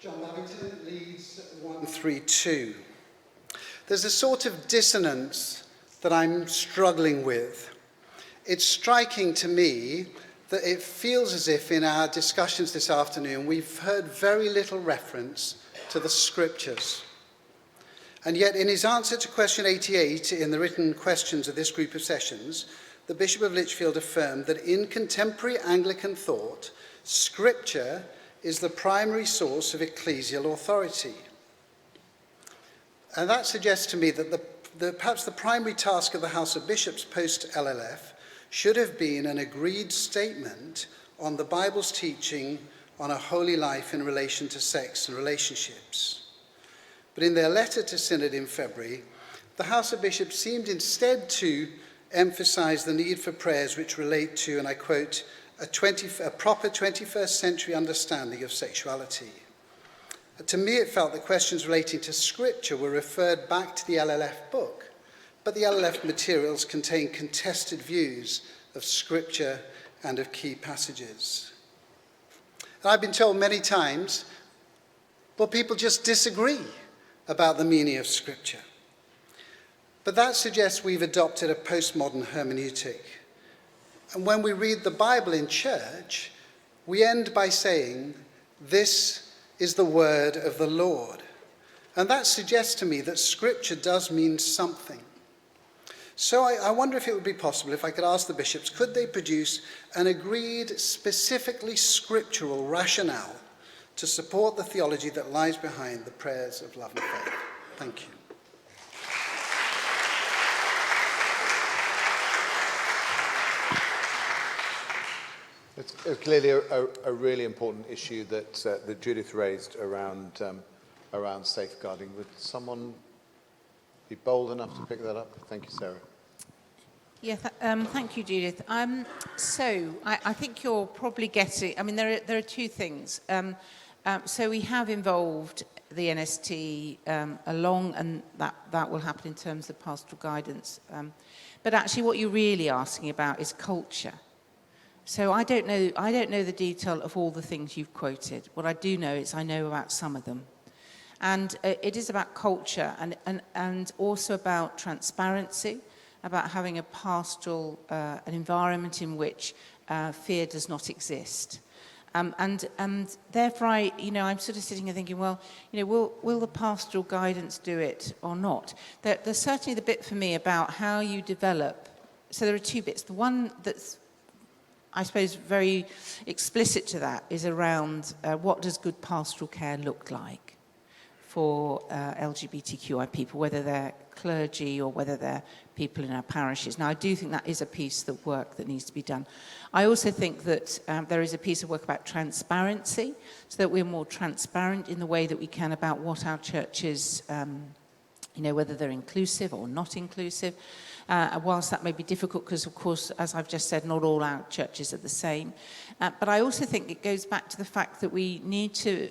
John Babington, Leeds 132. There's a sort of dissonance that I'm struggling with. It's striking to me that it feels as if in our discussions this afternoon we've heard very little reference to the scriptures. And yet in his answer to question 88 in the written questions of this group of sessions, the Bishop of Lichfield affirmed that in contemporary Anglican thought, scripture is the primary source of ecclesial authority. And that suggests to me that perhaps the primary task of the House of Bishops post-LLF should have been an agreed statement on the Bible's teaching on a holy life in relation to sex and relationships. But in their letter to Synod in February, the House of Bishops seemed instead to emphasize the need for prayers which relate to, and I quote, a proper 21st century understanding of sexuality. To me, it felt that questions relating to scripture were referred back to the LLF book, but the LLF materials contain contested views of scripture and of key passages. And I've been told many times, well, people just disagree about the meaning of scripture. But that suggests we've adopted a postmodern hermeneutic. And when we read the Bible in church, we end by saying, this is the word of the Lord. And that suggests to me that scripture does mean something. So I wonder if it would be possible, if I could ask the bishops, could they produce an agreed, specifically scriptural rationale to support the theology that lies behind the prayers of love and faith? Thank you. It's clearly a really important issue that Judith raised around safeguarding. Would someone be bold enough to pick that up? Thank you, Sarah. Yeah, thank you, Judith. So I think you're probably getting, I mean, there are two things. So we have involved the NST along, and that will happen in terms of pastoral guidance. But actually what you're really asking about is culture. So I don't know the detail of all the things you've quoted. What I do know is I know about some of them. And it is about culture and also about transparency, about having a pastoral, an environment in which fear does not exist. And therefore, I'm sort of sitting here thinking, well, will the pastoral guidance do it or not? There's certainly the bit for me about how you develop. So there are two bits. The one that's, I suppose, very explicit to that is around what does good pastoral care look like for LGBTQI people, whether they're clergy or whether they're people in our parishes. Now, I do think that is a piece of work that needs to be done. I also think that there is a piece of work about transparency, so that we're more transparent in the way that we can about what our churches, whether they're inclusive or not inclusive. Whilst that may be difficult because, of course, as I've just said, not all our churches are the same. But I also think it goes back to the fact that we need to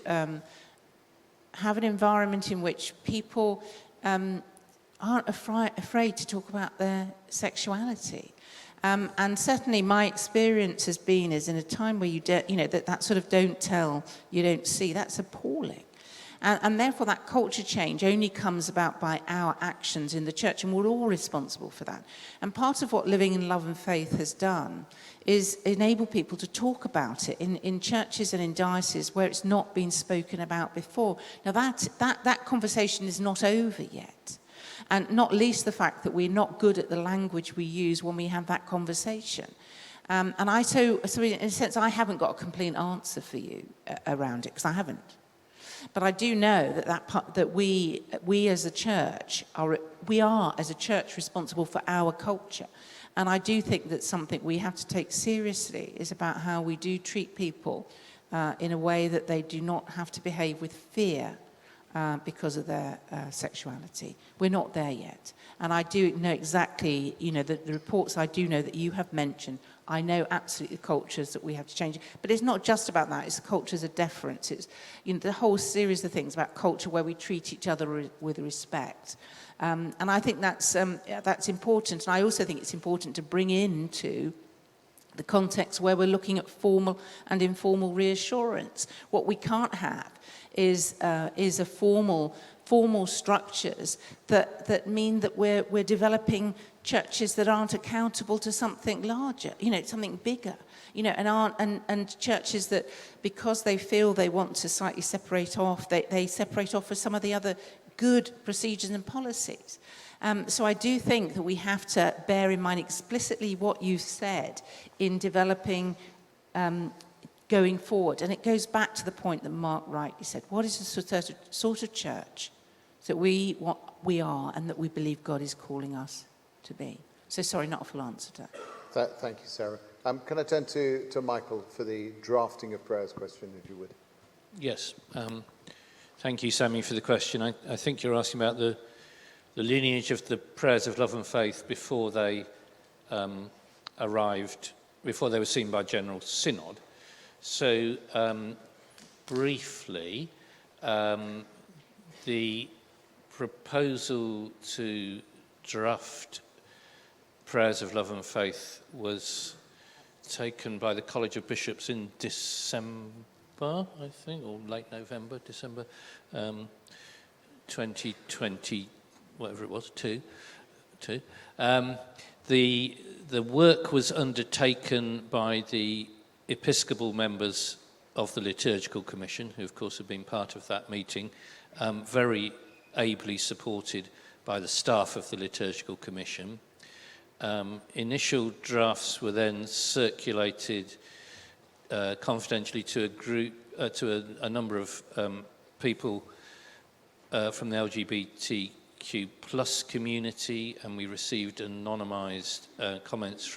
have an environment in which people aren't afraid to talk about their sexuality. And certainly my experience has been is in a time where you that sort of don't tell, you don't see, that's appalling. And therefore that culture change only comes about by our actions in the church, and we're all responsible for that. And part of what Living in Love and Faith has done is enable people to talk about it in churches and in dioceses where it's not been spoken about before. Now that conversation is not over yet. And not least the fact that we're not good at the language we use when we have that conversation. So in a sense, I haven't got a complete answer for you around it, because I haven't. But I do know that we as a church are as a church responsible for our culture. And I do think that something we have to take seriously is about how we do treat people in a way that they do not have to behave with fear because of their sexuality. We're not there yet. And I do know exactly, the reports I do know that you have mentioned, I know absolutely the cultures that we have to change. But it's not just about that, it's the cultures of deference. It's the whole series of things about culture where we treat each other with respect. And I think that's important. And I also think it's important to bring into the context where we're looking at formal and informal reassurance. What we can't have is a formal structures that mean that we're developing churches that aren't accountable to something larger, something bigger, and churches that, because they feel they want to slightly separate off, they separate off with some of the other good procedures and policies. So I do think that we have to bear in mind explicitly what you've said in developing going forward. And it goes back to the point that Mark rightly said. What is the sort of church that we are and that we believe God is calling us to be? So sorry, not a full answer to that. Thank you, Sarah. Can I turn to Michael for the drafting of prayers question, if you would? Yes. Thank you, Sammy, for the question. I think you're asking about the lineage of the prayers of love and faith before they arrived, before they were seen by General Synod. So, briefly, the proposal to draft prayers of love and faith was taken by the College of Bishops in December, I think, or late November, December 2020, whatever it was, two. The work was undertaken by the Episcopal members of the Liturgical Commission, who of course have been part of that meeting, very ably supported by the staff of the Liturgical Commission. Initial drafts were then circulated confidentially to a group, to a number of people from the LGBTQ plus community, and we received anonymised comments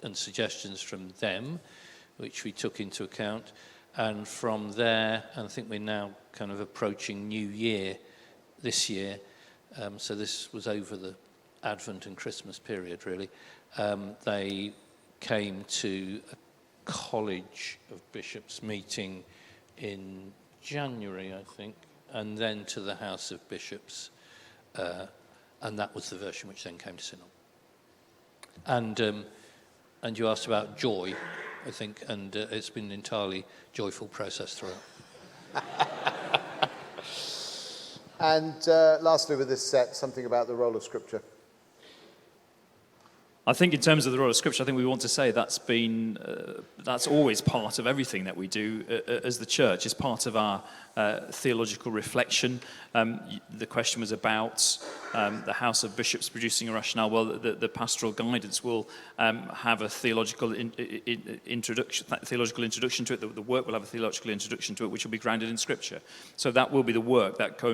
and suggestions from them, which we took into account. And from there, and I think we're now kind of approaching New Year this year, so this was over the Advent and Christmas period, really. They came to a College of Bishops meeting in January, I think, and then to the House of Bishops, and that was the version which then came to Synod. And you asked about joy, I think, and it's been an entirely joyful process throughout. And lastly, with this set, something about the role of Scripture. I think in terms of the role of Scripture, I think we want to say that's always part of everything that we do as the church. It's part of our theological reflection. The question was about the House of Bishops producing a rationale. Well, the pastoral guidance will have a theological introduction to it. The work will have a theological introduction to it, which will be grounded in Scripture. So that will be the work that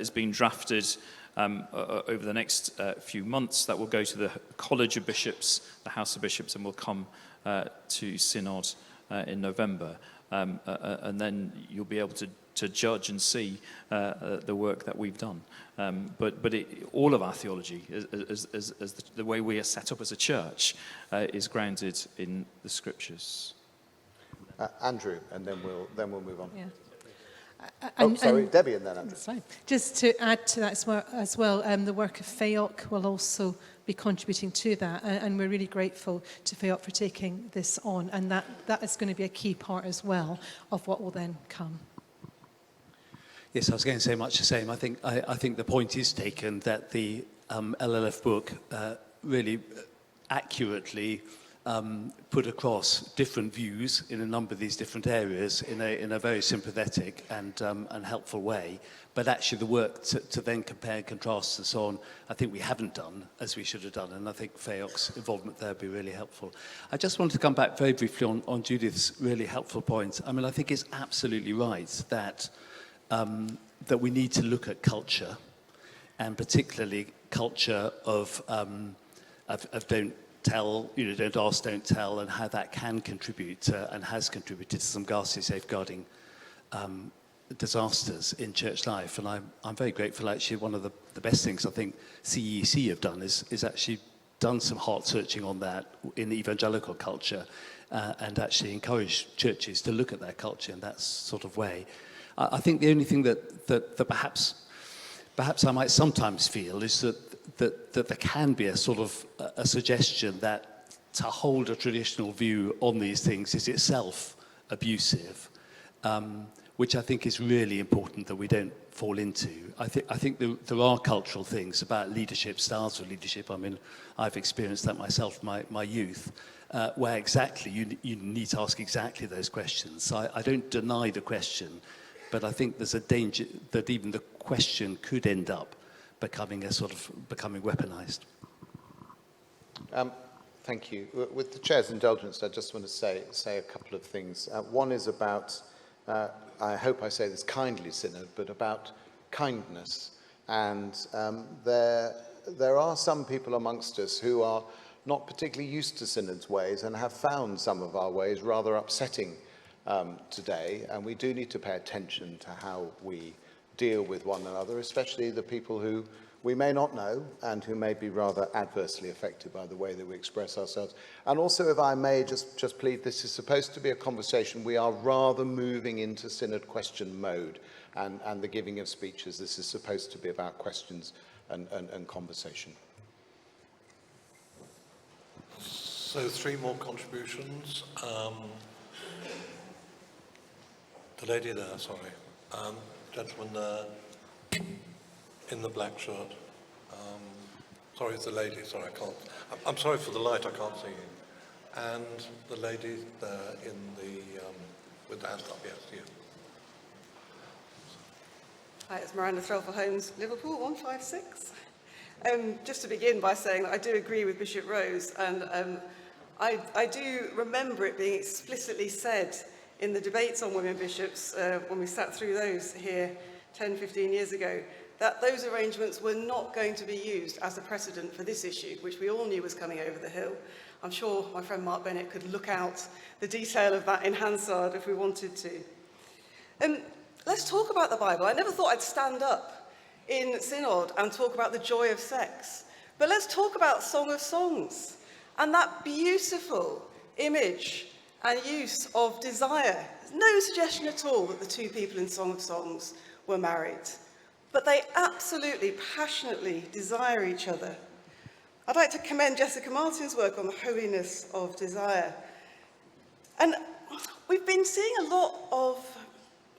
is being drafted over the next few months. That will go to the College of Bishops, the House of Bishops, and will come to Synod in November. And then you'll be able to judge and see the work that we've done. But all of our theology, as the way we are set up as a church, is grounded in the Scriptures. Andrew, and then we'll move on. Yeah. Debbie, and then Andrew. That's fine. Just to add to that as well, the work of FEOC will also be contributing to that, and we're really grateful to FEOC for taking this on, and that is going to be a key part as well of what will then come. Yes, I was going to say much the same. I think the point is taken that the LLF book really accurately put across different views in a number of these different areas in a very sympathetic and helpful way. But actually the work to then compare and contrast and so on, I think we haven't done as we should have done. And I think FEOC's involvement there would be really helpful. I just wanted to come back very briefly on Judith's really helpful point. I mean, I think it's absolutely right that we need to look at culture, and particularly culture of don't tell, don't ask, don't tell, and how that can contribute and has contributed to some ghastly safeguarding disasters in church life. And I'm very grateful. Actually, one of the best things I think CEC have done is actually done some heart searching on that in evangelical culture, and actually encourage churches to look at their culture in that sort of way. I think the only thing that perhaps I might sometimes feel is that there can be a sort of a suggestion that to hold a traditional view on these things is itself abusive, which I think is really important that we don't fall into. I think there are cultural things about leadership, styles of leadership. I mean, I've experienced that myself, my youth, where exactly you need to ask exactly those questions. So I don't deny the question, but I think there's a danger that even the question could end up becoming weaponized. Thank you. With the Chair's indulgence, I just want to say a couple of things. One is about, I hope I say this kindly, Synod, but about kindness. And there are some people amongst us who are not particularly used to Synod's ways and have found some of our ways rather upsetting today. And we do need to pay attention to how we deal with one another, especially the people who we may not know and who may be rather adversely affected by the way that we express ourselves. And also, if I may just plead, this is supposed to be a conversation. We are rather moving into Synod question mode and the giving of speeches. This is supposed to be about questions and conversation. So 3 more contributions. The lady there, sorry. Gentleman there in the black shirt. Sorry, it's the lady. Sorry, I can't. I'm sorry for the light. I can't see you. And the lady there in the with the hand up. Yes, you. Hi, it's Miranda Threlfall-Holmes, Liverpool 156. Just to begin by saying that I do agree with Bishop Rose, and I do remember it being explicitly said in the debates on women bishops, when we sat through those here 10, 15 years ago, that those arrangements were not going to be used as a precedent for this issue, which we all knew was coming over the hill. I'm sure my friend Mark Bennett could look out the detail of that in Hansard if we wanted to. Let's talk about the Bible. I never thought I'd stand up in Synod and talk about the joy of sex, but let's talk about Song of Songs and that beautiful image and use of desire. There's no suggestion at all that the 2 people in Song of Songs were married, but they absolutely, passionately desire each other. I'd like to commend Jessica Martin's work on the holiness of desire. And we've been seeing a lot of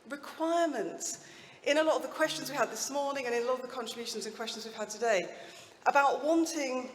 requirements in a lot of the questions we had this morning and in a lot of the contributions and questions we've had today about wanting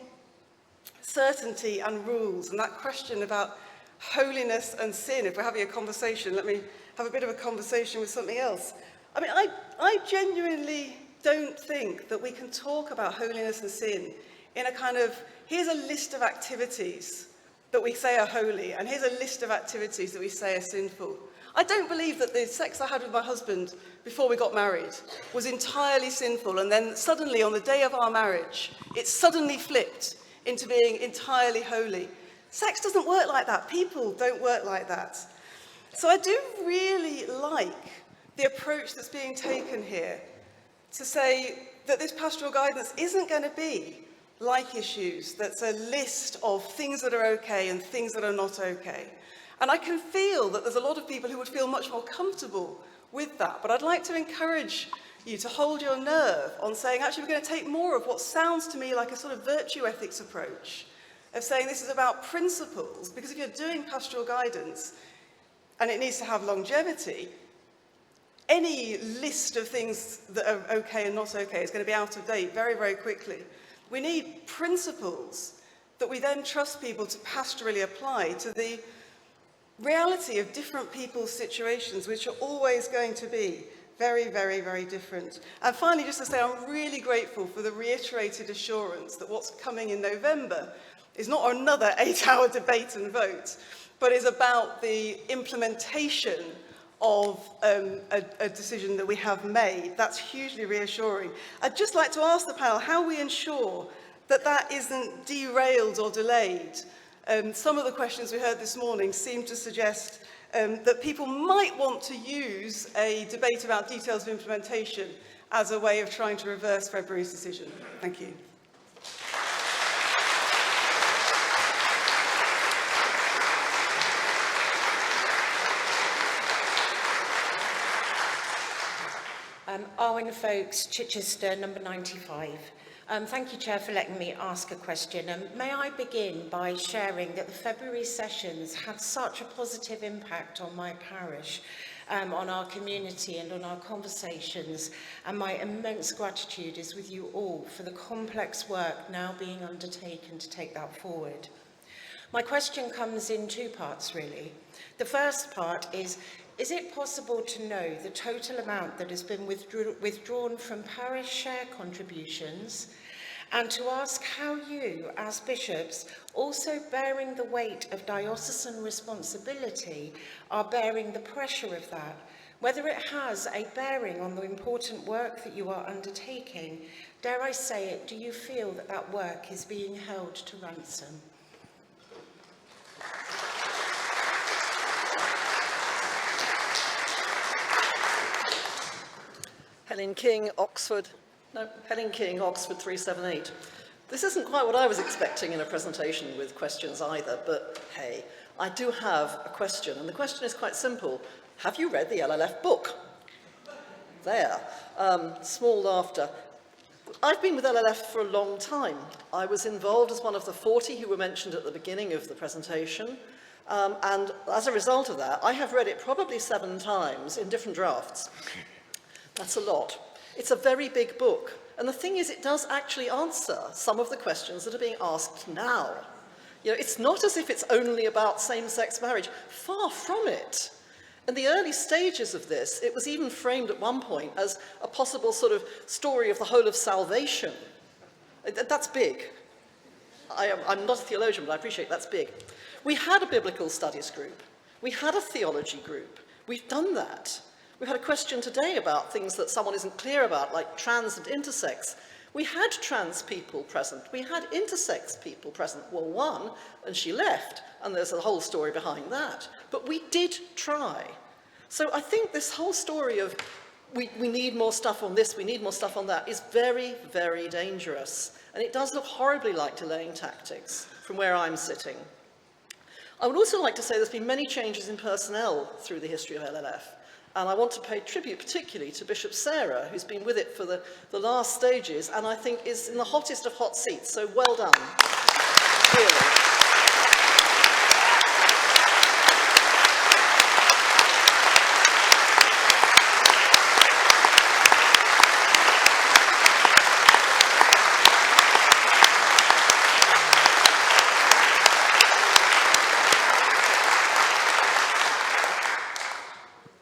certainty and rules, and that question about holiness and sin. If we're having a conversation, let me have a bit of a conversation with something else. I mean, I genuinely don't think that we can talk about holiness and sin in a kind of, here's a list of activities, that we say are holy, and here's a list of activities that we say are sinful. I don't believe that the sex I had with my husband before we got married was entirely sinful, and then suddenly on the day of our marriage, it suddenly flipped into being entirely holy. Sex doesn't work like that. People don't work like that. So I do really like the approach that's being taken here to say that this pastoral guidance isn't going to be like issues that's a list of things that are okay and things that are not okay. And I can feel that there's a lot of people who would feel much more comfortable with that. But I'd like to encourage you to hold your nerve on saying, actually, we're going to take more of what sounds to me like a sort of virtue ethics approach of saying this is about principles, because if you're doing pastoral guidance and it needs to have longevity, any list of things that are okay and not okay is going to be out of date very, very quickly. We need principles that we then trust people to pastorally apply to the reality of different people's situations, which are always going to be very, very, very different. And finally, just to say, I'm really grateful for the reiterated assurance that what's coming in November is not another 8-hour debate and vote, but is about the implementation of a decision that we have made. That's hugely reassuring. I'd just like to ask the panel how we ensure that that isn't derailed or delayed. Some of the questions we heard this morning seem to suggest that people might want to use a debate about details of implementation as a way of trying to reverse February's decision. Thank you. Arwen Folks, Chichester, number 95. Thank you, Chair, for letting me ask a question. May I begin by sharing that the February sessions had such a positive impact on my parish, on our community and on our conversations, and my immense gratitude is with you all for the complex work now being undertaken to take that forward. My question comes in two parts, really. The first part is it possible to know the total amount that has been withdrawn from parish share contributions, and to ask how you, as bishops, also bearing the weight of diocesan responsibility, are bearing the pressure of that, whether it has a bearing on the important work that you are undertaking? Dare I say it, do you feel that that work is being held to ransom? Helen King, Oxford 378. This isn't quite what I was expecting in a presentation with questions either, but hey, I do have a question, and the question is quite simple. Have you read the LLF book? There. Small laughter. I've been with LLF for a long time. I was involved as one of the 40 who were mentioned at the beginning of the presentation, and as a result of that, I have read it probably 7 times in different drafts. That's a lot. It's a very big book. And the thing is, it does actually answer some of the questions that are being asked now. You know, it's not as if it's only about same-sex marriage. Far from it. In the early stages of this, it was even framed at one point as a possible sort of story of the whole of salvation. That's big. I'm not a theologian, but I appreciate that's big. We had a biblical studies group. We had a theology group. We've done that. We had a question today about things that someone isn't clear about, like trans and intersex. We had trans people present. We had intersex people present. Well, one, and she left, and there's a whole story behind that. But we did try. So I think this whole story of we need more stuff on this, we need more stuff on that, is very, very dangerous. And it does look horribly like delaying tactics from where I'm sitting. I would also like to say there's been many changes in personnel through the history of LLF. And I want to pay tribute particularly to Bishop Sarah, who's been with it for the last stages, and I think is in the hottest of hot seats, so well done, really.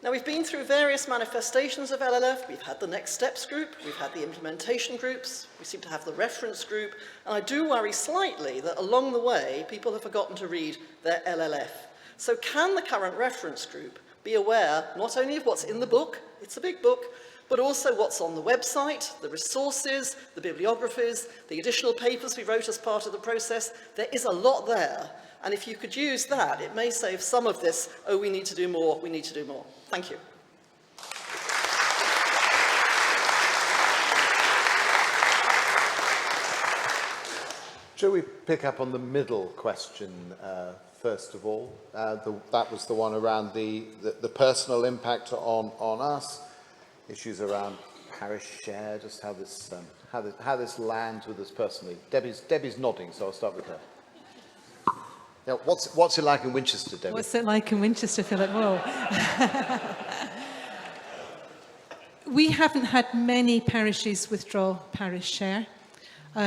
Now, we've we've been through various manifestations of LLF. We've had the Next Steps group, we've had the implementation groups, we seem to have the reference group, and I do worry slightly that along the way, people have forgotten to read their LLF. So can the current reference group be aware not only of what's in the book, it's a big book, but also what's on the website, the resources, the bibliographies, the additional papers we wrote as part of the process? There is a lot there. And if you could use that, it may save some of this, oh, we need to do more, we need to do more. Thank you. Shall we pick up on the middle question first of all? That was the one around the personal impact on us, issues around parish share, just how this lands with us personally. Debbie's nodding, so I'll start with her. Now, what's it like in Winchester, Debbie? What's it like in Winchester, Philip? Whoa. We haven't had many parishes withdraw parish share.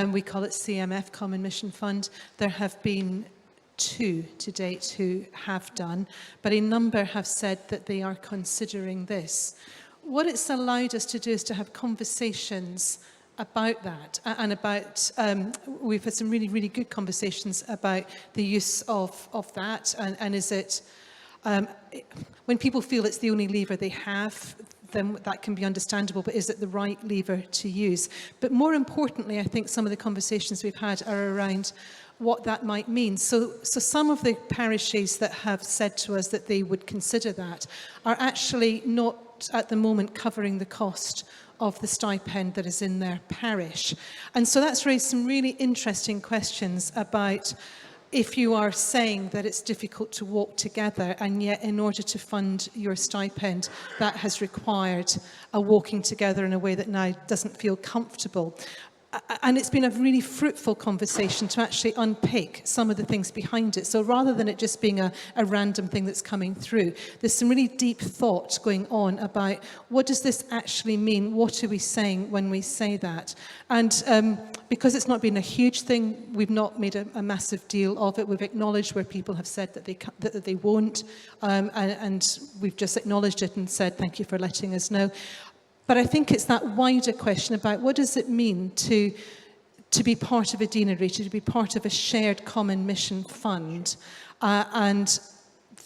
We call it CMF, Common Mission Fund. There have been 2 to date who have done, but a number have said that they are considering this. What it's allowed us to do is to have conversations about that and about, we've had some really, really good conversations about the use of that and is it, when people feel it's the only lever they have, then that can be understandable, but is it the right lever to use? But more importantly, I think some of the conversations we've had are around what that might mean. So some of the parishes that have said to us that they would consider that are actually not at the moment covering the cost of the stipend that is in their parish. And so that's raised some really interesting questions about if you are saying that it's difficult to walk together and yet in order to fund your stipend that has required a walking together in a way that now doesn't feel comfortable. And it's been a really fruitful conversation to actually unpick some of the things behind it. So rather than it just being a random thing that's coming through, there's some really deep thought going on about what does this actually mean? What are we saying when we say that? And because it's not been a huge thing, we've not made a massive deal of it. We've acknowledged where people have said that they won't, and we've just acknowledged it and said, thank you for letting us know. But I think it's that wider question about what does it mean to be part of a deanery, to be part of a shared common mission fund. And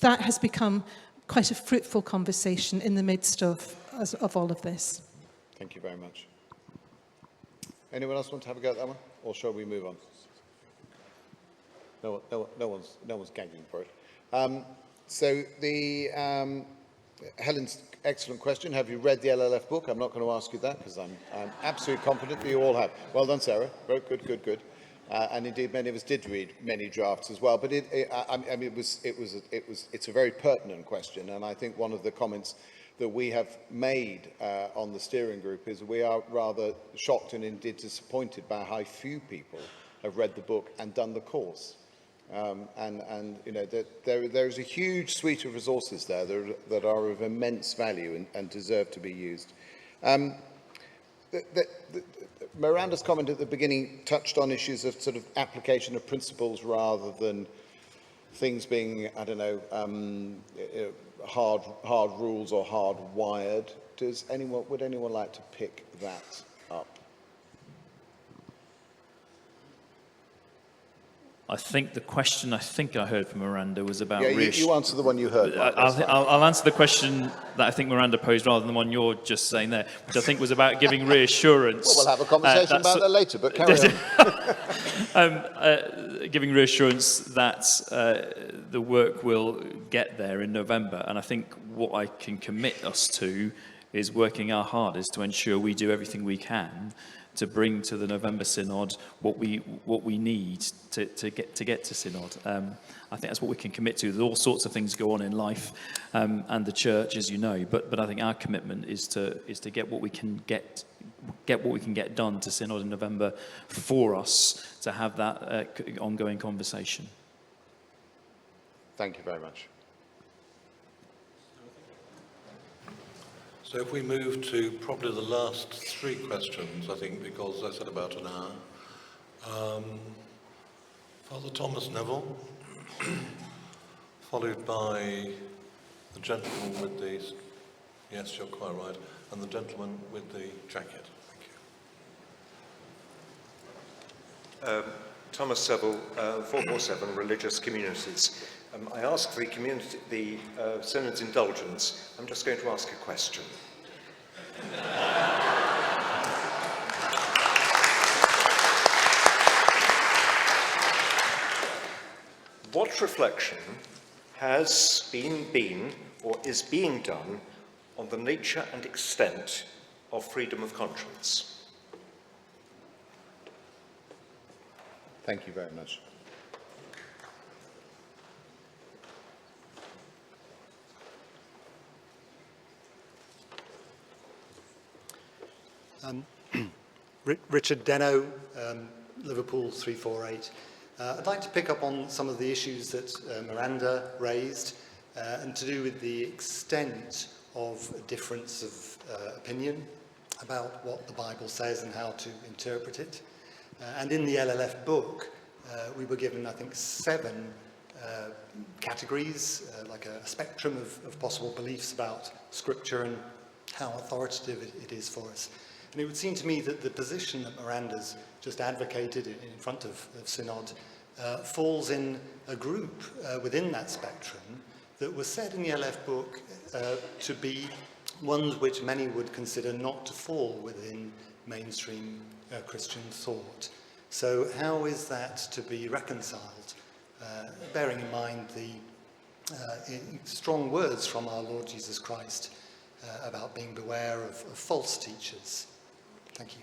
that has become quite a fruitful conversation in the midst of all of this. Thank you very much. Anyone else want to have a go at that one? Or shall we move on? No one's gagging for it. So Helen's excellent question. Have you read the LLF book? I'm not going to ask you that because I'm absolutely confident that you all have. Well done, Sarah. Very good. And indeed, many of us did read many drafts as well. But it's a very pertinent question, and I think one of the comments that we have made on the steering group is we are rather shocked and indeed disappointed by how few people have read the book and done the course. And you know, there's a huge suite of resources there that are of immense value and deserve to be used. Miranda's comment at the beginning touched on issues of sort of application of principles rather than things being, I don't know, hard rules or hardwired. Would anyone like to pick that up? I think the question I heard from Miranda was about... Yeah, you answer the one you heard. I'll answer the question that I think Miranda posed rather than the one you're just saying there, which I think was about giving reassurance. Well, we'll have a conversation about that later, but carry on. Giving reassurance that the work will get there in November. And I think what I can commit us to is working our hardest to ensure we do everything we can to bring to the November Synod what we need to get to Synod. I think that's what we can commit to. There's all sorts of things go on in life and the church, as you know, but I think our commitment is to get what we can get what we can get done to Synod in November for us to have that ongoing conversation. Thank you very much. So if we move to probably the last three questions, I think, because I said about an hour. Father Thomas Neville, followed by the gentleman with the Yes, you're quite right. And the gentleman with the jacket. Thank you. Thomas Seville, 447 Religious Communities. I ask for the Synod's indulgence. I'm just going to ask a question. What reflection has been or is being done on the nature and extent of freedom of conscience? Thank you very much. Richard Deno, Liverpool 348. I'd like to pick up on some of the issues that Miranda raised and to do with the extent of a difference of opinion about what the Bible says and how to interpret it. And in the LLF book, we were given, I think, 7 categories, like a spectrum of possible beliefs about Scripture and how authoritative it is for us. And it would seem to me that the position that Miranda's just advocated in front of Synod falls in a group within that spectrum that was said in the LF book to be ones which many would consider not to fall within mainstream Christian thought. So how is that to be reconciled, bearing in mind the strong words from our Lord Jesus Christ about being beware of false teachers? Thank you.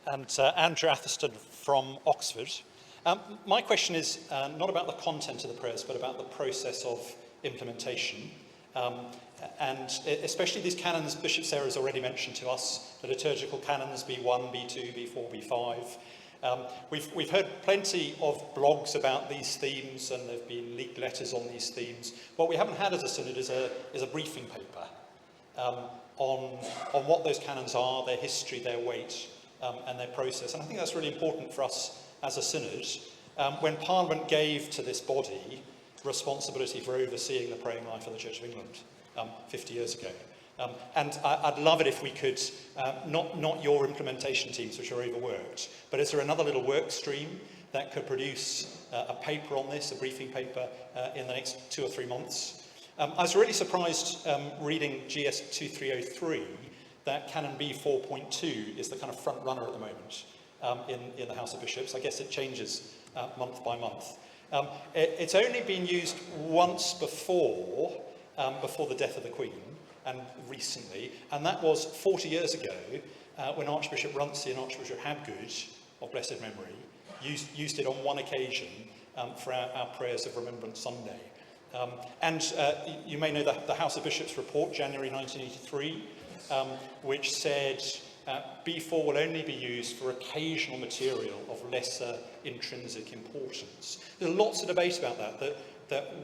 And Andrew Atherstone from Oxford. My question is not about the content of the prayers, but about the process of implementation. And especially these canons Bishop Sarah has already mentioned to us, the liturgical canons B1, B2, B4, B5. We've heard plenty of blogs about these themes, and there have been leaked letters on these themes. What we haven't had as a synod is a briefing paper on what those canons are, their history, their weight, and their process. And I think that's really important for us as a synod. When Parliament gave to this body responsibility for overseeing the praying life of the Church of England 50 years ago. And I'd love it if we could, not your implementation teams, which are overworked, but is there another little work stream that could produce a paper on this, a briefing paper, in the next 2 or 3 months? I was really surprised reading GS 2303 that Canon B 4.2 is the kind of front runner at the moment in the House of Bishops. I guess it changes month by month. It's only been used once before the death of the Queen, and recently, and that was 40 years ago when Archbishop Runcie and Archbishop Habgood, of blessed memory, used it on one occasion for our prayers of Remembrance Sunday. And you may know the House of Bishops report, January 1983, which said B4 will only be used for occasional material of lesser intrinsic importance. There's lots of debate about that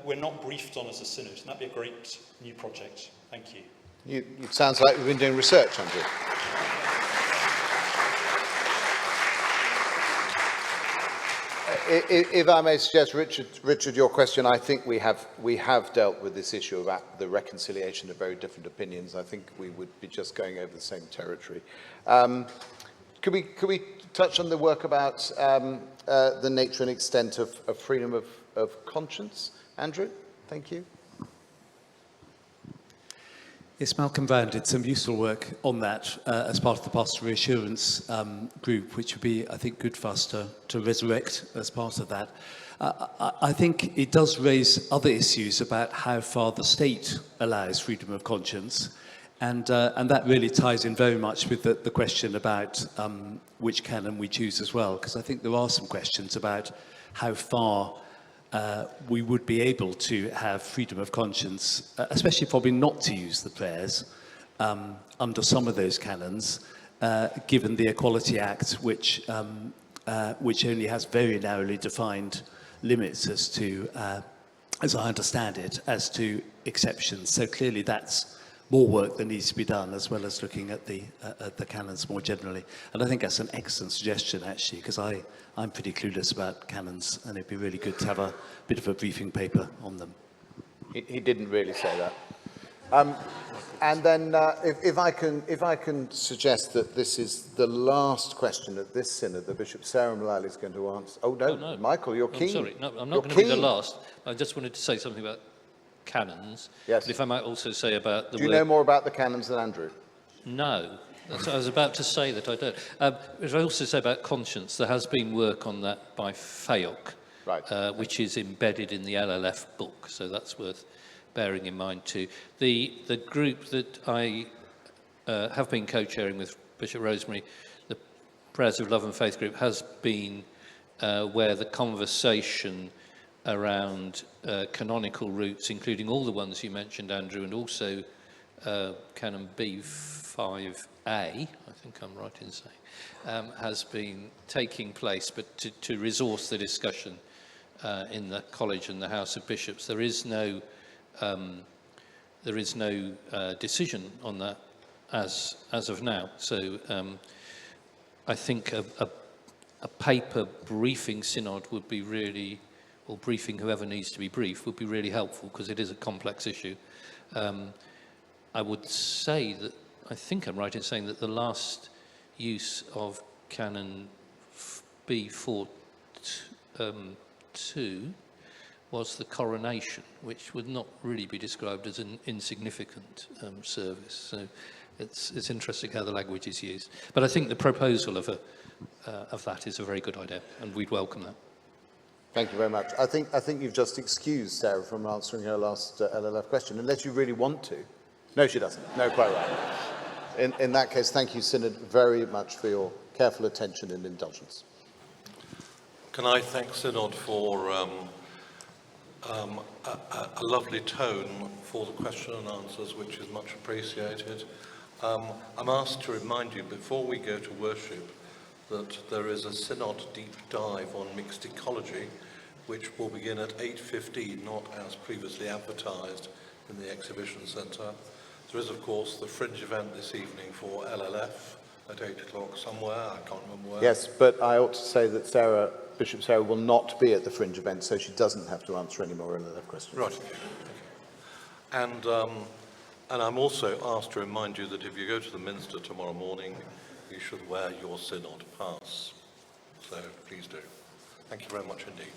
we're not briefed on as a synod, and that'd be a great new project. Thank you. It sounds like we've been doing research, Andrew. If I may suggest, Richard, your question, I think we have dealt with this issue about the reconciliation of very different opinions. I think we would be just going over the same territory. Could we touch on the work about the nature and extent of freedom of conscience? Andrew, thank you. Yes, Malcolm Brown did some useful work on that as part of the pastoral reassurance group, which would be, I think, good for us to resurrect as part of that. I think it does raise other issues about how far the state allows freedom of conscience, and that really ties in very much with the question about which canon we choose as well, because I think there are some questions about how far we would be able to have freedom of conscience, especially probably not to use the prayers under some of those canons, given the Equality Act, which only has very narrowly defined limits as I understand it, as to exceptions. So clearly that's more work that needs to be done, as well as looking at the canons more generally. And I think that's an excellent suggestion, actually, because I'm pretty clueless about canons, and it'd be really good to have a bit of a briefing paper on them. He didn't really say that. And then, if I can suggest that this is the last question at this synod that Bishop Sarah Mullally is going to answer. Oh no, Michael, you're keen. I'm sorry, no, I'm not going to be the last. I just wanted to say something about canons. Yes. But if I might also say about the. Do you know more about the canons than Andrew? No. That's what I was about to say that I don't. If I also say about conscience, there has been work on that by FAOC, right. Which is embedded in the LLF book, so that's worth bearing in mind too. The group that I have been co-chairing with Bishop Rosemary, the Prayers of Love and Faith group, has been where the conversation around canonical routes, including all the ones you mentioned, Andrew, and also Canon B5A, I think I'm right in saying, has been taking place, but to resource the discussion in the College and the House of Bishops, there is no decision on that as of now. So I think a paper briefing Synod would be really, or briefing whoever needs to be briefed, would be really helpful, because it is a complex issue. I would say that, I think I'm right in saying that the last use of Canon B42 was the coronation, which would not really be described as an insignificant service. So it's interesting how the language is used. But I think the proposal of that is a very good idea, and we'd welcome that. Thank you very much. I think you've just excused Sarah from answering her last LLF question, unless you really want to. No, she doesn't. No, quite right. In that case, thank you, Synod, very much for your careful attention and indulgence. Can I thank Synod for a lovely tone for the question and answers, which is much appreciated. I'm asked to remind you, before we go to worship, that there is a Synod deep dive on mixed ecology, which will begin at 8:15, not as previously advertised in the exhibition centre. There is, of course, the fringe event this evening for LLF at 8 o'clock somewhere. I can't remember where. Yes, but I ought to say that Bishop Sarah will not be at the fringe event, so she doesn't have to answer any more LLF questions. Right. And I'm also asked to remind you that if you go to the Minster tomorrow morning, you should wear your Synod pass. So please do. Thank you very much indeed.